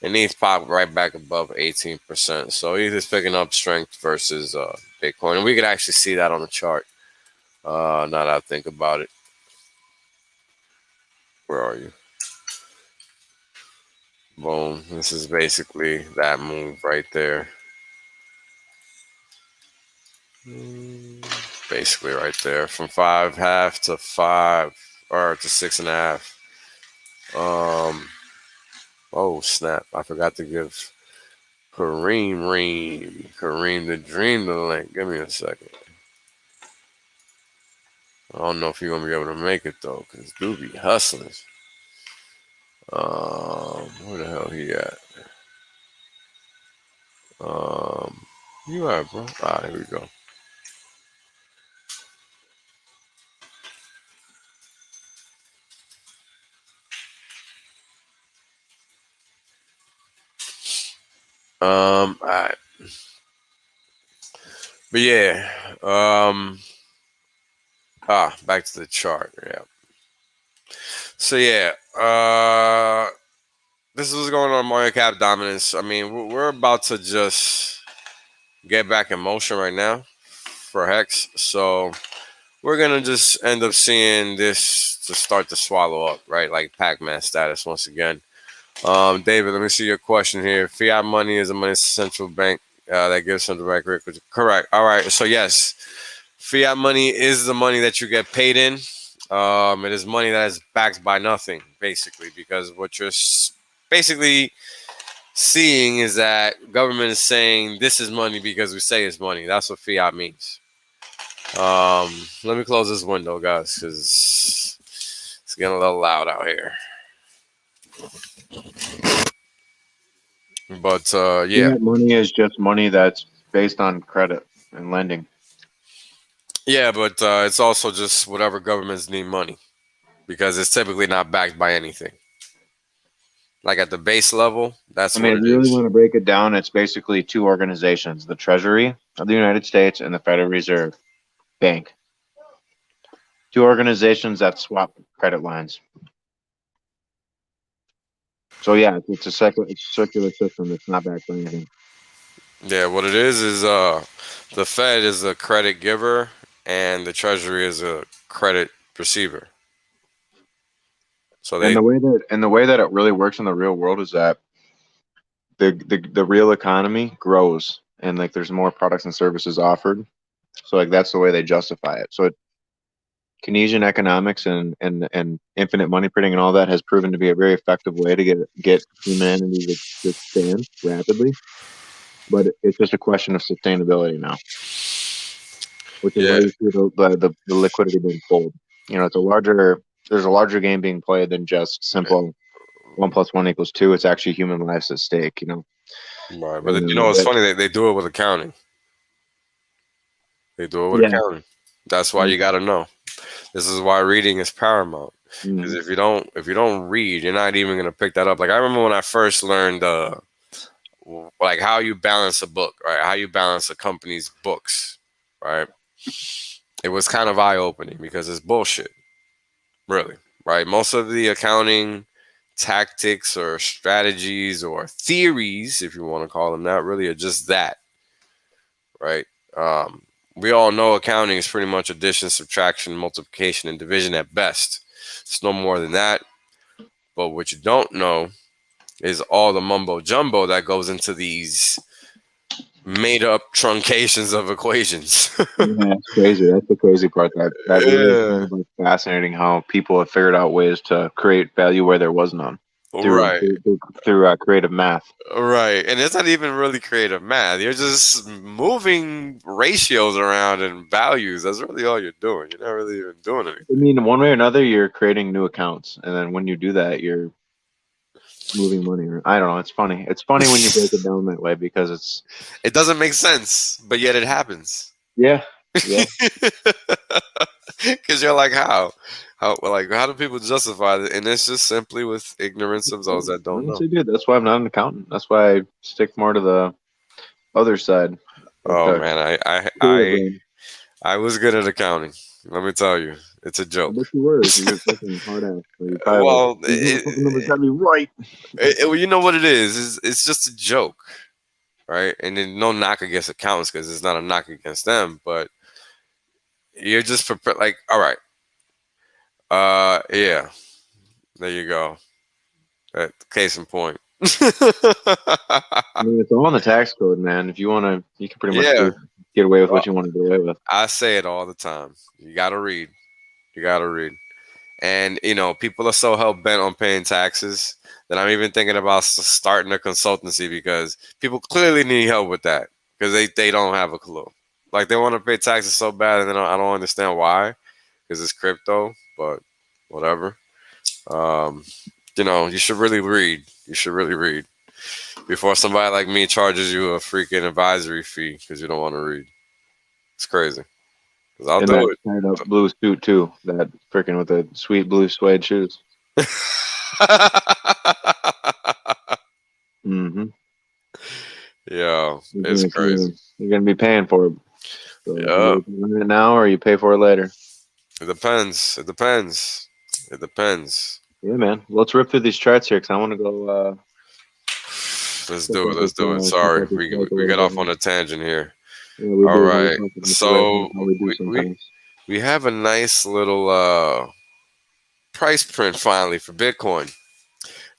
and ETH popped right back above 18%. So ETH is picking up strength versus Bitcoin. And we could actually see that on the chart. Now that I think about it. Where are you? Boom. This is basically that move right there. Basically right there. From 5.5 to 5 or to 6.5. Oh snap. I forgot to give Kareem the Dream the link. Give me a second. I don't know if you're gonna be able to make it though, because dude be hustling. Where the hell he at? Um, you are, bro. Ah, here we go. All right. But yeah. Back to the chart. Yeah. So yeah. This is what's going on market cap dominance. I mean, we're about to just get back in motion right now for Hex. So we're gonna just end up seeing this to start to swallow up, right? Like Pac-Man status once again. David, let me see your question here. Fiat money is a money central bank that gives central bank records. Correct. All right. So yes, fiat money is the money that you get paid in. It is money that is backed by nothing, basically, because what you're basically seeing is that government is saying this is money because we say it's money. That's what fiat means. Let me close this window, guys, because it's getting a little loud out here. But yeah, Fiat money is just money that's based on credit and lending. yeah, but it's also just whatever governments need money because it's typically not backed by anything. Like at the base level, I that's mean, what if it you really is. want to break it down, it's basically two organizations: the Treasury of the United States and the Federal Reserve Bank. Two organizations that swap credit lines. So yeah, it's a circular system. It's not backed by anything. Yeah, what it is the Fed is a credit giver and the Treasury is a credit receiver. So And they, the way that it really works in the real world is that the real economy grows and like there's more products and services offered. So like that's the way they justify it. So Keynesian economics and infinite money printing and all that has proven to be a very effective way to get humanity to expand rapidly. But it's just a question of sustainability now, which is why yeah, you see the liquidity being pulled. You know, there's a larger game being played than just simple 1 + 1 = 2. It's actually human lives at stake. You know, right. But you know, and it's funny they do it with accounting. They do it with yeah. accounting. That's why you got to know. This is why reading is paramount. Because Mm-hmm. if you don't read, you're not even gonna pick that up. Like I remember when I first learned like how you balance a book, right? How you balance a company's books, right? It was kind of eye opening because it's bullshit, really, right? Most of the accounting tactics or strategies or theories, if you want to call them that, really are just that, right? Um, we all know accounting is pretty much addition, subtraction, multiplication, and division at best. It's no more than that. But what you don't know is all the mumbo jumbo that goes into these made up truncations of equations. Yeah, it's crazy. That's the crazy part. That really is kind Yeah. of like fascinating how people have figured out ways to create value where there was none through Right. through, through creative math. Right. And it's not even really creative math. You're just moving ratios around and values. That's really all you're doing. You're not really even doing anything. I mean, one way or another, you're creating new accounts, and then when you do that, you're moving money. I don't know. It's funny. It's funny when you break it down that way because it's It doesn't make sense, but yet it happens. yeah, yeah. Because you're like, how do people justify it? And it's just simply with ignorance of those that don't know. Honestly, dude, that's why I'm not an accountant. That's why I stick more to the other side of Oh the man, creative brain. I was good at accounting. Let me tell you, it's a I joke. bet you were. You're a fucking hard ass. So you're probably like, Well, these motherfucking numbers gotta be right. well, you know what it is? It's just a joke, right? And then no knock against accountants because it's not a knock against them, but you're just prepared. Like, all right, yeah, there you go. Case in point. I mean, it's all in the tax code, man. If you want to, you can pretty much Yeah, get away with well, what you want to get away with. I say it all the time. You gotta read. You gotta read. And people are so hell bent on paying taxes that I'm even thinking about starting a consultancy because people clearly need help with that because they don't have a clue. Like they want to pay taxes so bad, and I don't understand why because it's crypto, but whatever. Um, you should really read. You should really read before somebody like me charges you a freaking advisory fee because you don't want to read. It's crazy. 'Cause I'll In do that it. tied up blue suit too, that freaking with the sweet blue suede shoes. Mm-hmm. Yeah, it's crazy. You're gonna be paying for it. So Yeah, you learn it now, or you pay for it later. it depends. It depends. It depends. Yeah, man. Let's rip through these charts here, because I want to go Let's do it. Let's do it. check Sorry, out this we chart a we little got bit off on more. a tangent here. Yeah, we All did. We were right. talking about the red So how we do we sometimes. we have a nice little price print finally for Bitcoin.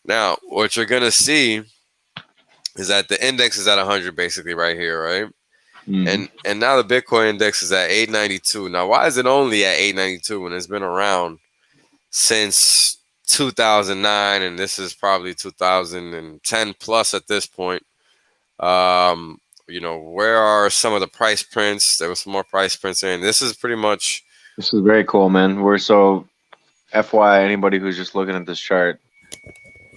Now, what you're gonna see is that the index is at 100 basically right here, right? Mm-hmm. And now the Bitcoin index is at 892. Now, why is it only at 892 when it's been around since 2009 and this is probably 2010 plus at this point? Where are some of the price prints? There was some more price prints in. This is pretty much This is very cool, man. We're so FY, anybody who's just looking at this chart,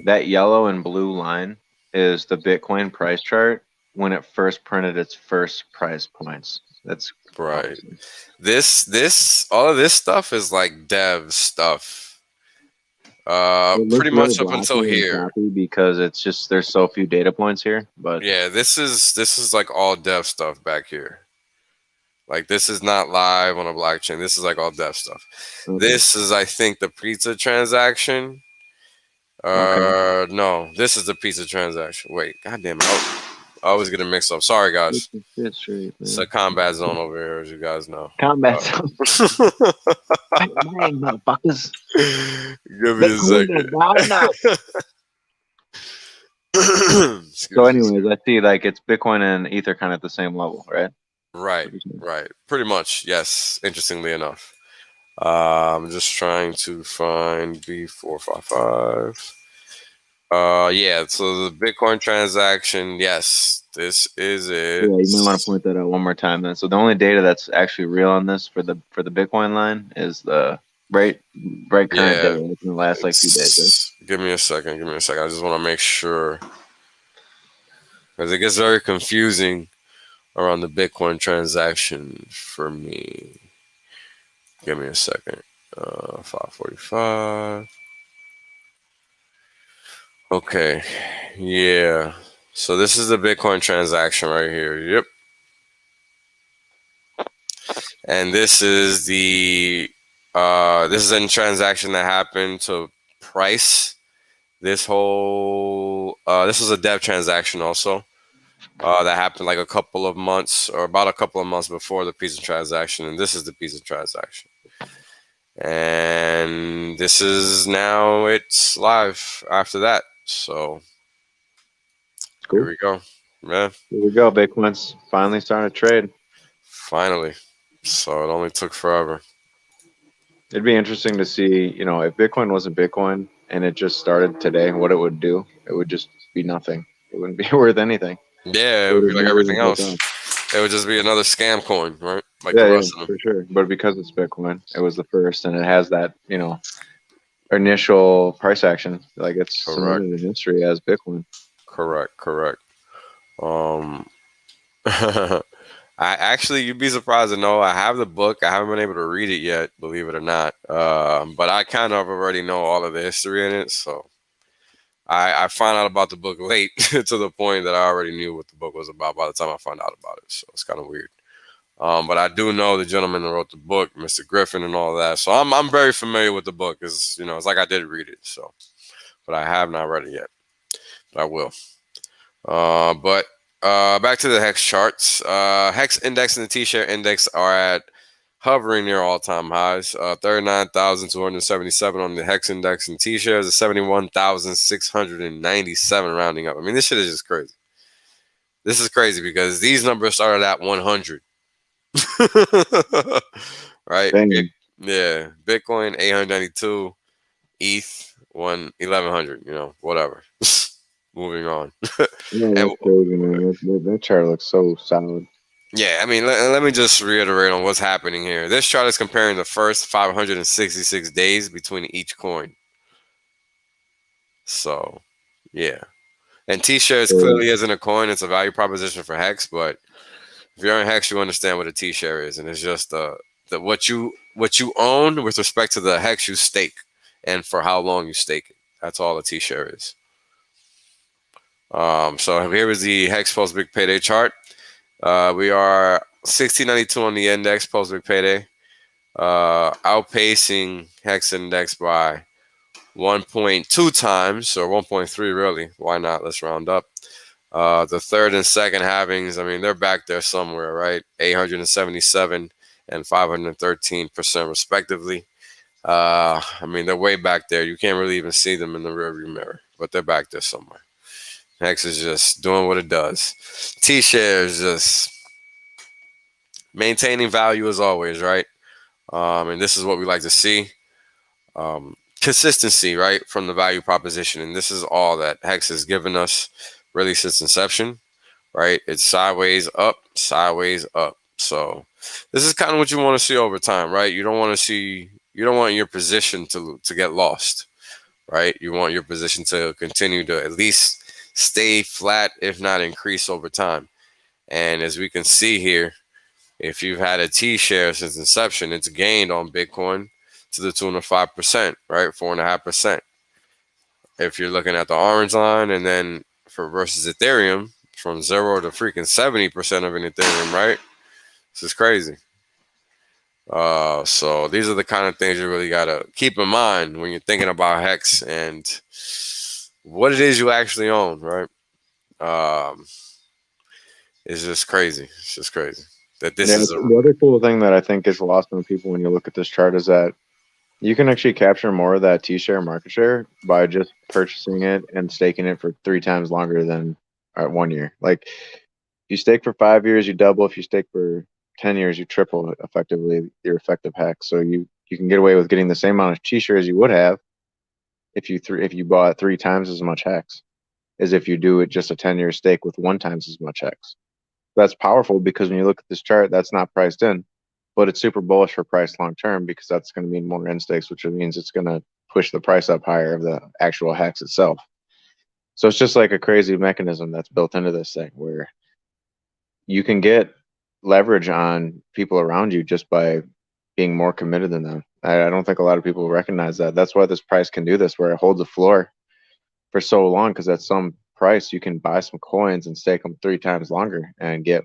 that yellow and blue line is the Bitcoin price chart when it first printed its first price points. That's right. awesome. This all of this stuff is like dev stuff. It looks Pretty real much up until blocky and here. choppy because it's just there's so few data points here. But Yeah, this is like all dev stuff back here. Like this is not live on a blockchain. This is like all dev stuff. okay, This is, I think, the pizza transaction. okay. No, this is the pizza transaction. Wait, goddamn it! I always get it mixed up. Sorry, Get guys. your shit straight, It's a man. combat zone over here, as you guys know. Combat Uh, zone. Bang, bang, motherfuckers. give me a Bitcoin gonna second. die now. So, Excuse me. anyways, I see like it's Bitcoin and Ether kind of at the same level, right? Right, right. Pretty much, yes. Interestingly enough, I'm just trying to find B455. Yeah. So the Bitcoin transaction, yes, this is it. Yeah, you might want to point that out one more time then. So the only data that's actually real on this for the Bitcoin line is the right current Yeah, data in the last like few days, right? it's. Give me a second. Give me a second. I just want to make sure because it gets very confusing around the Bitcoin transaction for me. Give me a second. 545. Okay. Yeah. So this is the Bitcoin transaction right here. Yep. And this is a transaction that happened to price this was a dev transaction also. That happened like a couple of months or about a couple of months before the pizza transaction, and this is the pizza transaction. And this is now it's live after that. So here Cool. we go. Yeah, Here we go. Bitcoin's finally starting to trade. finally. So it only took forever. It'd be interesting to see, if Bitcoin wasn't Bitcoin and it just started today, what it would do. It would just be nothing. It wouldn't be worth anything. Yeah, It it would would be have like never everything even took else. off. It would just be another scam coin, right? Like the Yeah, yeah, rest of them. for sure. But because it's Bitcoin, it was the first, and it has that, initial price action. Like it's Correct. cemented in history as Bitcoin. Correct. Correct. Um, I actually, you'd be surprised to know I have the book. I haven't been able to read it yet, believe it or not. But I kind of already know all of the history in it, so I found out about the book late to the point that I already knew what the book was about by the time I found out about it. So it's kind of weird. But I do know the gentleman that wrote the book, Mr. Griffin, and all that. So I'm very familiar with the book. It's like I did read it. So, but I have not read it yet. But I will. But back to the hex charts. Hex index and the T-share index are at hovering near all-time highs. 39,277 on the hex index, and T-shares is 71,697 rounding up. I mean, this shit is just crazy. This is crazy because these numbers started at 100. Right? Dang. Yeah, Bitcoin 892, ETH 1100. Whatever. Moving on. No, And that's crazy, man. That chart looks so solid. yeah, I mean, let me just reiterate on what's happening here. This chart is comparing the first 566 days between each coin. So, yeah. And T-shares So, clearly isn't a coin; it's a value proposition for Hex. But if you're in Hex, you understand what a T-share is, and it's just what you own with respect to the Hex you stake, and for how long you stake it. That's all a T-share is. So here is the Hex post big payday chart. We are 1692 on the index post big payday, outpacing Hex index by 1.2 times or 1.3 really. Why not? Let's round up. The third and second halvings, I mean, they're back there somewhere, right? 877 and 513% respectively. I mean, they're way back there. You can't really even see them in the rearview mirror, but they're back there somewhere. Hex is just doing what it does. T-shares just maintaining value as always, right? And this is what we like to see. Consistency, right, from the value proposition. And this is all that Hex has given us really since inception, right? It's sideways up, sideways up. So this is kind of what you want to see over time, right? You don't want your position to get lost, right? You want your position to continue to at least stay flat, if not increase over time. And as we can see here, if you've had a T share since inception, it's gained on Bitcoin to the tune of 5%, right? 4.5%. If you're looking at the orange line, and then for versus Ethereum, from 0 to freaking 70% of an Ethereum, right? This is crazy. So these are the kind of things you really gotta keep in mind when you're thinking about Hex and what it is you actually own, right? Um, it's just crazy. It's just crazy that this yeah, is a the other cool thing that I think gets lost on people when you look at this chart is that you can actually capture more of that T-share market share by just purchasing it and staking it for 3 times longer than 1 year. Like you stake for 5 years, you double. If you stake for 10 years, you triple effectively your effective hex. So you can get away with getting the same amount of T-share as you would have if you bought 3 times as much hex as if you do it just a 10-year stake with 1 times as much hex. That's powerful because when you look at this chart, that's not priced in, but it's super bullish for price long term because that's going to mean more end stakes, which means it's going to push the price up higher of the actual hex itself. So it's just like a crazy mechanism that's built into this thing where you can get leverage on people around you just by being more committed than them. I don't think a lot of people recognize that. That's why this price can do this, where it holds the floor for so long, because at some price you can buy some coins and stake them 3 times longer and get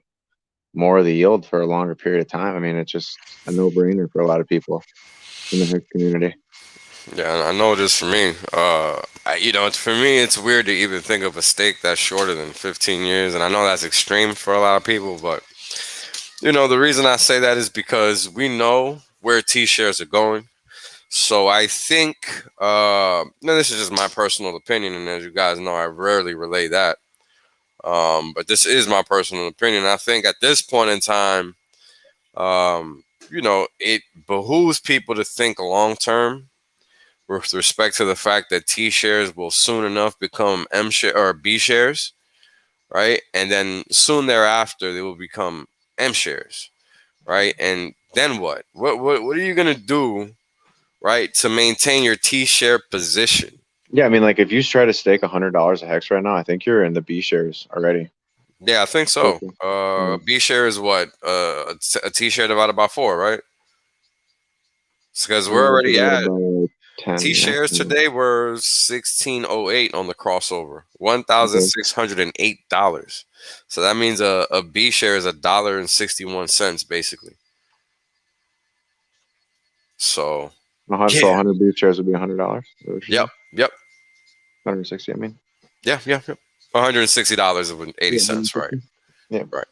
more of the yield for a longer period of time. I mean, it's just a no-brainer for a lot of people in the Hex community. Yeah, I know it is for me. For me, it's weird to even think of a stake that's shorter than 15 years, and I know that's extreme for a lot of people. But the reason I say that is because we know where T shares are going. So I think, now this is just my personal opinion, and as you guys know, I rarely relay that. But this is my personal opinion. I think at this point in time, it behooves people to think long term with respect to the fact that T shares will soon enough become M share or B shares, right? And then soon thereafter they will become M shares, right? And then what? What are you gonna do, right, to maintain your T share position? Yeah, I mean, like if you try to stake $100 a hex right now, I think you're in the B shares already. Yeah, I think so. Okay. Yeah. B share is what? A T share divided by four, right? Because we're already Divided at by 10, T yeah. shares today were 1608 on the crossover, $1,608. So that means a B share is $1.61 basically. So So yeah, 100 B shares would be $100. Is that what you're yep, saying? yep, 160, I mean. yeah, yeah, yep. $160 and eighty Yeah, cents, right? 160. Yeah, Right.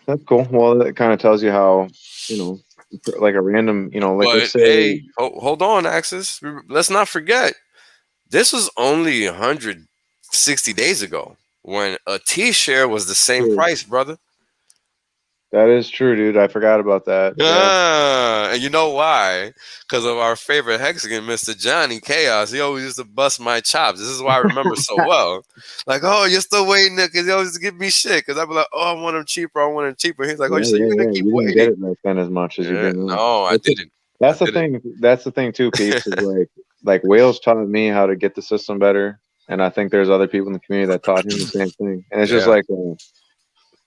that's cool. Well, that kind of tells you how, you know, like a random, like let's But say, hey, hold on, Axis. Let's not forget this was only 160 days ago when a T share was the same true. price, brother. That is true, dude. I forgot about that. Yeah. And you know why? Because of our favorite hexagon, Mr. Johnny Chaos. He always used to bust my chops. This is why I remember so well. Like, oh, you're still waiting because he always give me shit. Because I'd be like, oh, I want him cheaper. I want him cheaper. He's like, oh, Yeah, so yeah, you're gonna yeah. keep You didn't get waiting? it back then as much as you Yeah, do now. no, I That's the, didn't. I that's the didn't. thing. That's the thing too, peeps. Is like Wales taught me how to get the system better, and I think there's other people in the community that taught him the same thing. And it's just Yeah, like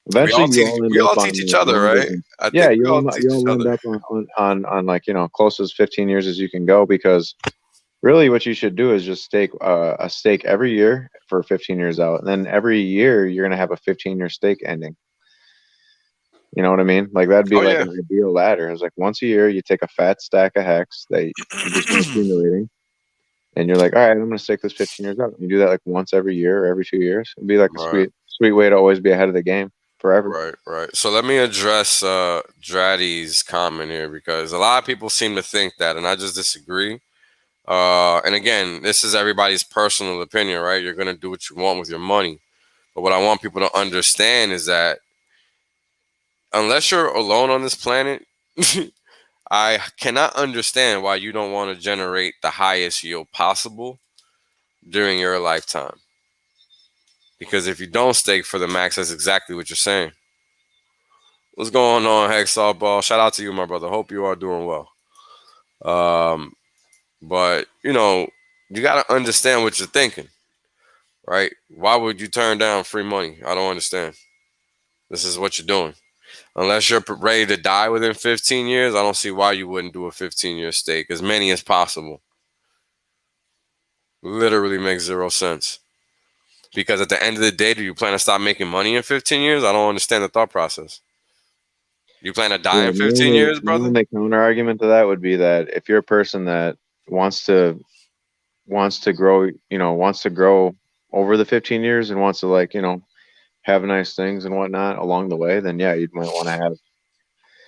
eventually you all end we up all on teach each like other, longer right? than I yeah, think we all teach you each all end other. up on like close as 15 years as you can go because really what you should do is just stake a stake every year for 15 years out, and then every year you're gonna have a 15-year stake ending. You know what I mean? Like that'd be Oh like yeah. an ideal ladder. It's like once a year you take a fat stack of hex that you've just been accumulating, and you're like, all right, I'm gonna stake this 15 years out. You do that like once every year or every 2 years. It'd be like a Right. sweet way to always be ahead of the game forever. Right, right. So let me address Draddy's comment here because a lot of people seem to think that, and I just disagree. And again, this is everybody's personal opinion, right? You're gonna do what you want with your money. But what I want people to understand is that unless you're alone on this planet, I cannot understand why you don't want to generate the highest yield possible during your lifetime. Because if you don't stake for the max, that's exactly what you're saying. What's going on, Hexall Ball? Shout out to you, my brother. Hope you are doing well. Um, but you got to understand what you're thinking, right? Why would you turn down free money? I don't understand. This is what you're doing. Unless you're ready to die within 15 years, I don't see why you wouldn't do a 15-year stake. As many as possible. Literally makes zero sense. Because at the end of the day, do you plan to stop making money in 15 years? I don't understand the thought process. You plan to die Yeah, in 15 years, my brother? only counter argument to that would be that if you're a person that wants to grow, wants to grow over the 15 years and wants to have nice things and whatnot along the way, then yeah, you might want to have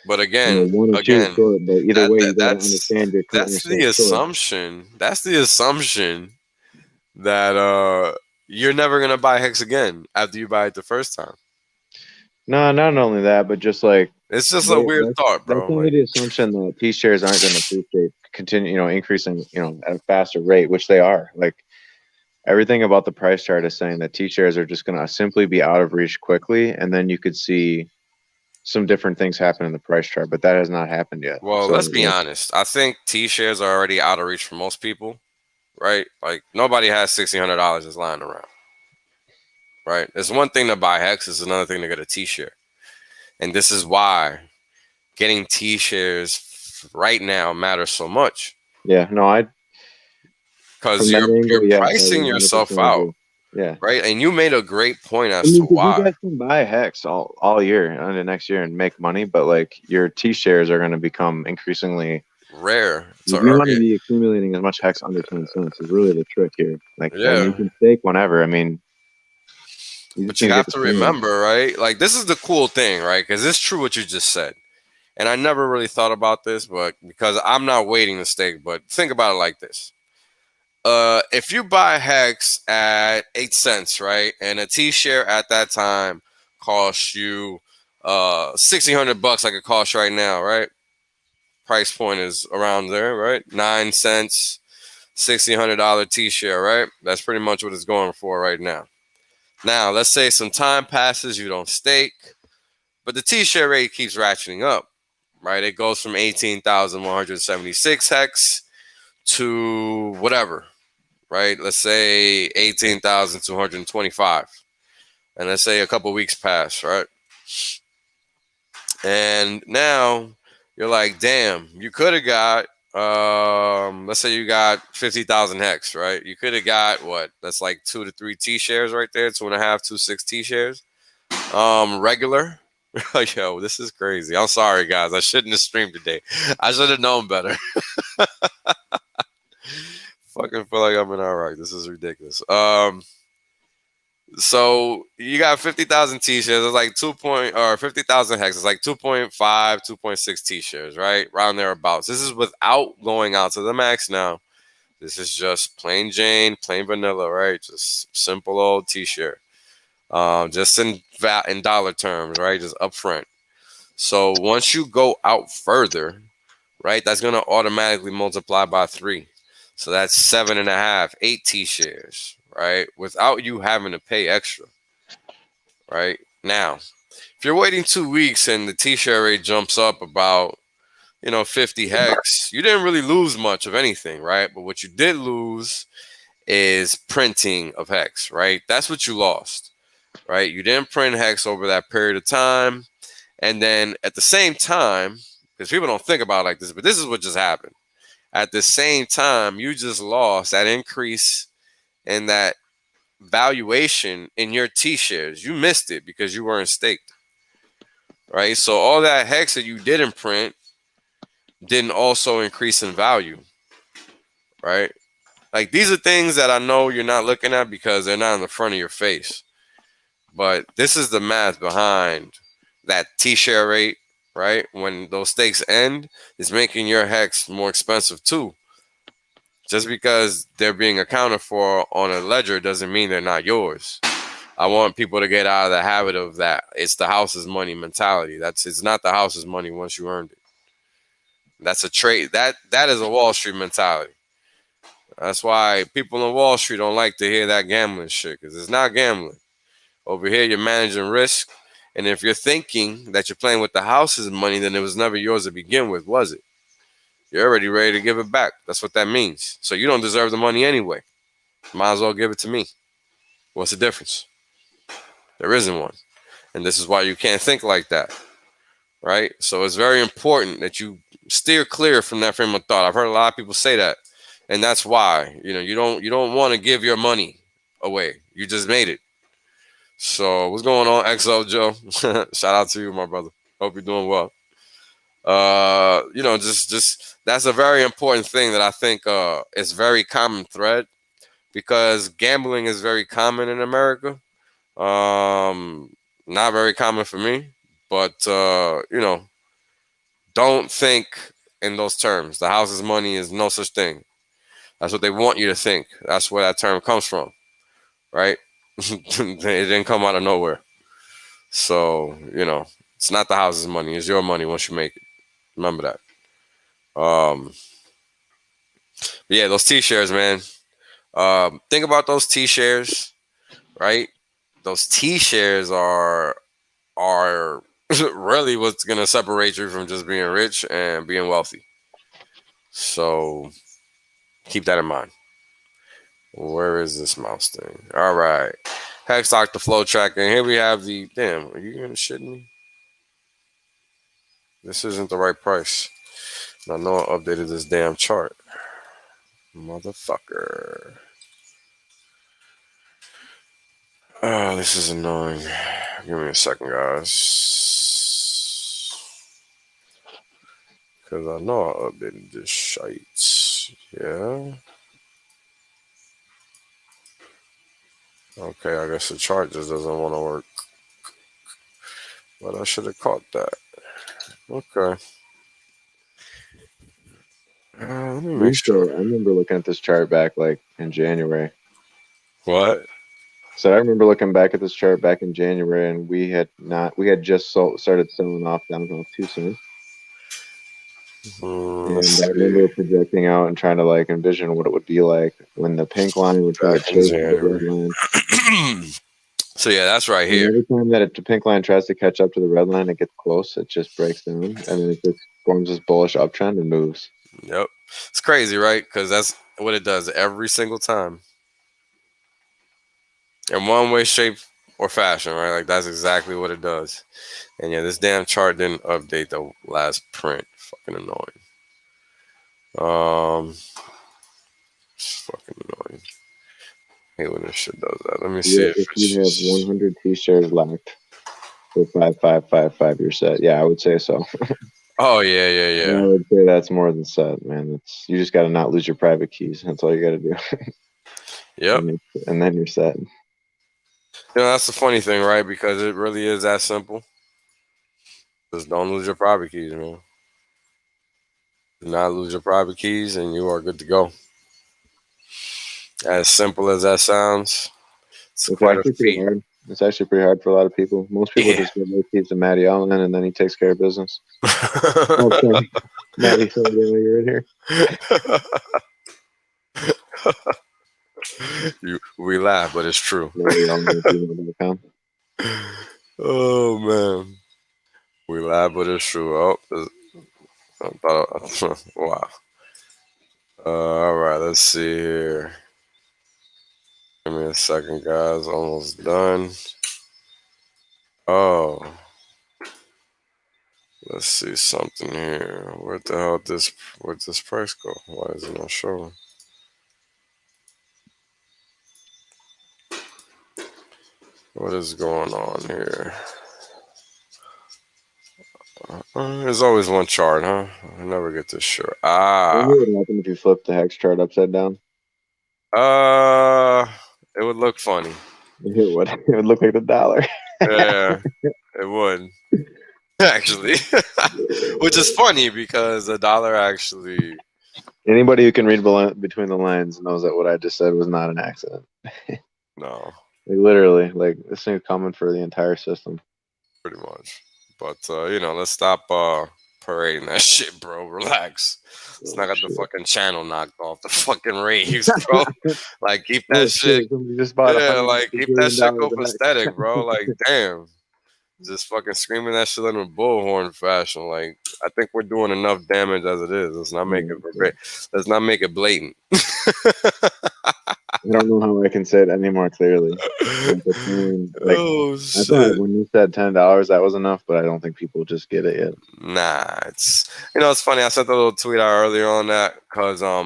But again, one or two again, short. But either that, way, that you got to that's understand you're cutting that's the yourself short. assumption. That's the assumption that you're never gonna buy Hex again after you buy it the first time. No, not only that, but just like It's just a weird thought, that's bro. under Like, the assumption that T shares aren't going to appreciate, continue, increasing, at a faster rate, which they are. Like everything about the price chart is saying that T shares are just going to simply be out of reach quickly, and then you could see some different things happen in the price chart, but that has not happened yet. well, So let's be like, honest. I think T shares are already out of reach for most people, right? Like nobody has $1,600 just lying around, right? It's one thing to buy Hex, it's another thing to get a T share, and this is why getting T shares right now matters so much yeah, no, I because from that you're angle, yes, I pricing yourself 100% out, agree. Yeah. right? And you made a great point I as to mean, because you why. guys can buy Hex all year and the next year and make money, but like your T shares are going to become increasingly. Rare to You want to yeah, be accumulating as much Hex under 10 cents is really the trick here. Like, and you yeah. can stake whenever. I mean, you just But need you to get have the to training. remember, right? Like this is the cool thing, right? Because it's true what you just said. And I never really thought about this, but because I'm not waiting to stake, but think about it like this. if you buy Hex at 8 cents, right, and a T-share at that time costs you $1,600 like it costs right now, right? Price point is around there, right? 9 cents, $1,600 T-share, right? That's pretty much what it's going for right now. Now, let's say some time passes, you don't stake, but the T-share rate keeps ratcheting up, right? It goes from 18,176 hex to whatever, right? Let's say 18,225. And let's say a couple weeks pass, right? And now you're like, damn, you could have got, let's say you got 50,000 hex, right? You could have got what? That's like 2 to 3 T shares right there, 2.5, 2.6 T shares. Regular. Yo, this is crazy. I'm sorry, guys. I shouldn't have streamed today. I should have known better. Fucking feel like I'm in Iraq. This is ridiculous. So you got 50,000 T-shares. It's like 50,000 hex. It's like 2.5, 2.6 T-shares, right? Around thereabouts. This is without going out to the max now. This is just plain Jane, plain vanilla, right? Just simple old T-share. Just in dollar terms, right? Just upfront. So once you go out further, right, that's gonna automatically multiply by 3. So that's 7.5, 8 T shares, right? Without you having to pay extra, right? Now, if you're waiting 2 weeks and the T share rate jumps up about, 50 hex, you didn't really lose much of anything, right? But what you did lose is printing of hex, right? That's what you lost, right? You didn't print hex over that period of time. And then at the same time, because people don't think about it like this, but this is what just happened. At the same time, you just lost that increase in that valuation in your T shares. You missed it because you weren't staked, right? So all that hex that you didn't print didn't also increase in value, right? Like these are things that I know you're not looking at because they're not in the front of your face. But this is the math behind that T-share rate, right? When those stakes end, it's making your hex more expensive too. Just because they're being accounted for on a ledger doesn't mean they're not yours. I want people to get out of the habit of that. It's the house's money mentality. It's not the house's money once you earned it. That's a trade. That is a Wall Street mentality. That's why people on Wall Street don't like to hear that gambling shit because it's not gambling. Over here, you're managing risk. And if you're thinking that you're playing with the house's money, then it was never yours to begin with, was it? You're already ready to give it back. That's what that means. So you don't deserve the money anyway. Might as well give it to me. What's the difference? There isn't one. And this is why you can't think like that. Right? So it's very important that you steer clear from that frame of thought. I've heard a lot of people say that. And that's why, you don't want to give your money away. You just made it. So what's going on, XO Joe? Shout out to you, my brother. Hope you're doing well. Just that's a very important thing that I think is very common thread because gambling is very common in America. Not very common for me, but don't think in those terms. The house's money is no such thing. That's what they want you to think. That's where that term comes from, right? It didn't come out of nowhere. So, it's not the house's money. It's your money once you make it. Remember that. Yeah, those T-shares, man. Think about those T-shares, right? Those T-shares are really what's gonna separate you from just being rich and being wealthy. So keep that in mind. Where is this mouse thing? All right. Hex stock the flow tracker. And here we have the damn. Are you gonna shit me? This isn't the right price. I know I updated this damn chart. Motherfucker. Oh, this is annoying. Give me a second, guys. Because I know I updated this shite. Yeah. Okay, I guess the chart just doesn't want to work. But I should have caught that. Okay. Let me We make used to, sure. I remember looking at this chart back like in January. What? So I remember looking back at this chart back in January, and we had just started selling off down to Tucson. Let's And I see. remember projecting out and trying to like envision what it would be like when the pink line would try to Back in chase the red January. line. So yeah, that's right And here. every time that the pink line tries to catch up to the red line, it gets close, it just breaks down, and then it just forms this bullish uptrend and moves. Yep. It's crazy, right? Because that's what it does every single time. In one way, shape, or fashion, right? Like that's exactly what it does. And yeah, this damn chart didn't update the last print. Fucking annoying. It's fucking annoying. Hate when this shit does that. Let me see if If it's you have just. 100 T shares left for 5555, you're set. Yeah, I would say so. Oh yeah, yeah, I yeah. would say that's more than set, man. It's you just got to not lose your private keys. That's all you got to do, Yep. and then you're set. That's the funny thing, right? Because it really is that simple. Just don't lose your private keys, man. Do not lose your private keys, and you are good to go. As simple as that sounds, it's It's quite a actually pretty feat. hard. It's actually pretty hard for a lot of people. Most people Yeah. just give their keys to Matty Allen, and then he takes care of business. Oh, sorry, Matty. Sorry, you're in here. We laugh, but it's true. Matty Allen at gmail.com. Oh man, we laugh, but it's true. I thought, wow. All right, let's see here. Give me a second, guys. Almost done. Oh, let's see something here. Where the hell this? Where'd this price go? Why is it not showing? What is going on here? There's always one chart, huh? I never get this sure. I Ah, wonder what happened if you flip the hex chart upside down. uh, it would look funny. It would. It would look like the dollar. Yeah, it would actually, which is funny because the dollar actually Anybody who can read between the lines knows that what I just said was not an accident. no, Like literally, like this thing's coming for the entire system. pretty much. But let's stop parading that shit, bro. Relax. Let's Oh not get the shit! fucking channel knocked off the fucking raves, bro. Like keep Oh that shit. shit! Somebody just bought a Yeah, hundred like keep that billion shit dollars of hex. copacetic, bro. Like damn. Just fucking screaming that shit in a bullhorn fashion. Like I think we're doing enough damage as it is. Let's not make Yeah, it so let's not make it blatant. I don't know how I can say it any more clearly. Like it's like Oh I thought shit. when you said $10 that was enough, but I don't think people just get it yet. Nah, it's funny. I sent a little tweet out earlier on that because I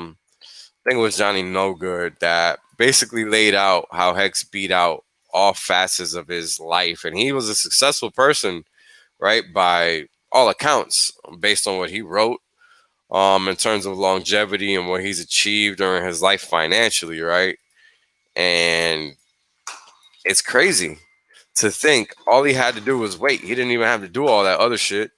think it was Johnny No Good that basically laid out how Hex beat out all facets of his life, and he was a successful person, right? By all accounts, based on what he wrote, in terms of longevity and what he's achieved during his life financially, right? And it's crazy to think all he had to do was wait. He didn't even have to do all that other shit.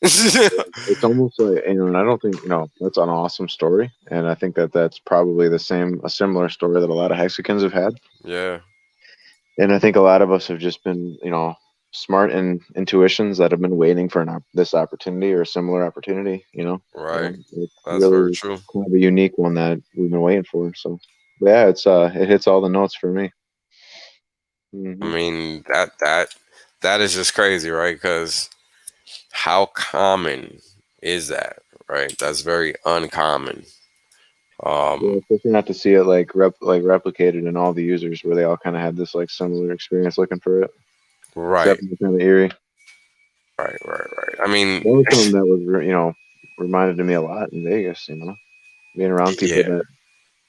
It's almost like, and I don't think, that's an awesome story. And I think that that's probably a similar story that a lot of Hexicans have had. Yeah, And I think a lot of us have just been, smart intuitions that have been waiting for this opportunity or a similar opportunity, right. It's That's very really true. kind of a unique one that we've been waiting for. So, but yeah, it hits all the notes for me. I Hmm. mean that is just crazy, right? Because how common is that, right? That's very uncommon. Yeah, Um, especially not to see it like replicated in all the users where they all kind of had this like similar experience looking for it. It's right, definitely kind of eerie. right. I mean, That was something that was, reminded to me a lot in Vegas, being around people yeah. that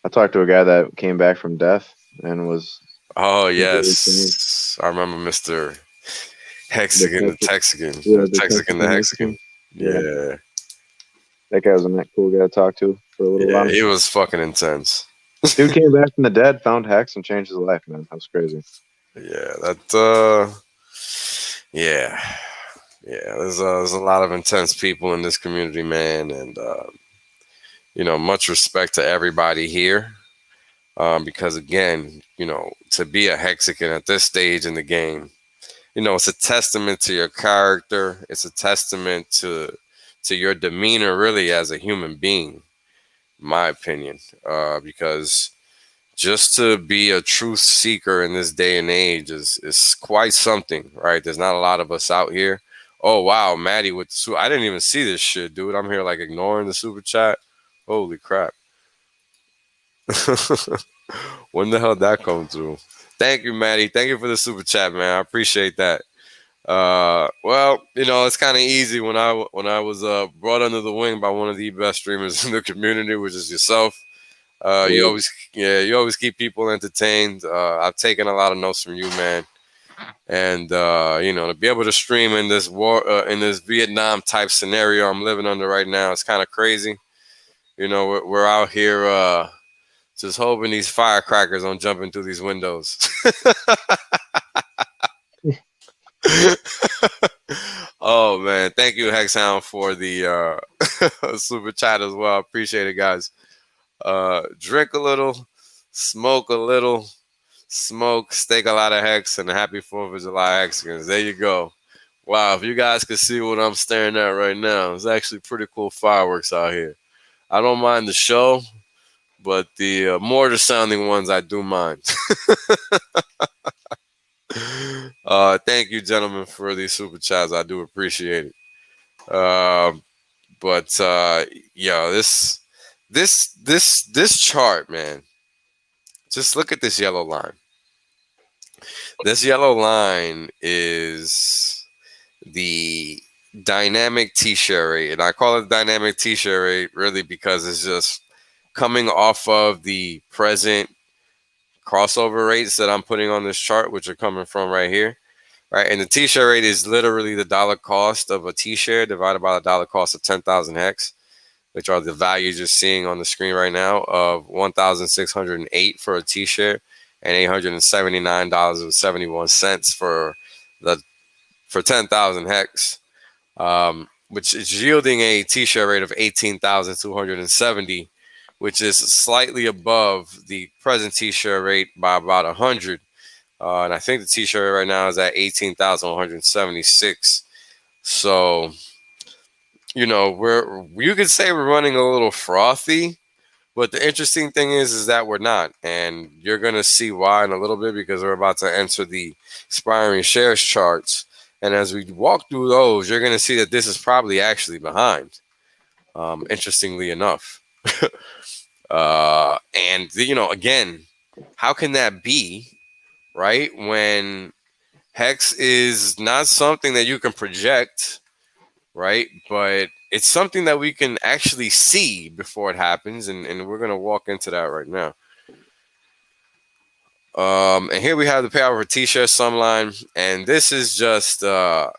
I talked to a guy that came back from death and was Oh completely sane. yes, I remember Mister The Hexagon, the Texas, Texican, yeah, the the Texican, the Texas Hexagon. Mexican. Yeah, Yeah, that guy was a cool guy to talk to for a little yeah. while. He was fucking intense. Dude came back from the dead, found Hex, and changed his life, man. That was crazy. Yeah, yeah, yeah. There's a lot of intense people in this community, man, and Much respect to everybody here. Because again, to be a Hexican at this stage in the game, it's a testament to your character. It's a testament to your demeanor, really, as a human being, in my opinion. Because just to be a truth seeker in this day and age is quite something, right? There's not a lot of us out here. Oh wow, Maddie with I didn't even see this shit, dude. I'm here like ignoring the super chat. Holy crap! When the hell did that come through? Thank you, Maddie. Thank you for the super chat, man. I appreciate that. Well, it's kind of easy when I was brought under the wing by one of the best streamers in the community, which is yourself. You Word. always, yeah, you always keep people entertained. I've taken a lot of notes from you, man. And to be able to stream in this war, in this Vietnam type scenario I'm living under right now, it's kind of crazy. We're out here just hoping these firecrackers don't jump into these windows. Oh man, thank you, Hexhound, for the super chat as well. I appreciate it, guys. Drink a little, smoke a little, smoke, steak a lot of Hex, and happy 4th of July Hexicans. There you go. Wow, if you guys could see what I'm staring at right now, it's actually pretty cool fireworks out here. I don't mind the show, but the mortar sounding ones I do mind. Thank you, gentlemen, for these super chats. I do appreciate it. Uh, but yeah, this chart, man. Just look at this yellow line. This yellow line is the dynamic T-share rate, and I call it dynamic T-share rate really because it's just coming off of the present crossover rates that I'm putting on this chart, which are coming from right here, right? And the T-share rate is literally the dollar cost of a T-share divided by the dollar cost of 10,000 hex, which are the values you're seeing on the screen right now of 1,608 for a T-share and $879.71 for 10,000 hex, which is yielding a T-share rate of 18,270, which is slightly above the present T-share rate by about 100. And I think the T-share rate right now is at 18,176. So, you could say we're running a little frothy, but the interesting thing is that we're not, and you're gonna see why in a little bit because we're about to enter the expiring shares charts, and as we walk through those, you're gonna see that this is probably actually behind. Interestingly enough, and again, how can that be, right? When hex is not something that you can project, right? But it's something that we can actually see before it happens, and we're gonna walk into that right now. And here we have the payout for T-shirt Sumline, and this is just how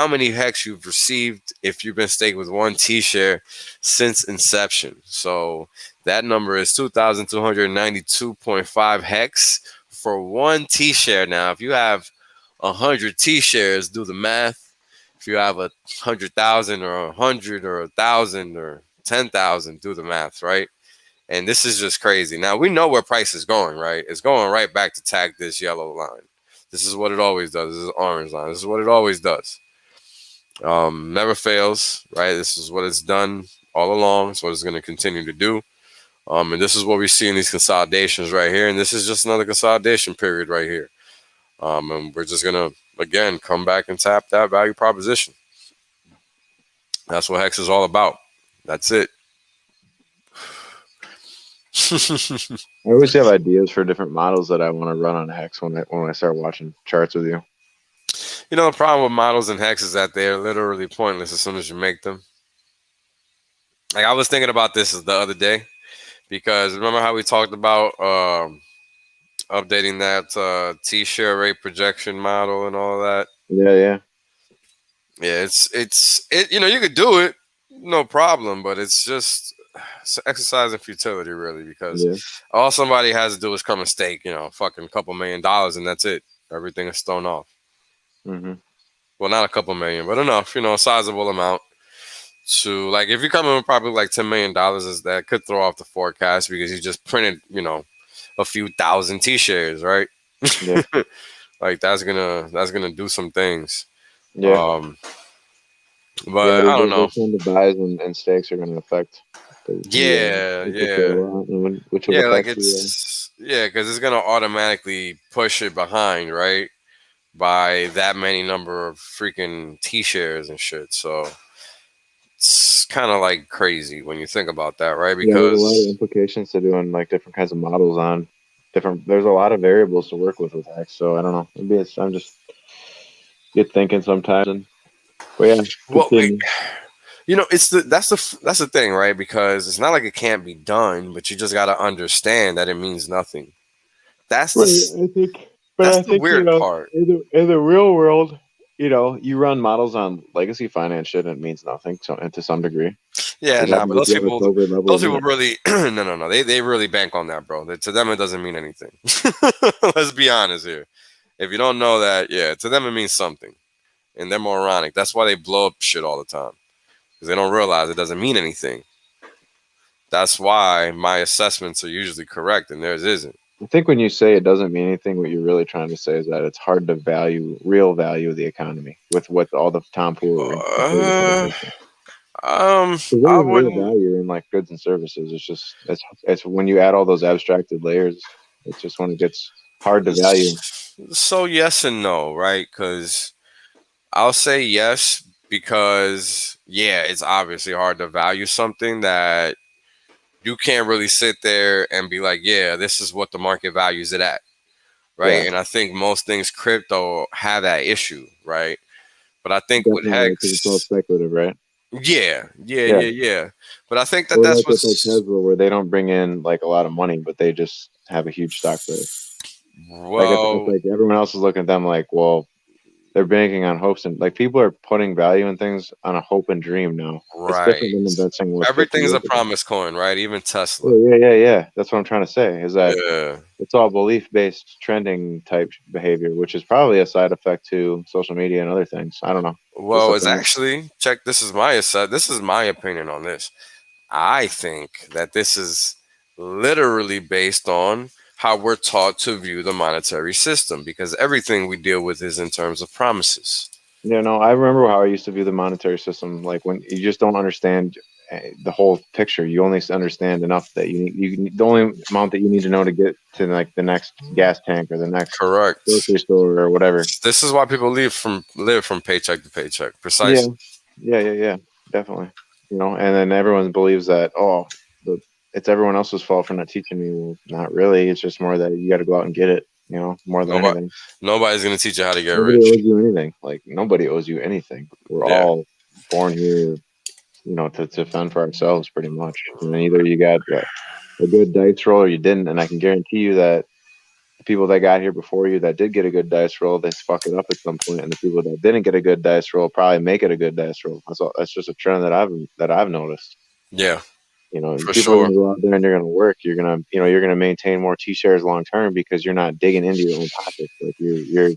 many hex you've received if you've been staked with one T-share since inception. So that number is 2,292.5 hex for one T-share. Now, if you have 100 T-shares, do the math. If you have 100,000 or 100 or 1,000 or 10,000, do the math, right? And this is just crazy. Now, we know where price is going, right? It's going right back to tag this yellow line. This is what it always does. This is orange line. This is what it always does. Never fails, right? This is what it's done all along. It's what it's going to continue to do. And this is what we see in these consolidations right here. And this is just another consolidation period right here. And we're just going to, again, come back and tap that value proposition. That's what Hex is all about. That's it. I always have ideas for different models that I want to run on Hex when I start watching charts with you. The problem with models and Hex is that they're literally pointless as soon as you make them. Like, I was thinking about this the other day because remember how we talked about updating that T-share rate projection model and all that? Yeah. Yeah, it. You could do it, no problem, but it's exercise in futility, really, because Yeah. all somebody has to do is come and stake, fucking couple $1,000,000, and that's it. Everything is thrown off. Mm-hmm. Well, not a couple million, but enough, a sizable amount to like if you come in with probably like $10 million, is that could throw off the forecast because you just printed, a few thousand T-shares, right? Yeah. Like that's gonna do some things. Yeah. Um, Yeah, but I don't know. those kind of buys and stakes are going to affect the Yeah, interest rate a yeah, lot, and which would yeah. Like affect the. it's yeah, because it's gonna automatically push it behind, right? By that many number of freaking T-shares and shit. So it's kind of like crazy when you think about that, right? Yeah, there's a lot of Because implications to doing like different kinds of models on different. There's a lot of variables to work with X. So I don't know. Maybe I'm just get thinking sometimes. And but yeah, well, continue. it's that's the thing, right? Because it's not like it can't be done, but you just got to understand that it means nothing. That's the Right, s- I think, but that's I the think weird part. in the real world, you run models on legacy finance shit, and it means nothing. So, and to some degree, Yeah, nah, but if you have a COVID level those event. people really, no, they really bank on that, bro. To them, it doesn't mean anything. Let's be honest here. If you don't know that, yeah, to them it means something, and they're moronic. That's why they blow up shit all the time because they don't realize it doesn't mean anything. That's why my assessments are usually correct and theirs isn't. I think when you say it doesn't mean anything, what you're really trying to say is that it's hard to value real value of the economy with what all the tomfoolery compared to Uh, politics. Because there I is real wouldn't. value in like goods and services. It's when you add all those abstracted layers, it's just when it gets hard to value. So yes and no, right? Because I'll say yes because yeah, it's obviously hard to value something that you can't really sit there and be like, yeah, this is what the market values it at, right? Yeah, And I think most things crypto have that issue, right? But I think with definitely because it's all Hex, speculative, right? Yeah. yeah. But I think that Or that's like with like what's Tesla, where they don't bring in like a lot of money, but they just have a huge stock price. Like it's well, like everyone else is looking at them like, well, they're banking on hopes and like people are putting value in things on a hope and dream now. It's different right. than investing what 50 Everything's a years ago. promise coin, right? Even Tesla. Yeah. That's what I'm trying to say is that Yeah. it's all belief based trending type behavior, which is probably a side effect to social media and other things. I don't know. Just Well, it's something. actually check. This is my opinion on this. I think that this is literally based on how we're taught to view the monetary system because everything we deal with is in terms of promises. I remember how I used to view the monetary system. Like when you just don't understand the whole picture, you only understand enough that the only amount that you need to know to get to like the next gas tank or the next Correct. grocery store or whatever. This is why people live from paycheck to paycheck. Yeah, Precisely. yeah, definitely. And then everyone believes that the it's everyone else's fault for not teaching me. Well, not really. It's just more that you got to go out and get it. More than Nobody, anything. nobody's gonna teach you how to get Nobody rich. owes you anything. Like nobody owes you anything. We're Yeah. all born here, to fend for ourselves pretty much. And then either you got a good dice roll or you didn't. And I can guarantee you that the people that got here before you that did get a good dice roll, they fuck it up at some point, and the people that didn't get a good dice roll probably make it a good dice roll. That's just a trend that I've noticed. Yeah. For People are sure. gonna go out there and they're gonna work. You're gonna maintain more T shares long term because you're not digging into your own pockets. Like you're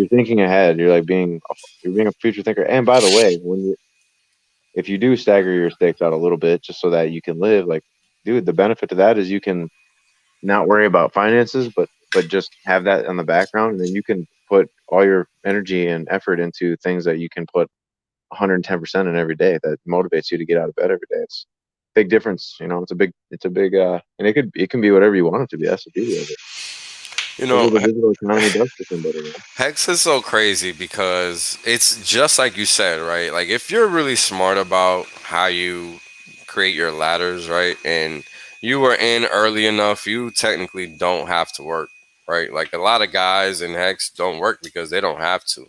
thinking ahead. You're being a future thinker. And by the way, if you do stagger your stakes out a little bit just so that you can live, like, dude, the benefit to that is you can not worry about finances, but just have that in the background, and then you can put all your energy and effort into things that you can put 110% in every day that motivates you to get out of bed every day. It's a big difference. It's a big, and it can be whatever you want it to be. That's the beauty of it. You Whatever know, the digital economy does for somebody, man. Hex is so crazy because it's just like you said, right? Like if you're really smart about how you create your ladders, right? And you were in early enough, you technically don't have to work, right? Like a lot of guys in Hex don't work because they don't have to,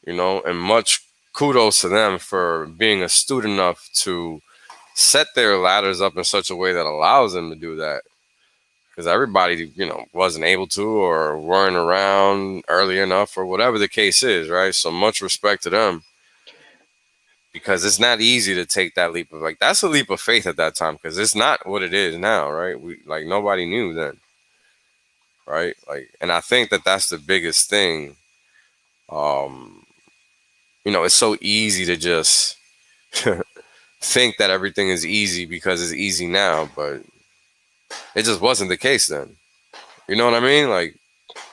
and much kudos to them for being astute enough to set their ladders up in such a way that allows them to do that because everybody wasn't able to or weren't around early enough or whatever the case is, right? So much respect to them because it's not easy to take that leap of like that's a leap of faith at that time because it's not what it is now, right? We like nobody knew then, right? Like, and I think that that's the biggest thing. um it's so easy to just think that everything is easy because it's easy now, but it just wasn't the case then. You know what I mean? Like,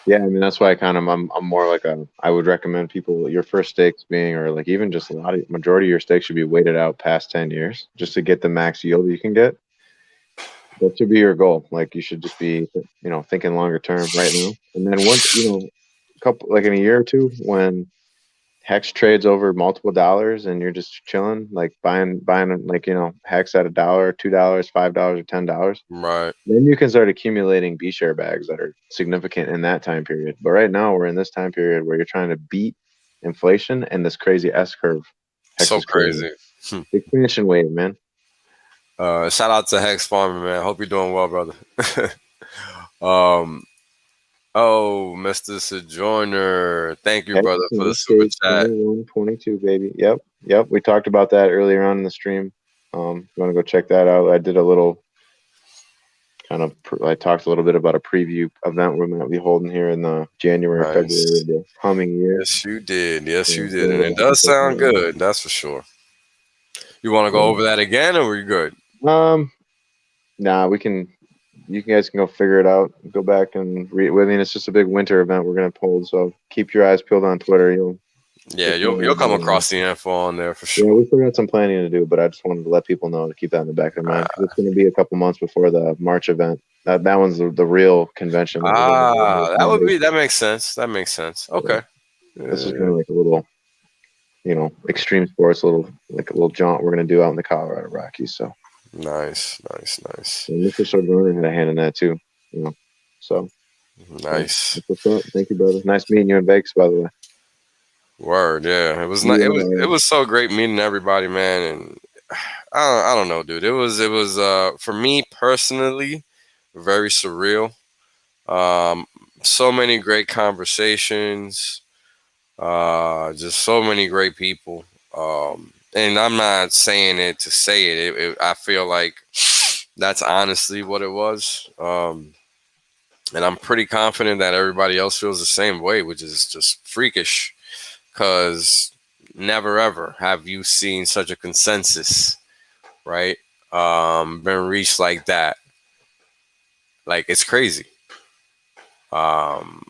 Yeah, I mean that's why I kind of I'm more like a I would recommend people your first stakes being or like even just a lot of majority of your stakes should be weighted out past 10 years just to get the max yield you can get. That should be your goal. Like you should just be thinking longer term right now. And then once a couple like in a year or two when Hex trades over multiple dollars and you're just chilling like buying like Hex at $1, $2, $5 or $10. right. Then you can start accumulating B share bags that are significant in that time period. But right now we're in this time period where you're trying to beat inflation and this crazy S curve Hex So is creating. crazy. Hmm. Expansion wave, man. Shout out to Hex Farmer, man. Hope you're doing well, brother. um, oh, Mr. Sojourner. Thank you, Hex brother, for the super stage chat. 2122, baby. Yep. Yep. We talked about that earlier on in the stream. You want to go check that out? I did a little I talked a little bit about a preview event we're going to be holding here in the January, February Nice. of the coming year. Yes, you did. Yes, you So did. we're And gonna it go does check sound that good. That's for sure. You want to go out. over that again, or were you good? Nah, you guys can go figure it out. Go back and read. I mean, it's just a big winter event we're gonna hold. So keep your eyes peeled on Twitter. Yeah, You'll see you'll more come about it. across the info on there for Yeah, sure. we still got some planning to do, but I just wanted to let people know to keep that in the back of their mind because it's going to be a couple months before the March event. That one's the real convention that we're going to hold here in Vegas. That makes sense. That makes sense. Yeah. Okay. This is kind of like a little, extreme sports, like a little jaunt we're going to do out in the Colorado Rockies. So, Nice, nice, nice, and Mr. Sojourner had a hand in that too. You know, so yeah, nice. that's what's up. Thank you, brother. Nice meeting you in Vegas, by the way. Word, yeah. It was not. You It was so great meeting everybody, man. And I don't know, dude. It was for me personally very surreal. Um, so many great conversations. Just so many great people. And I'm not saying it to say it. I feel like that's honestly what it was. And I'm pretty confident that everybody else feels the same way, which is just freakish. Because never ever have you seen such a consensus, right? Been reached like that. Like it's crazy. Um,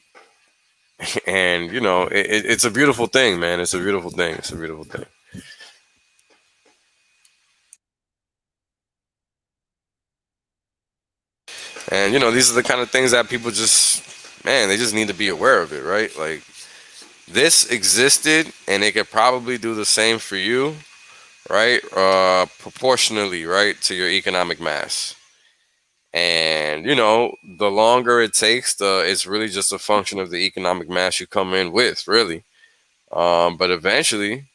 and it's a beautiful thing, man. It's a beautiful thing. It's a beautiful thing. And these are the kind of things that people just, man, they just need to be aware of it, right? Like this existed, and it could probably do the same for you, right? Proportionally, right, to your economic mass. And the longer it takes, the it's really just a function of the economic mass you come in with, really. But eventually,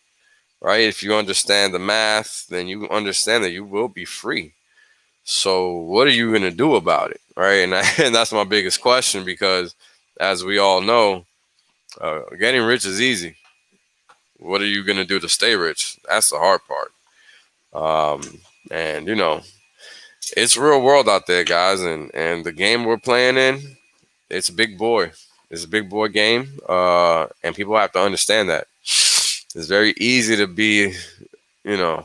right, if you understand the math, then you understand that you will be free. So what are you gonna do about it, right? And that's my biggest question because, as we all know, getting rich is easy. What are you gonna do to stay rich? That's the hard part. And it's real world out there, guys, and the game we're playing in, it's a big boy. It's a big boy game, and people have to understand that. It's very easy to be, you know,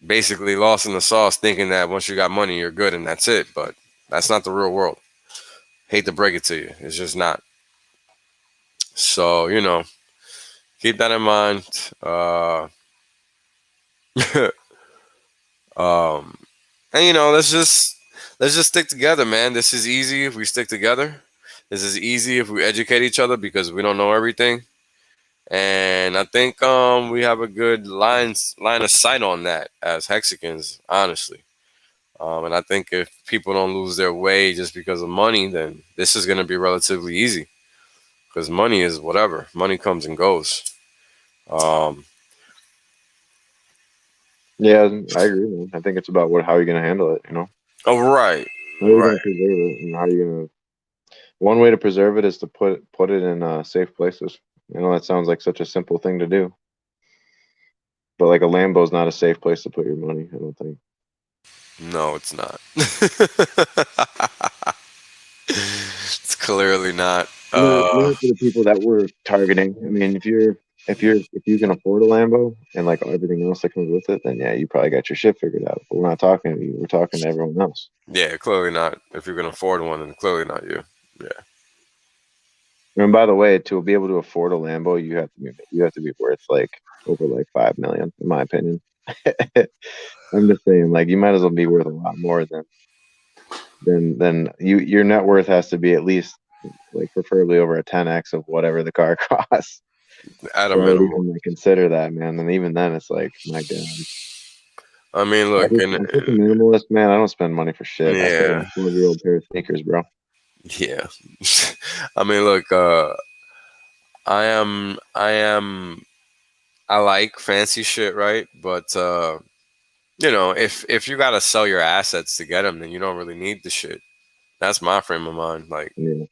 basically lost in the sauce, thinking that once you got money, you're good and that's it. But that's not the real world. Hate to break it to you, it's just not. So keep that in mind. Um, and let's just stick together, man. This is easy if we stick together. This is easy if we educate each other because we don't know everything. And I think we have a good line of sight on that as Hexicans, honestly. And I think if people don't lose their way just because of money, then this is going to be relatively easy because money is whatever. Money comes and goes. Um, Yeah, I agree, man. I think it's about how you're going to handle it. oh, right, How are you going right. to preserve it, and how are you going to? One way to preserve it is to put it in safe places. That sounds like such a simple thing to do, but like a Lambo is not a safe place to put your money. I don't think. No, it's not. It's clearly not. Not for the people that we're targeting. I mean, if you're if you can afford a Lambo and like everything else that comes with it, then yeah, you probably got your shit figured out. But we're not talking to you. We're talking to everyone else. Yeah, clearly not. If you can afford one, then clearly not you. Yeah. And by the way, to be able to afford a Lambo, you have to be worth like over like 5 million, in my opinion. I'm just saying, like you might as well be worth a lot more than your net worth has to be at least like preferably over a 10x of whatever the car costs. At a So I would minimum. even like consider that, man. And even then, it's like, my God, I mean, look, and I'm such a minimalist, man. I don't spend money for shit. I still have yeah, a 12-year-old pair of sneakers, bro. yeah. I mean, look, I like fancy shit, right? But if you gotta sell your assets to get them, then you don't really need the shit. That's my frame of mind. Like, Yeah.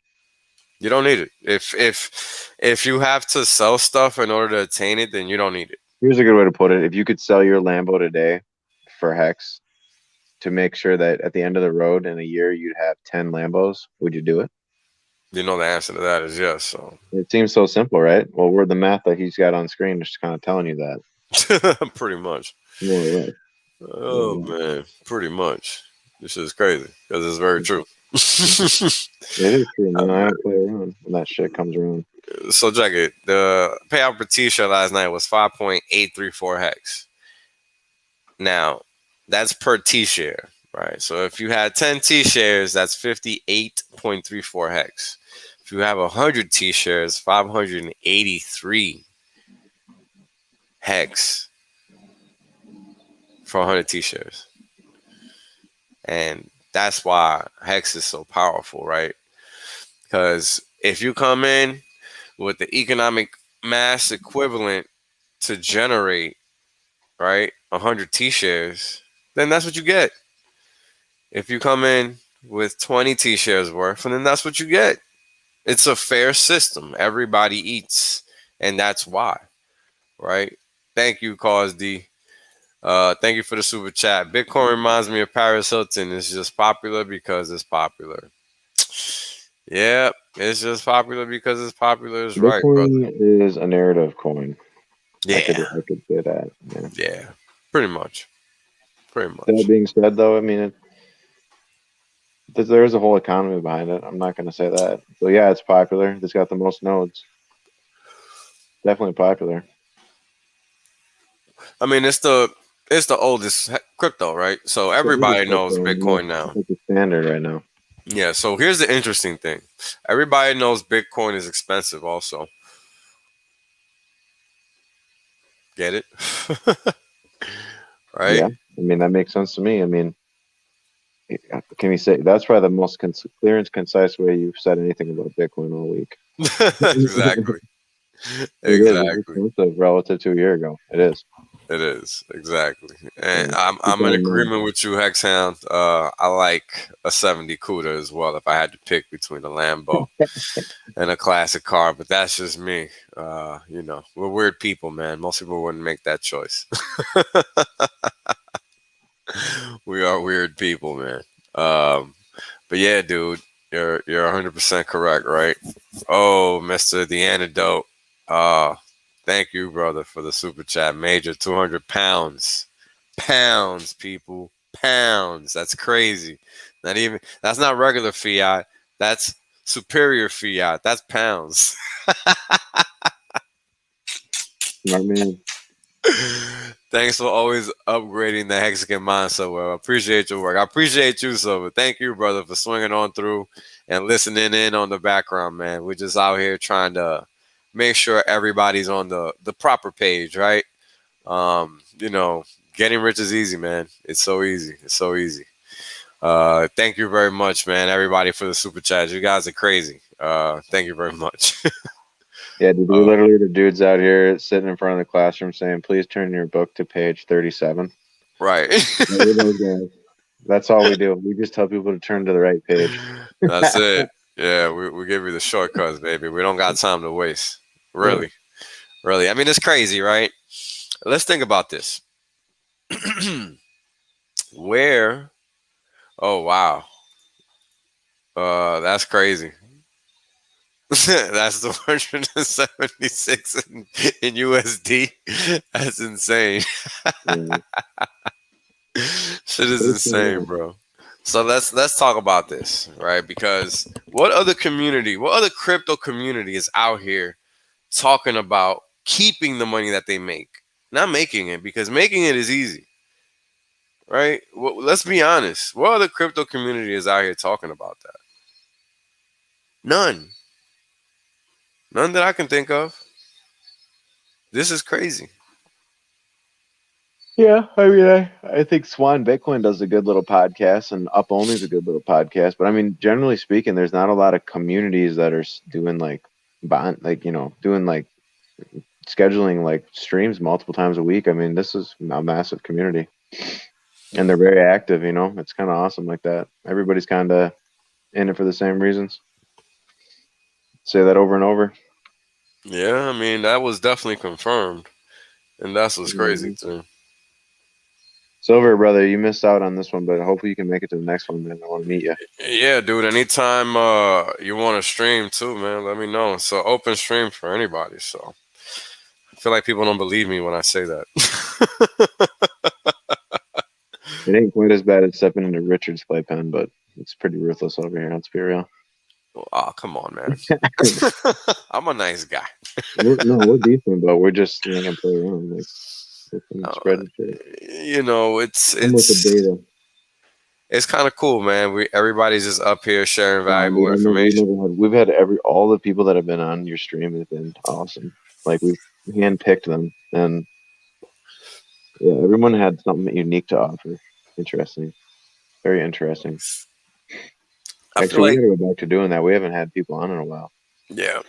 you don't need it. If you have to sell stuff in order to attain it, then you don't need it. Here's a good way to put it. If you could sell your Lambo today for Hex to make sure that at the end of the road in a year you'd have 10 Lambos, would you do it? You know the answer to that is yes. So It seems so simple, right? Well, we're the math that he's got on screen just kind of telling you that, pretty much. more or less. More Oh or less. man, pretty much. This is crazy because it's very true. It is true, man. I don't play around when that shit comes around. So check it. The payout per t-shirt last night was 5.834 hex. Now, that's per t-share, right? So if you had 10 t-shares, that's 58.34 hex. If you have 100 t-shares, 583 hex for 100 t-shares. And that's why hex is so powerful, right? Because if you come in with the economic mass equivalent to generate, right, 100 t-shares, then that's what you get. If you come in with 20 t-shares worth, and then that's what you get. It's a fair system. Everybody eats, and that's why, right? Thank you, Cause D. Thank you for the super chat. Bitcoin reminds me of Paris Hilton. It's just popular because it's popular. Yeah, it's just popular because it's popular. Is right, brother. Bitcoin is a narrative coin. Yeah, I could say that. Yeah. yeah, pretty much, pretty That much. being said, though, I mean, there's a whole economy behind it. I'm not going to say that. So yeah, it's popular. It's got the most nodes. Definitely popular. I mean, it's the oldest crypto, right? So The oldest everybody knows crypto, yeah. Bitcoin now. It's like the standard right now. Yeah. So here's the interesting thing. Everybody knows Bitcoin is expensive. Also, get it, right? Yeah. I mean, that makes sense to me. I mean, can we say that's probably the most clear and concise way you've said anything about Bitcoin all week. Exactly. It is. It's Exactly. expensive relative to a year ago. It is. It is exactly, and So keep I'm that in in mind. agreement with you, Hexhound. I like a 70 CUDA as well. If I had to pick between a Lambo and a classic car, but that's just me. We're weird people, man. Most people wouldn't make that choice. We are weird people, man. Um, but yeah, dude, you're 100% correct, right? Oh, Mister The Antidote. Uh, Thank you, brother, for the super chat. Major 200 pounds. Pounds, people. Pounds. That's crazy. That's not regular fiat. That's superior fiat. That's pounds. Smart man. Thanks for always upgrading the Hexagon mindset. Well, I appreciate your work. I appreciate you, so thank you, brother, for swinging on through and listening in on the background, man. We're just out here trying to make sure everybody's on the proper page, right? Getting rich is easy, man. It's so easy. It's so easy. Thank you very much, man, everybody, for the super chat. You guys are crazy. Thank you very much. Yeah, dude, we uh, literally the dudes out here sitting in front of the classroom saying, "Please turn your book to page 37." right. Yeah, we're those guys. That's all we do. We just tell people to turn to the right page. That's it. Yeah, we give you the shortcuts, baby. We don't got time to waste. Yeah. Really, really. I mean, it's crazy, right? Let's think about this. Where? Oh wow, that's crazy. That's the 176 in USD. That's insane. Yeah. Shit is But it's, insane, bro. So let's talk about this, right? Because what other crypto community is out here talking about keeping the money that they make, not making it, because making it is easy, right? Well, let's be honest. What other crypto community is out here talking about that? None. None that I can think of. This is crazy. yeah, I mean, I think Swan Bitcoin does a good little podcast, and Up Only is a good little podcast. But I mean, generally speaking, there's not a lot of communities that are doing like bond, like doing like scheduling like streams multiple times a week. I mean, this is a massive community, and they're very active. It's kind of awesome like that. Everybody's kind of in it for the same reasons. Say that over and over. Yeah, I mean that was definitely confirmed, and that's what's crazy Mhm. too. Silver brother, you missed out on this one, but hopefully you can make it to the next one, man. I want to meet you. Yeah, dude. Anytime you want to stream too, man, let me know. So open stream for anybody. So I feel like people don't believe me when I say that. It ain't quite as bad as stepping into Richard's playpen, but it's pretty ruthless over here. Let's be real. Oh, come on, man. I'm a nice guy. No, we're decent, but we're just not gonna play around. Like we're fucking Uh, spreading shit. it's I'm with the it's data. it's kind of cool, man. Everybody's just up here sharing No, valuable dude, information. we've had all the people that have been on your stream have been awesome. Like we've handpicked them, and yeah, everyone had something unique to offer. Interesting, very interesting. I feel Actually, we like, got to go back to doing that. We haven't had people on in a while. yeah,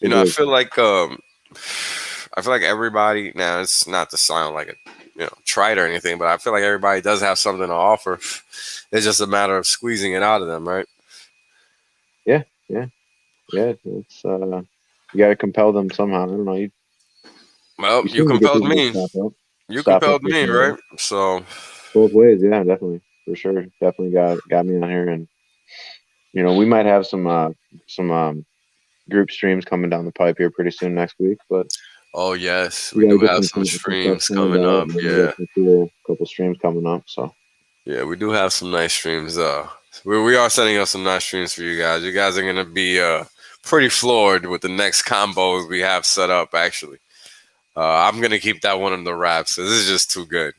Good I days. feel like I feel like everybody. Now, it's not to sound like a trite or anything, but I feel like everybody does have something to offer. It's just a matter of squeezing it out of them, right? Yeah, yeah, yeah. It's you got to compel them somehow. I don't know. Well, You you still got to get compelled people to me. You stop up compelled for me, some right? So, both ways. Yeah, definitely, for sure. Definitely got me on here, and we might have some group streams coming down the pipe here pretty soon next week. But oh yes, we we got to do get have some some some stuff streams planned coming out, up. and then we Yeah, got some cool couple streams coming up. So yeah, we do have some nice streams. We are setting up some nice streams for you guys. You guys are gonna be pretty floored with the next combos we have set up. Actually, I'm gonna keep that one in the wraps. This is just too good.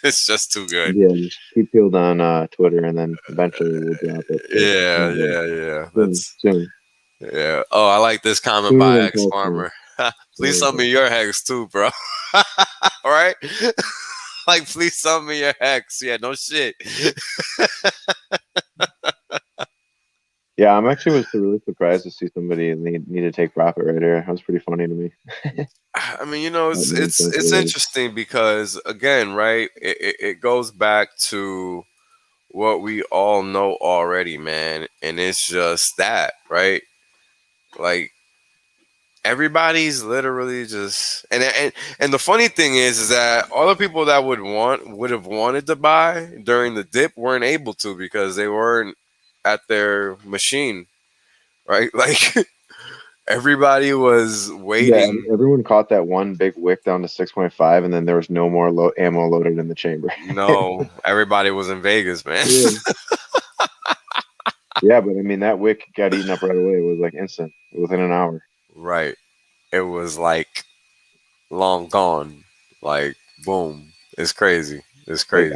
It's just too good. yeah, just keep peeled on Twitter, and then eventually we'll drop it. But Yeah, yeah, yeah, yeah. soon, That's soon, yeah. Oh, I like this comment sooner by than X close to. Farmer. Please Sooner than send me close. your hex too, bro. All right, like please send me your hex. Yeah, no shit. Yeah, I'm actually was really surprised to see somebody need to take profit right here. That was pretty funny to me. I mean, That it's nonsense it's really. interesting because again, right? It goes back to what we all know already, man, and it's just that, right? Like everybody's literally just and the funny thing is that all the people that would have wanted to buy during the dip weren't able to because they weren't at their machine, right? Like everybody was Yeah, waiting. everyone caught that one big wick down to 6.5, and then there was no more ammo loaded in the chamber. No, everybody was in Vegas, man. Yeah. Yeah, but I mean that wick got eaten up right away. It was like instant, within an hour. Right. It was like long gone. Like boom. It's crazy. It's Like crazy.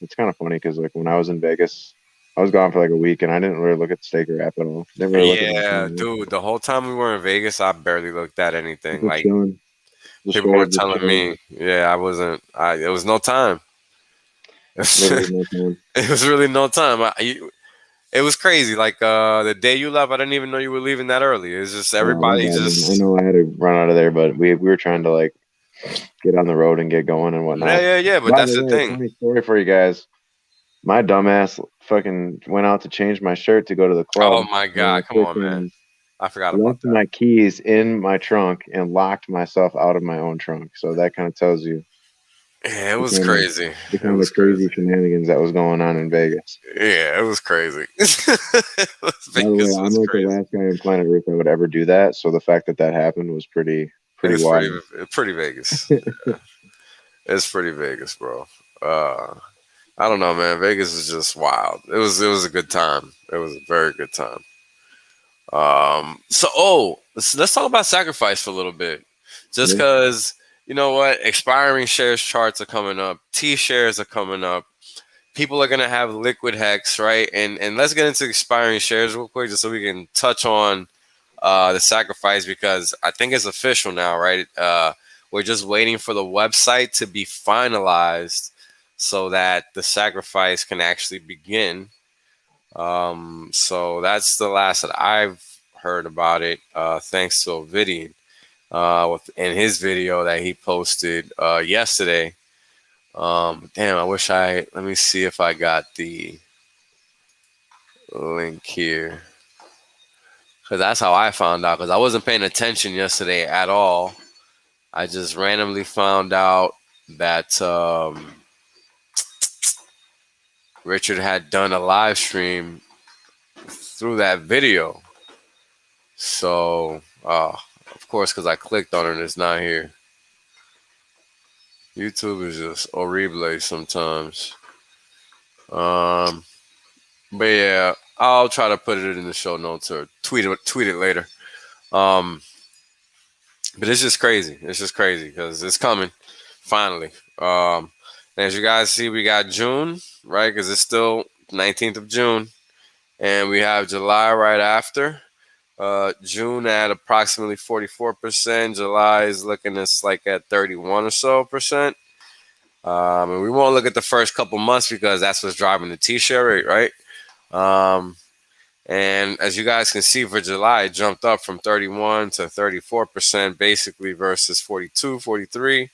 it's kind of funny because like when I was in Vegas, I was gone for like a week, and I didn't really look at the staker app at all. Didn't really look at Yeah, anything. dude. The whole time we were in Vegas, I barely looked at anything. Just Like chilling, just people straight were up just telling chilling. me, yeah, I wasn't. It was no time. Literally no time. It was really no time. It was crazy. Like the day you left, I didn't even know you were leaving that early. It's just Oh my everybody bad, man. I just know I had to run out of there, but we were trying to like get on the road and get going and yeah, whatnot. yeah, yeah. But By the that's the way, thing. funny story for you guys. My dumbass fucking went out to change my shirt to go to the club, Oh my and god, I come on, man. freaking I forgot about left that. my keys in my trunk and locked myself out of my own trunk. So that kind of tells you. Yeah, it The was kind of crazy. the It kind was of crazy crazy. shenanigans that was going on in Vegas. Yeah, it was crazy. By the way, Vegas I'm was like the crazy. last guy on planet Earth that would ever do that. So the fact that that happened was pretty It's wild. pretty Vegas. It's pretty Vegas, bro. Uh, I don't know, man. Vegas is just wild. It was a good time. It was a very good time. Let's talk about sacrifice for a little bit. Just Yeah. because you know what, expiring shares charts are coming up. T shares are coming up. People are gonna have liquid hex, right? And let's get into expiring shares real quick, just so we can touch on the sacrifice because I think it's official now, right? We're just waiting for the website to be finalized so that the sacrifice can actually begin. So that's the last that I've heard about it, thanks to Ovidian in his video that he posted yesterday. Damn, I wish let me see if I got the link here. Because that's how I found out. Because I wasn't paying attention yesterday at all. I just randomly found out that Richard had done a live stream through that video. So, of course, because I clicked on it, it's not here. YouTube is just horrible sometimes. Um, but yeah, I'll try to put it in the show notes or tweet it later. Um, but it's just crazy. It's just crazy because it's coming finally. And as you guys see, we got June, right? Because it's still 19th of June, and we have July right after. June at approximately 44%. July is looking at 31 or so percent. And we won't look at the first couple months because that's what's driving the T-share rate, right? Um, and as you guys can see for July, it jumped up from 31 to 34% basically versus 42, 43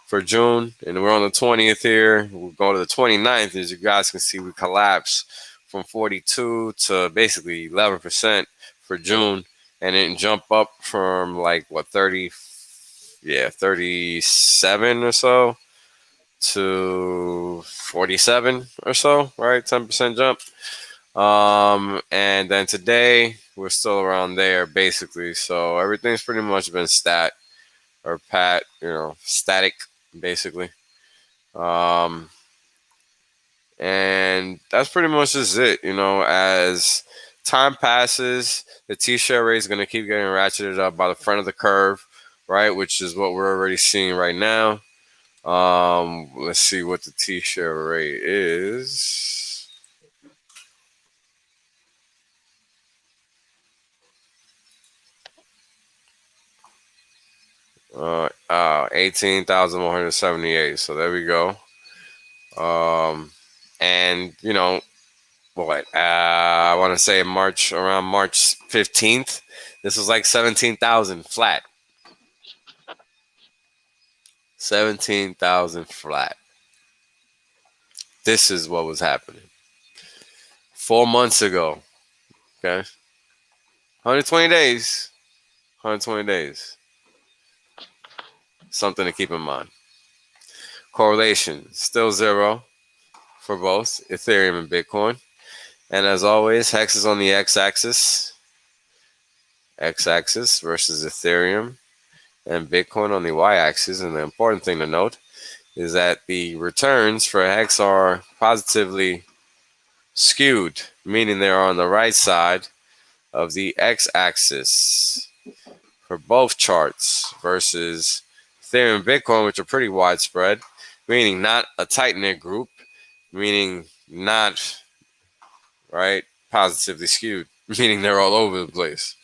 for June. And we're on the 20th here. We'll go to the 29th. As you guys can see, we collapsed from 42 to basically 11% for June. And it jump up from 30, yeah, 37 or so to 47 or so, right? 10% jump. And then today we're still around there basically. So everything's pretty much been static basically. Um, and that's pretty much just it. As time passes, the T-share rate is going to keep getting ratcheted up by the front of the curve, right? Which is what we're already seeing right now. Let's see what the T-share rate is. 18,178. So there we go. And I want to say around March 15th, this was like 17,000 flat. 17,000 flat. This is what was happening 4 months ago. Okay. 120 days. 120 days. Something to keep in mind. Correlation still zero for both Ethereum and Bitcoin. And as always, Hex is on the x-axis versus Ethereum, and Bitcoin on the y-axis. And the important thing to note is that the returns for Hex are positively skewed, meaning they're on the right side of the x-axis for both charts versus Ethereum and Bitcoin, which are pretty widespread, meaning not a tight-knit group, meaning not right positively skewed, meaning they're all over the place.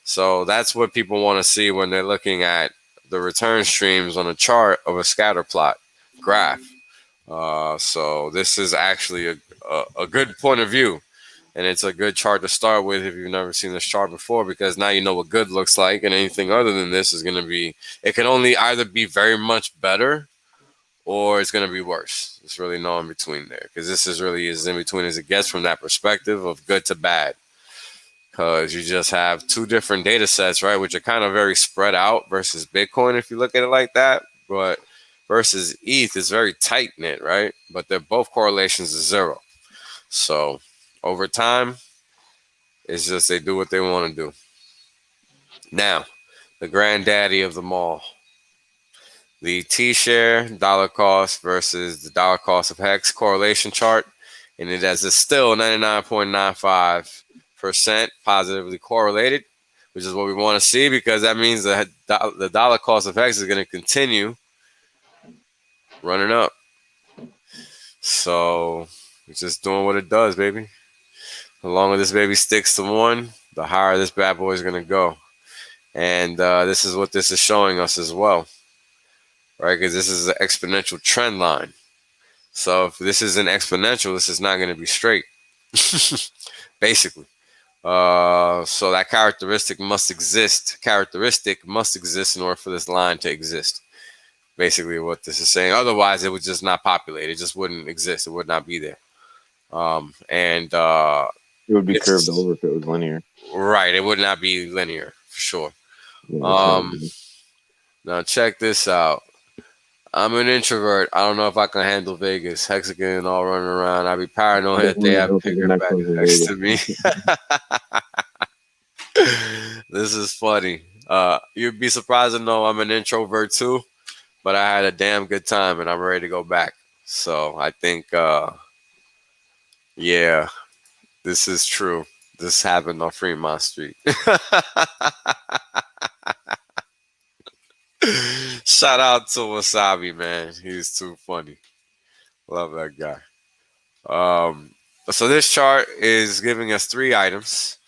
So that's what people want to see when they're looking at the return streams on a chart of a scatter plot graph. So this is actually a good point of view. And it's a good chart to start with if you've never seen this chart before, because now you know what good looks like. And anything other than this is going to be, it can only either be very much better or it's going to be worse. There's really no in between there, because this is really as in between as it gets from that perspective of good to bad. Because you just have two different data sets, right, which are kind of very spread out versus Bitcoin if you look at it like that. But versus ETH is very tight knit, right? But they're both correlations is zero. So over time, it's just they do what they want to do. Now, the granddaddy of them all, the T share dollar cost versus the dollar cost of Hex correlation chart. And it has a still 99.95% positively correlated, which is what we want to see because that means that the dollar cost of Hex is going to continue running up. So it's just doing what it does, baby. The longer this baby sticks to one, the higher this bad boy is going to go. And this is what this is showing us as well, right? Because this is an exponential trend line. So if this is an exponential, this is not going to be straight, basically. So that characteristic must exist. Characteristic must exist in order for this line to exist. Basically, what this is saying. Otherwise, it would just not populate. It just wouldn't exist. It would not be there. And It would be curved over if it was linear. Right. It would not be linear for sure. Yeah, Now check this out. I'm an introvert. I don't know if I can handle Vegas. Hexagon all running around. I'd be paranoid if they have bigger back next to me. This is funny. You'd be surprised to know I'm an introvert too, but I had a damn good time and I'm ready to go back. So I think, yeah, this is true. This happened on Fremont Street. Shout out to Wasabi, man. He's too funny. Love that guy. So this chart is giving us three items.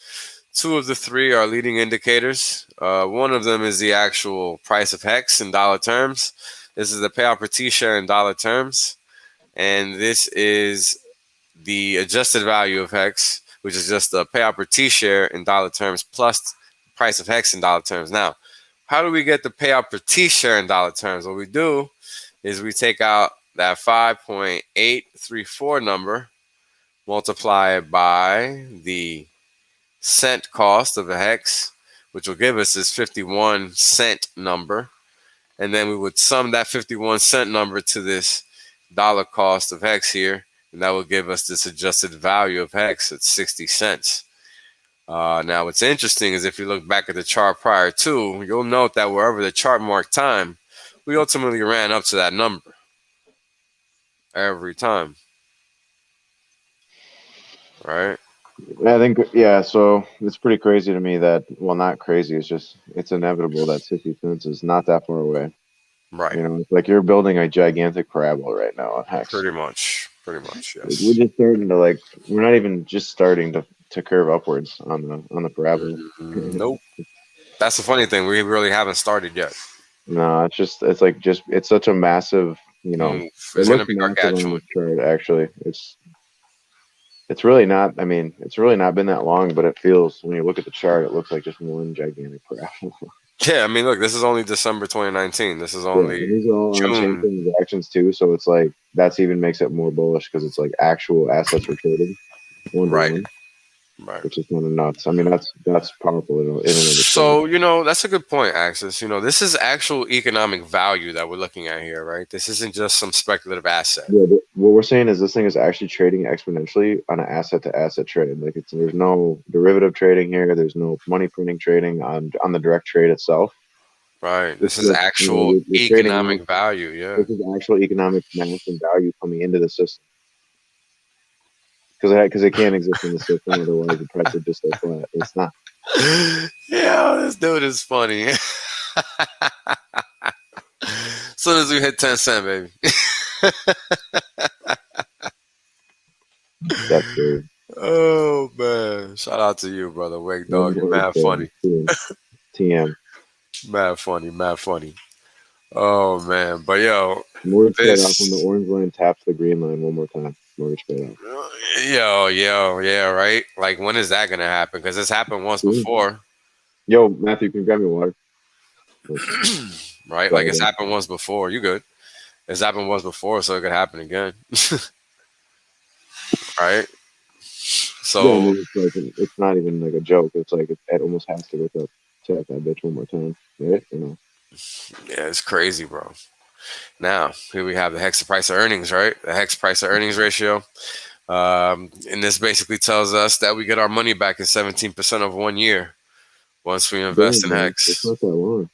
Two of the three are leading indicators. One of them is the actual price of Hex in dollar terms. This is the payout per T share in dollar terms. And this is the adjusted value of Hex, which is just the payout per T share in dollar terms plus the price of Hex in dollar terms. Now, how do we get the payout per T share in dollar terms? What we do is we take out that 5.834 number, multiply it by the cent cost of a Hex, which will give us this 51 cent number. And then we would sum that 51 cent number to this dollar cost of Hex here, and that will give us this adjusted value of Hex at 60 cents. Now, what's interesting is if you look back at the chart prior to, you'll note that wherever the chart marked time, we ultimately ran up to that number every time. Right? I think, yeah, so it's pretty crazy to me that, well, not crazy, it's inevitable that 60 cents is not that far away. Right. It's like you're building a gigantic parabola right now on Hex. Pretty much, yes. We're just starting to we're not even just starting to curve upwards on the parabola. Nope. That's the funny thing. We really haven't started yet. No, it's such a massive, It's it going to looks be massive on gargantuan. this chart, actually. It's really not, it's really not been that long, but it feels, when you look at the chart, it looks like just one gigantic parabola. Yeah, I mean, look, this is only December 2019. This is only and these are all on-chain June. transactions too, so it's like that's even makes it more bullish because it's like actual assets are traded one to Right. one, Right. which is kind of nuts. I mean, that's powerful in and of itself. So, that's a good point, Axis. This is actual economic value that we're looking at here, right? This isn't just some speculative asset. Yeah, what we're saying is this thing is actually trading exponentially on an asset-to-asset trade. Like there's no derivative trading here. There's no money printing trading on the direct trade itself. Right. This is actual economic value. Yeah. This is actual economic mass and value coming into the system. Because it can't exist in the system, otherwise the price would just stay flat. It's not. Yeah, this dude is funny. As soon as we hit 10 cent, baby. That's true. Oh man. Shout out to you, brother. Wake dog. You're mad funny. TM. Mad funny. Oh man. But yo, mortgage paid off when the orange line taps the green line one more time. Mortgage paid off. Yo, yeah, right? Like when is that gonna happen? Because it's happened once before. Yo, Matthew, can you grab me water? Right? Like it's happened once before. You good. It's happened once before, so it could happen again. Right? So it's not even like a joke. It's like it almost has to look up tap that bitch one more time. Right? Yeah, it's crazy, bro. Now, here we have the hex price of earnings, right? The hex price of earnings ratio. And this basically tells us that we get our money back in 17% of 1 year once we invest Damn, in man, it's hex. not that long.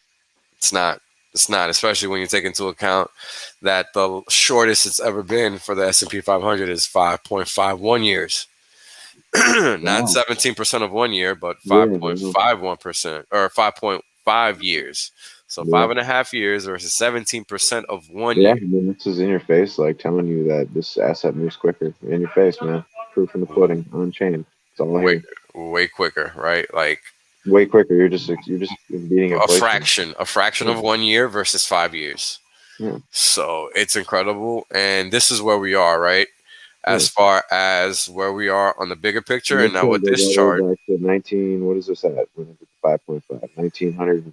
It's not. It's not, especially when you take into account that the shortest it's ever been for the S&P 500 is 5.51 years. Not Wow. 17% of 1 year, but Yeah, wow. 5.51% or 5.5 years. So Yeah. 5.5 years versus 17% of one Yeah, I year. mean, this is in your face, like telling you that this asset moves quicker. In your face, man. Proof in the pudding, on chain. It's all Way, here. way quicker, right? Like Way quicker. You're just beating inflation. a fraction Yeah, of 1 year versus 5 years. yeah, So it's incredible. And this is where we are, right? yeah. As far as where we are on the bigger picture. And And this now chart with goes this all the way chart, back to 19. What is this at? When is it 5.5? 1900.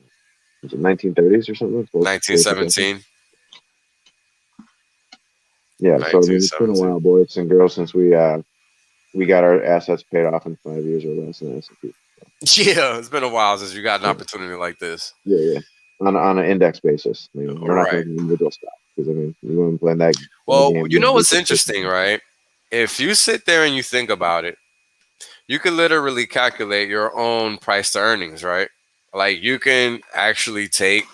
Is it 1930s or something? Close to that. 1917, Yeah. So I mean, it's been a 1917. while, boys and girls, since we got our assets paid off in 5 years or less in S&P. Yeah, it's been a while since you got an Yeah, opportunity like this. yeah, yeah. On an index basis. I mean, we're not Right. talking individual stocks because I mean, you want to play that Well, game. you know You what's just pick interesting, right? If you sit there and you think about it, you can literally calculate your own price to earnings, right? Like you can actually take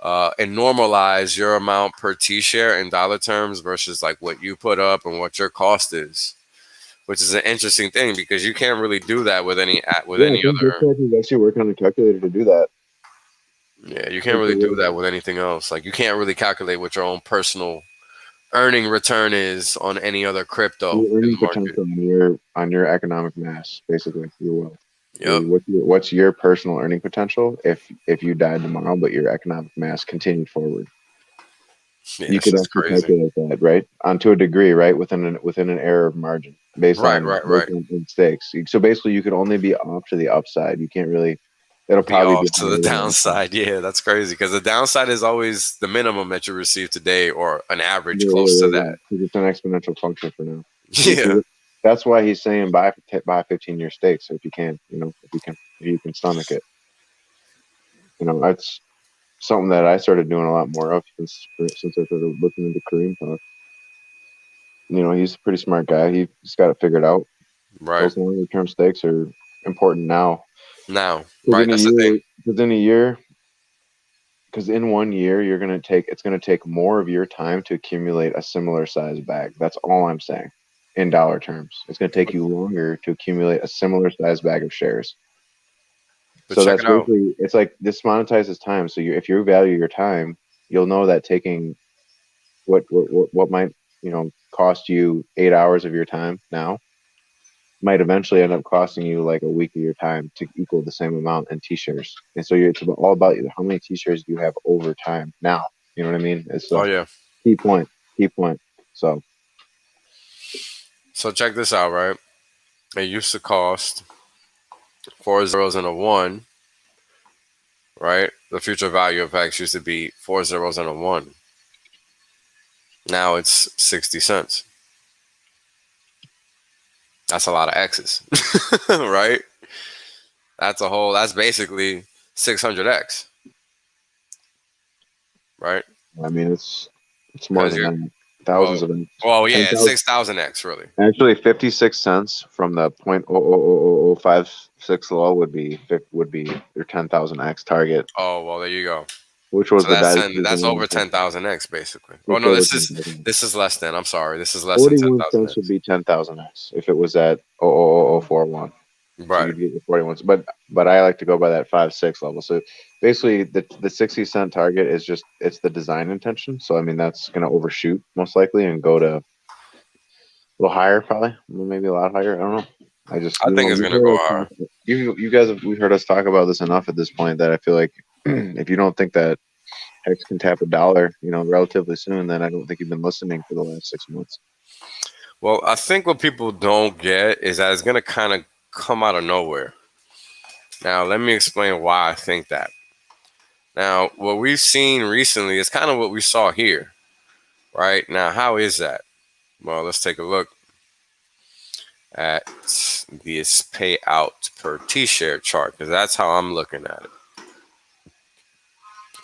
and normalize your amount per T share in dollar terms versus like what you put up and what your cost is, which is an interesting thing because you can't really do that with Yeah, I any think this other. guy can actually work on the calculator to do that. Yeah, you can't Like really do the that with anything else. Like you can't really calculate what your own personal earning return is on any other crypto your in earning the market. potential on your economic mass, basically, your wealth. Yep. What's your personal earning potential if you died tomorrow, but your economic mass continued forward? Yeah, You it's could just actually crazy. calculate that, right? Onto a degree, right? Within an error of margin based Right, on right, based right. on mistakes. So basically, you could only be off to the upside. You can't really. It'll Be probably be off to higher the than the upside. downside. Yeah, that's crazy because the downside is always the minimum that you receive today or an average Yeah, close yeah, to yeah, yeah. that. 'Cause it's an exponential function for now. If Yeah, you, that's why he's saying buy 15-year stakes if you can. If you can stomach it. That's something that I started doing a lot more of since I started looking into Kareem talk. He's a pretty smart guy. He's got it figured out. right. Those longer term stakes are important now. Now, Because right, in a that's the thing. year, because in a year, because in one year it's gonna take more of your time to accumulate a similar size bag. That's all I'm saying. In dollar terms, it's gonna take you longer to accumulate a similar size bag of shares. But So check that's it out. basically it's like this monetizes time. So if you value your time, you'll know that taking what might cost you 8 hours of your time now might eventually end up costing you like a week of your time to equal the same amount in t-shirts. And so all about how many t-shirts do you have over time now. You know what I mean? It's Oh a yeah. key point. Key point. So So check this out, right? It used to cost 4 zeros and a one, right? The future value of X used to be 4 zeros and a one. Now it's 60 cents. That's a lot of X's, right? That's basically 600X, right? I mean, it's more Because than you're, that. well, Thousands of them. well, Ten yeah, it's thousand. 6,000X, really. Actually, 56 cents from the 0.00056 low would be your 10,000x target, Oh, well, there you go. which was So the that's value 10, that's design over intention. 10,000X, basically. Oh, It's no, over this is 10,000. this is less than. I'm sorry. This is less than 41 cents would 10,000X. be 10,000x if it was at 0.00041. So Right. you'd get your 41. But I like to go by that 5-6 level. So basically, the 60-cent target is just it's the design intention. So I mean, that's going to overshoot most likely and go to a little higher, probably maybe a lot higher. I don't know. I just I think it's you've gonna go heard us higher. talk. You guys have we've heard us talk about this enough at this point that I feel like if you don't think that Hex can tap a dollar, relatively soon, then I don't think you've been listening for the last 6 months. Well, I think what people don't get is that it's gonna kind of come out of nowhere. Now, let me explain why I think that. Now, what we've seen recently is kind of what we saw here, right? Now, how is that? Well, let's take a look at this payout per T-share chart because that's how I'm looking at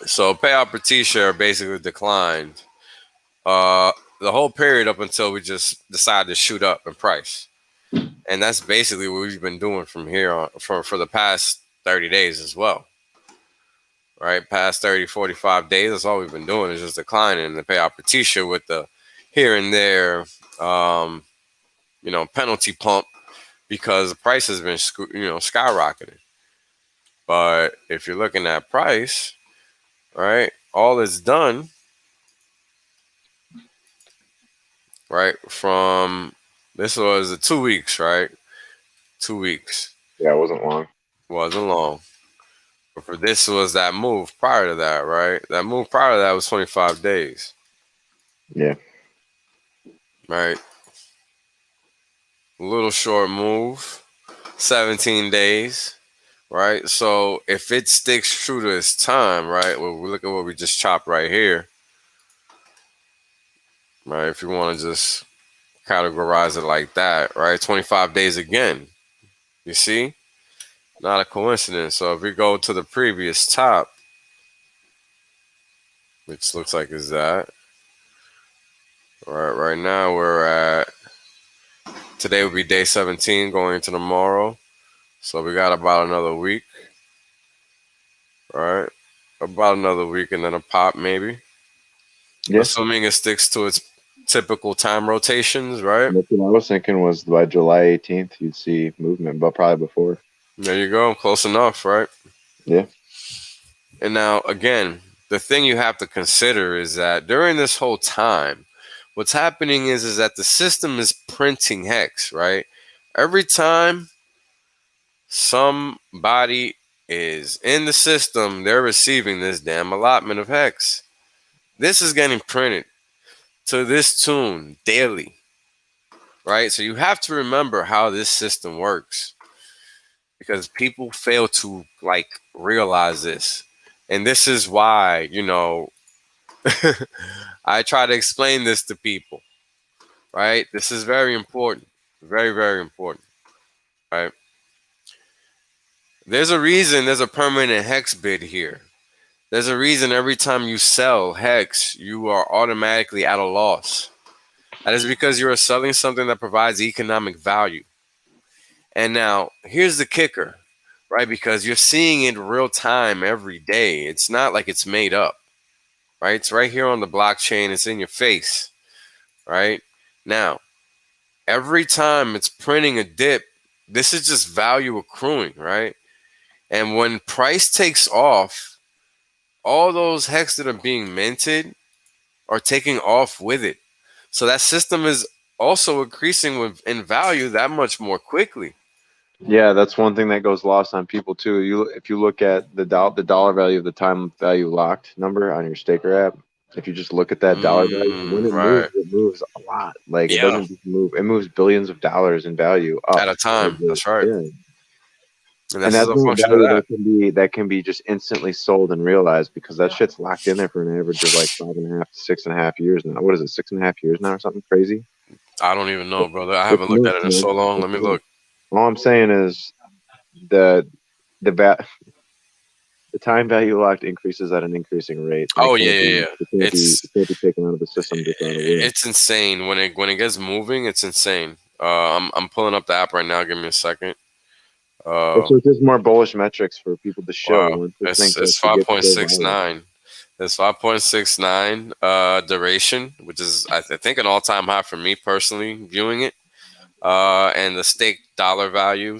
it. So payout per T-share basically declined uh, the whole period up until we just decided to shoot up in price. And that's basically what we've been doing from here on for the past 30 days as well. Right? Past 30, 45 days, that's all we've been doing is just declining in the payout per T-share with the here and there, um, penalty pump because the price has been, skyrocketing. But if you're looking at price, right, all it's done, right, from this was the 2 weeks, right? 2 weeks Yeah, it wasn't long. wasn't long. But for this was that move prior to that, right? That move prior to that was 25 days, Yeah. right? A little short move, 17 days, right? So if it sticks true to its time, right? Well, we look at what we just chopped right here, right? If you want to just categorize it like that, right? 25 days again. You see? Not a coincidence. So if we go to the previous top, which looks like is that, right now we're at, today would be day 17 going into tomorrow. So we got about another week, right? About another week and then a pop maybe. Yeah. Assuming it sticks to its typical time rotations, right? That's what I was thinking was by July 18th you'd see movement, but probably before. There you go. Close enough, right? Yeah. And now, again, the thing you have to consider is that during this whole time, what's happening is that the system is printing hex, right? Every time somebody is in the system, they're receiving this damn allotment of hex. This is getting printed to this tune daily, right? So you have to remember how this system works because people fail to like realize this. And this is why, I try to explain this to people, right? This is very important. Very, very important, right? There's a reason there's a permanent hex bid here. There's a reason every time you sell hex, you are automatically at a loss. That is because you are selling something that provides economic value. And now, here's the kicker, right? Because you're seeing it real time every day. It's not like it's made up, right? It's right here on the blockchain. It's in your face, right? Now, every time it's printing a dip, this is just value accruing, right? And when price takes off, all those hex that are being minted are taking off with it. So that system is also increasing in value that much more quickly. Yeah, that's one thing that goes lost on people too. If you look at the dollar value of the time value locked number on your staker app, if you just look at that dollar value, when Right. it moves a lot. Like it Yeah. doesn't just move; it moves billions of dollars in value At up. a time. That's right. Yeah, And and this is that's a not function of value that. that can be just instantly sold and realized because that shit's locked in there for an average of like 5.5 to 6.5 years now. What is it, 6.5 years now or something crazy? I don't even know, brother. I It's haven't looked at nuts, it in man. so long. It's Let me nuts. look. All I'm saying is the the va- the time value locked increases at an increasing rate, and Oh yeah, yeah, yeah. it can't be taken out of the system just out of will. It's insane when it gets moving. It's insane. I'm pulling up the app right now. Give me a second. Uh, So it's just more bullish metrics for people to show wow. once this thing It's starts to five get point so six viral. nine. It's 5.69 duration, which is I think an all time high for me personally viewing it. And the stake dollar value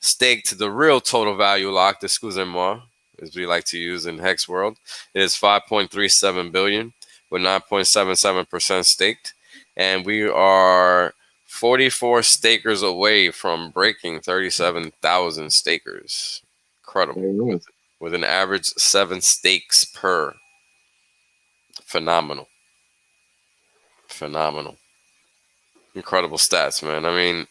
staked the real total value locked, excusez-moi, as we like to use in Hex World, is 5.37 billion with 9.77% staked. And we are 44 stakers away from breaking 37,000 stakers. Incredible. Very nice. With an average 7 stakes per. Phenomenal. Phenomenal. Incredible stats, man. I mean,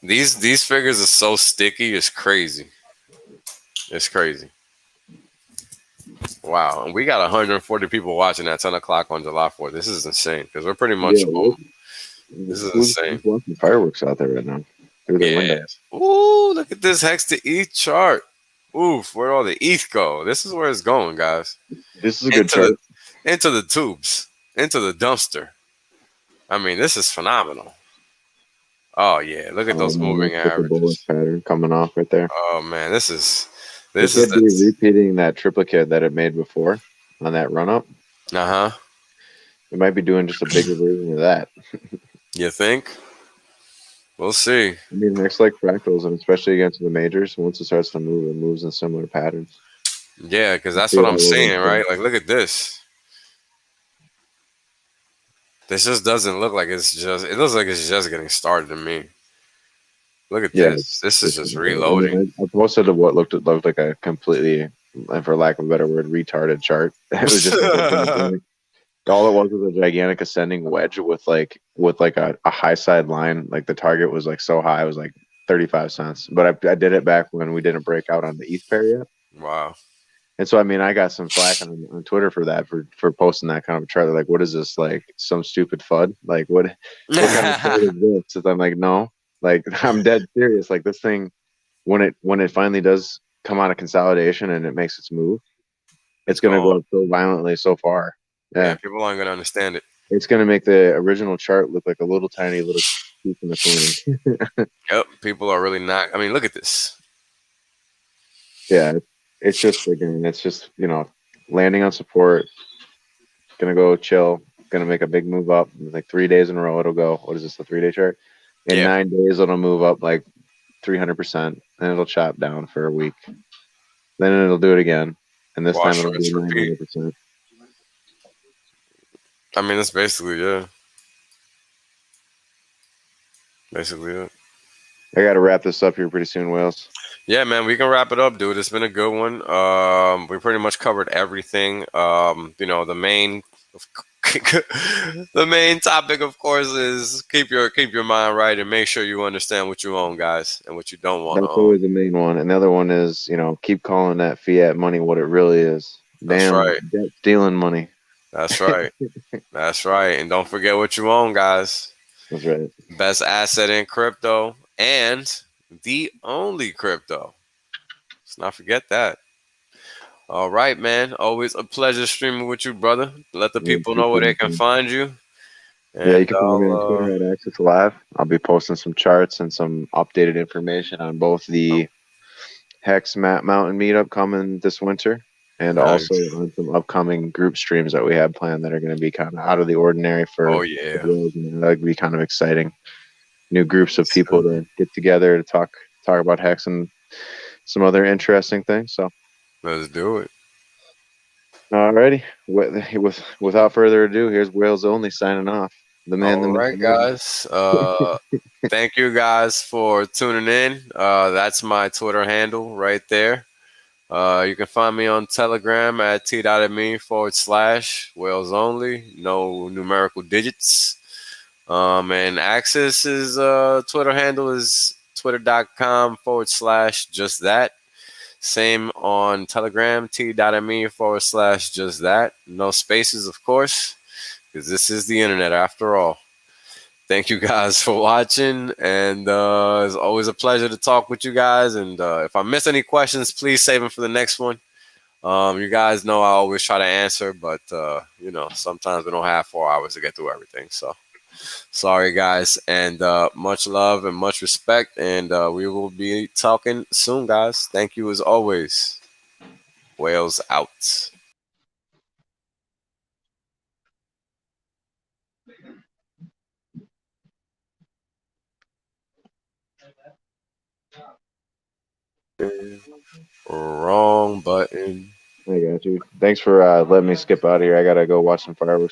these figures are so sticky, it's crazy. It's crazy. Wow, and we got 140 people watching at 10 o'clock on July 4th. This is insane because we're pretty Yeah, much right? home. This is Who's insane. watching fireworks out there right now through their Yeah. windows? Ooh, look at this hex to ETH chart. Oof, where'd all the ETH go? This is where it's going, guys. This is a good Into the chart. into the tubes, into the dumpster. I mean, this is phenomenal. Oh yeah, look at Oh those man, moving that's such a bullish averages. pattern coming off right there. Oh man, It this is could be the repeating that triplicate that it made before on that run up. uh huh. It might be doing just a bigger version of that. You think? We'll see. I mean, next like fractals, and especially against the majors, once it starts to move, it moves in similar patterns. Yeah, because You that's see what it I'm all over the seeing, place. right? Like, look at this. This just doesn't look like it's just. It looks like it's just getting started to me. Look at Yeah, this. This is it's just I reloading. mean, I posted what looked like a completely, and for lack of a better word, retarded chart. It was just like a gigantic. All it was a gigantic ascending wedge with like a high side line. Like the target was like so high, it was like 35 cents. But I did it back when we didn't break out on the ETH pair yet. Wow. And so I mean I got some flack on Twitter for that for posting that kind of a chart. Like, what is this, like some stupid FUD? Like what kind of chart is this? And I'm like, no, like I'm dead serious. Like this thing, when it finally does come out of consolidation and it makes its move, it's It's gonna go gone. up so violently so far. Yeah, Yeah. people aren't gonna understand it. It's gonna make the original chart look like a little tiny little piece in the corner. Yep, people are really not. I mean, look at this. Yeah, it's just again, it's just landing on support, gonna go chill, gonna make a big move up. Like 3 days in a row, it'll go. What is this? A 3 day chart? In Yeah, 9 days, it'll move up like 300%, and it'll chop down for a week. Then it'll do it again, and this time wash, it'll do rinse, repeat. 900%. I mean, that's basically it. I got to wrap this up here pretty soon, Wales. Yeah, man, we can wrap it up, dude. It's been a good one. We pretty much covered everything. The main, the main topic, of course, is keep your mind right and make sure you understand what you own, guys, and what you don't want to That's own. always the main one. And the other one is, keep calling that fiat money what it really is. That's Damn right. debt stealing money. That's right. That's right. And don't forget what you own, guys. That's right. Best asset in crypto and the only crypto. Let's not forget that. All right, man. Always a pleasure streaming with you, brother. Let the Yeah, people know where they can man. find you. Yeah, you And can find me on Twitter at Access Live. I'll be posting some charts and some updated information on both the Hex Mountain meetup coming this winter and also nice. on some upcoming group streams that we have planned that are going to be kind of out of the ordinary Oh for yeah. Wales. And that'll be kind of exciting. New groups of Let's people do to get together to talk about Hex and some other interesting things. So, Let's do it. alrighty. Without further ado, here's Wales Only signing off. The man, the All myth, right, the legend. guys. Thank you guys for tuning in. That's my Twitter handle right there. You can find me on Telegram at t.me/Wales only. No numerical digits. And Axis's Twitter handle is twitter.com/just that. Same on Telegram, t.me/just that. No spaces, of course, because this is the internet after all. Thank you guys for watching, and it's always a pleasure to talk with you guys. And if I miss any questions, please save them for the next one. You guys know I always try to answer, but sometimes we don't have 4 hours to get through everything. So sorry, guys, and much love and much respect. And we will be talking soon, guys. Thank you as always. Whales out. Wrong button. I got you. Thanks for letting me skip out of here. I gotta go watch some fireworks.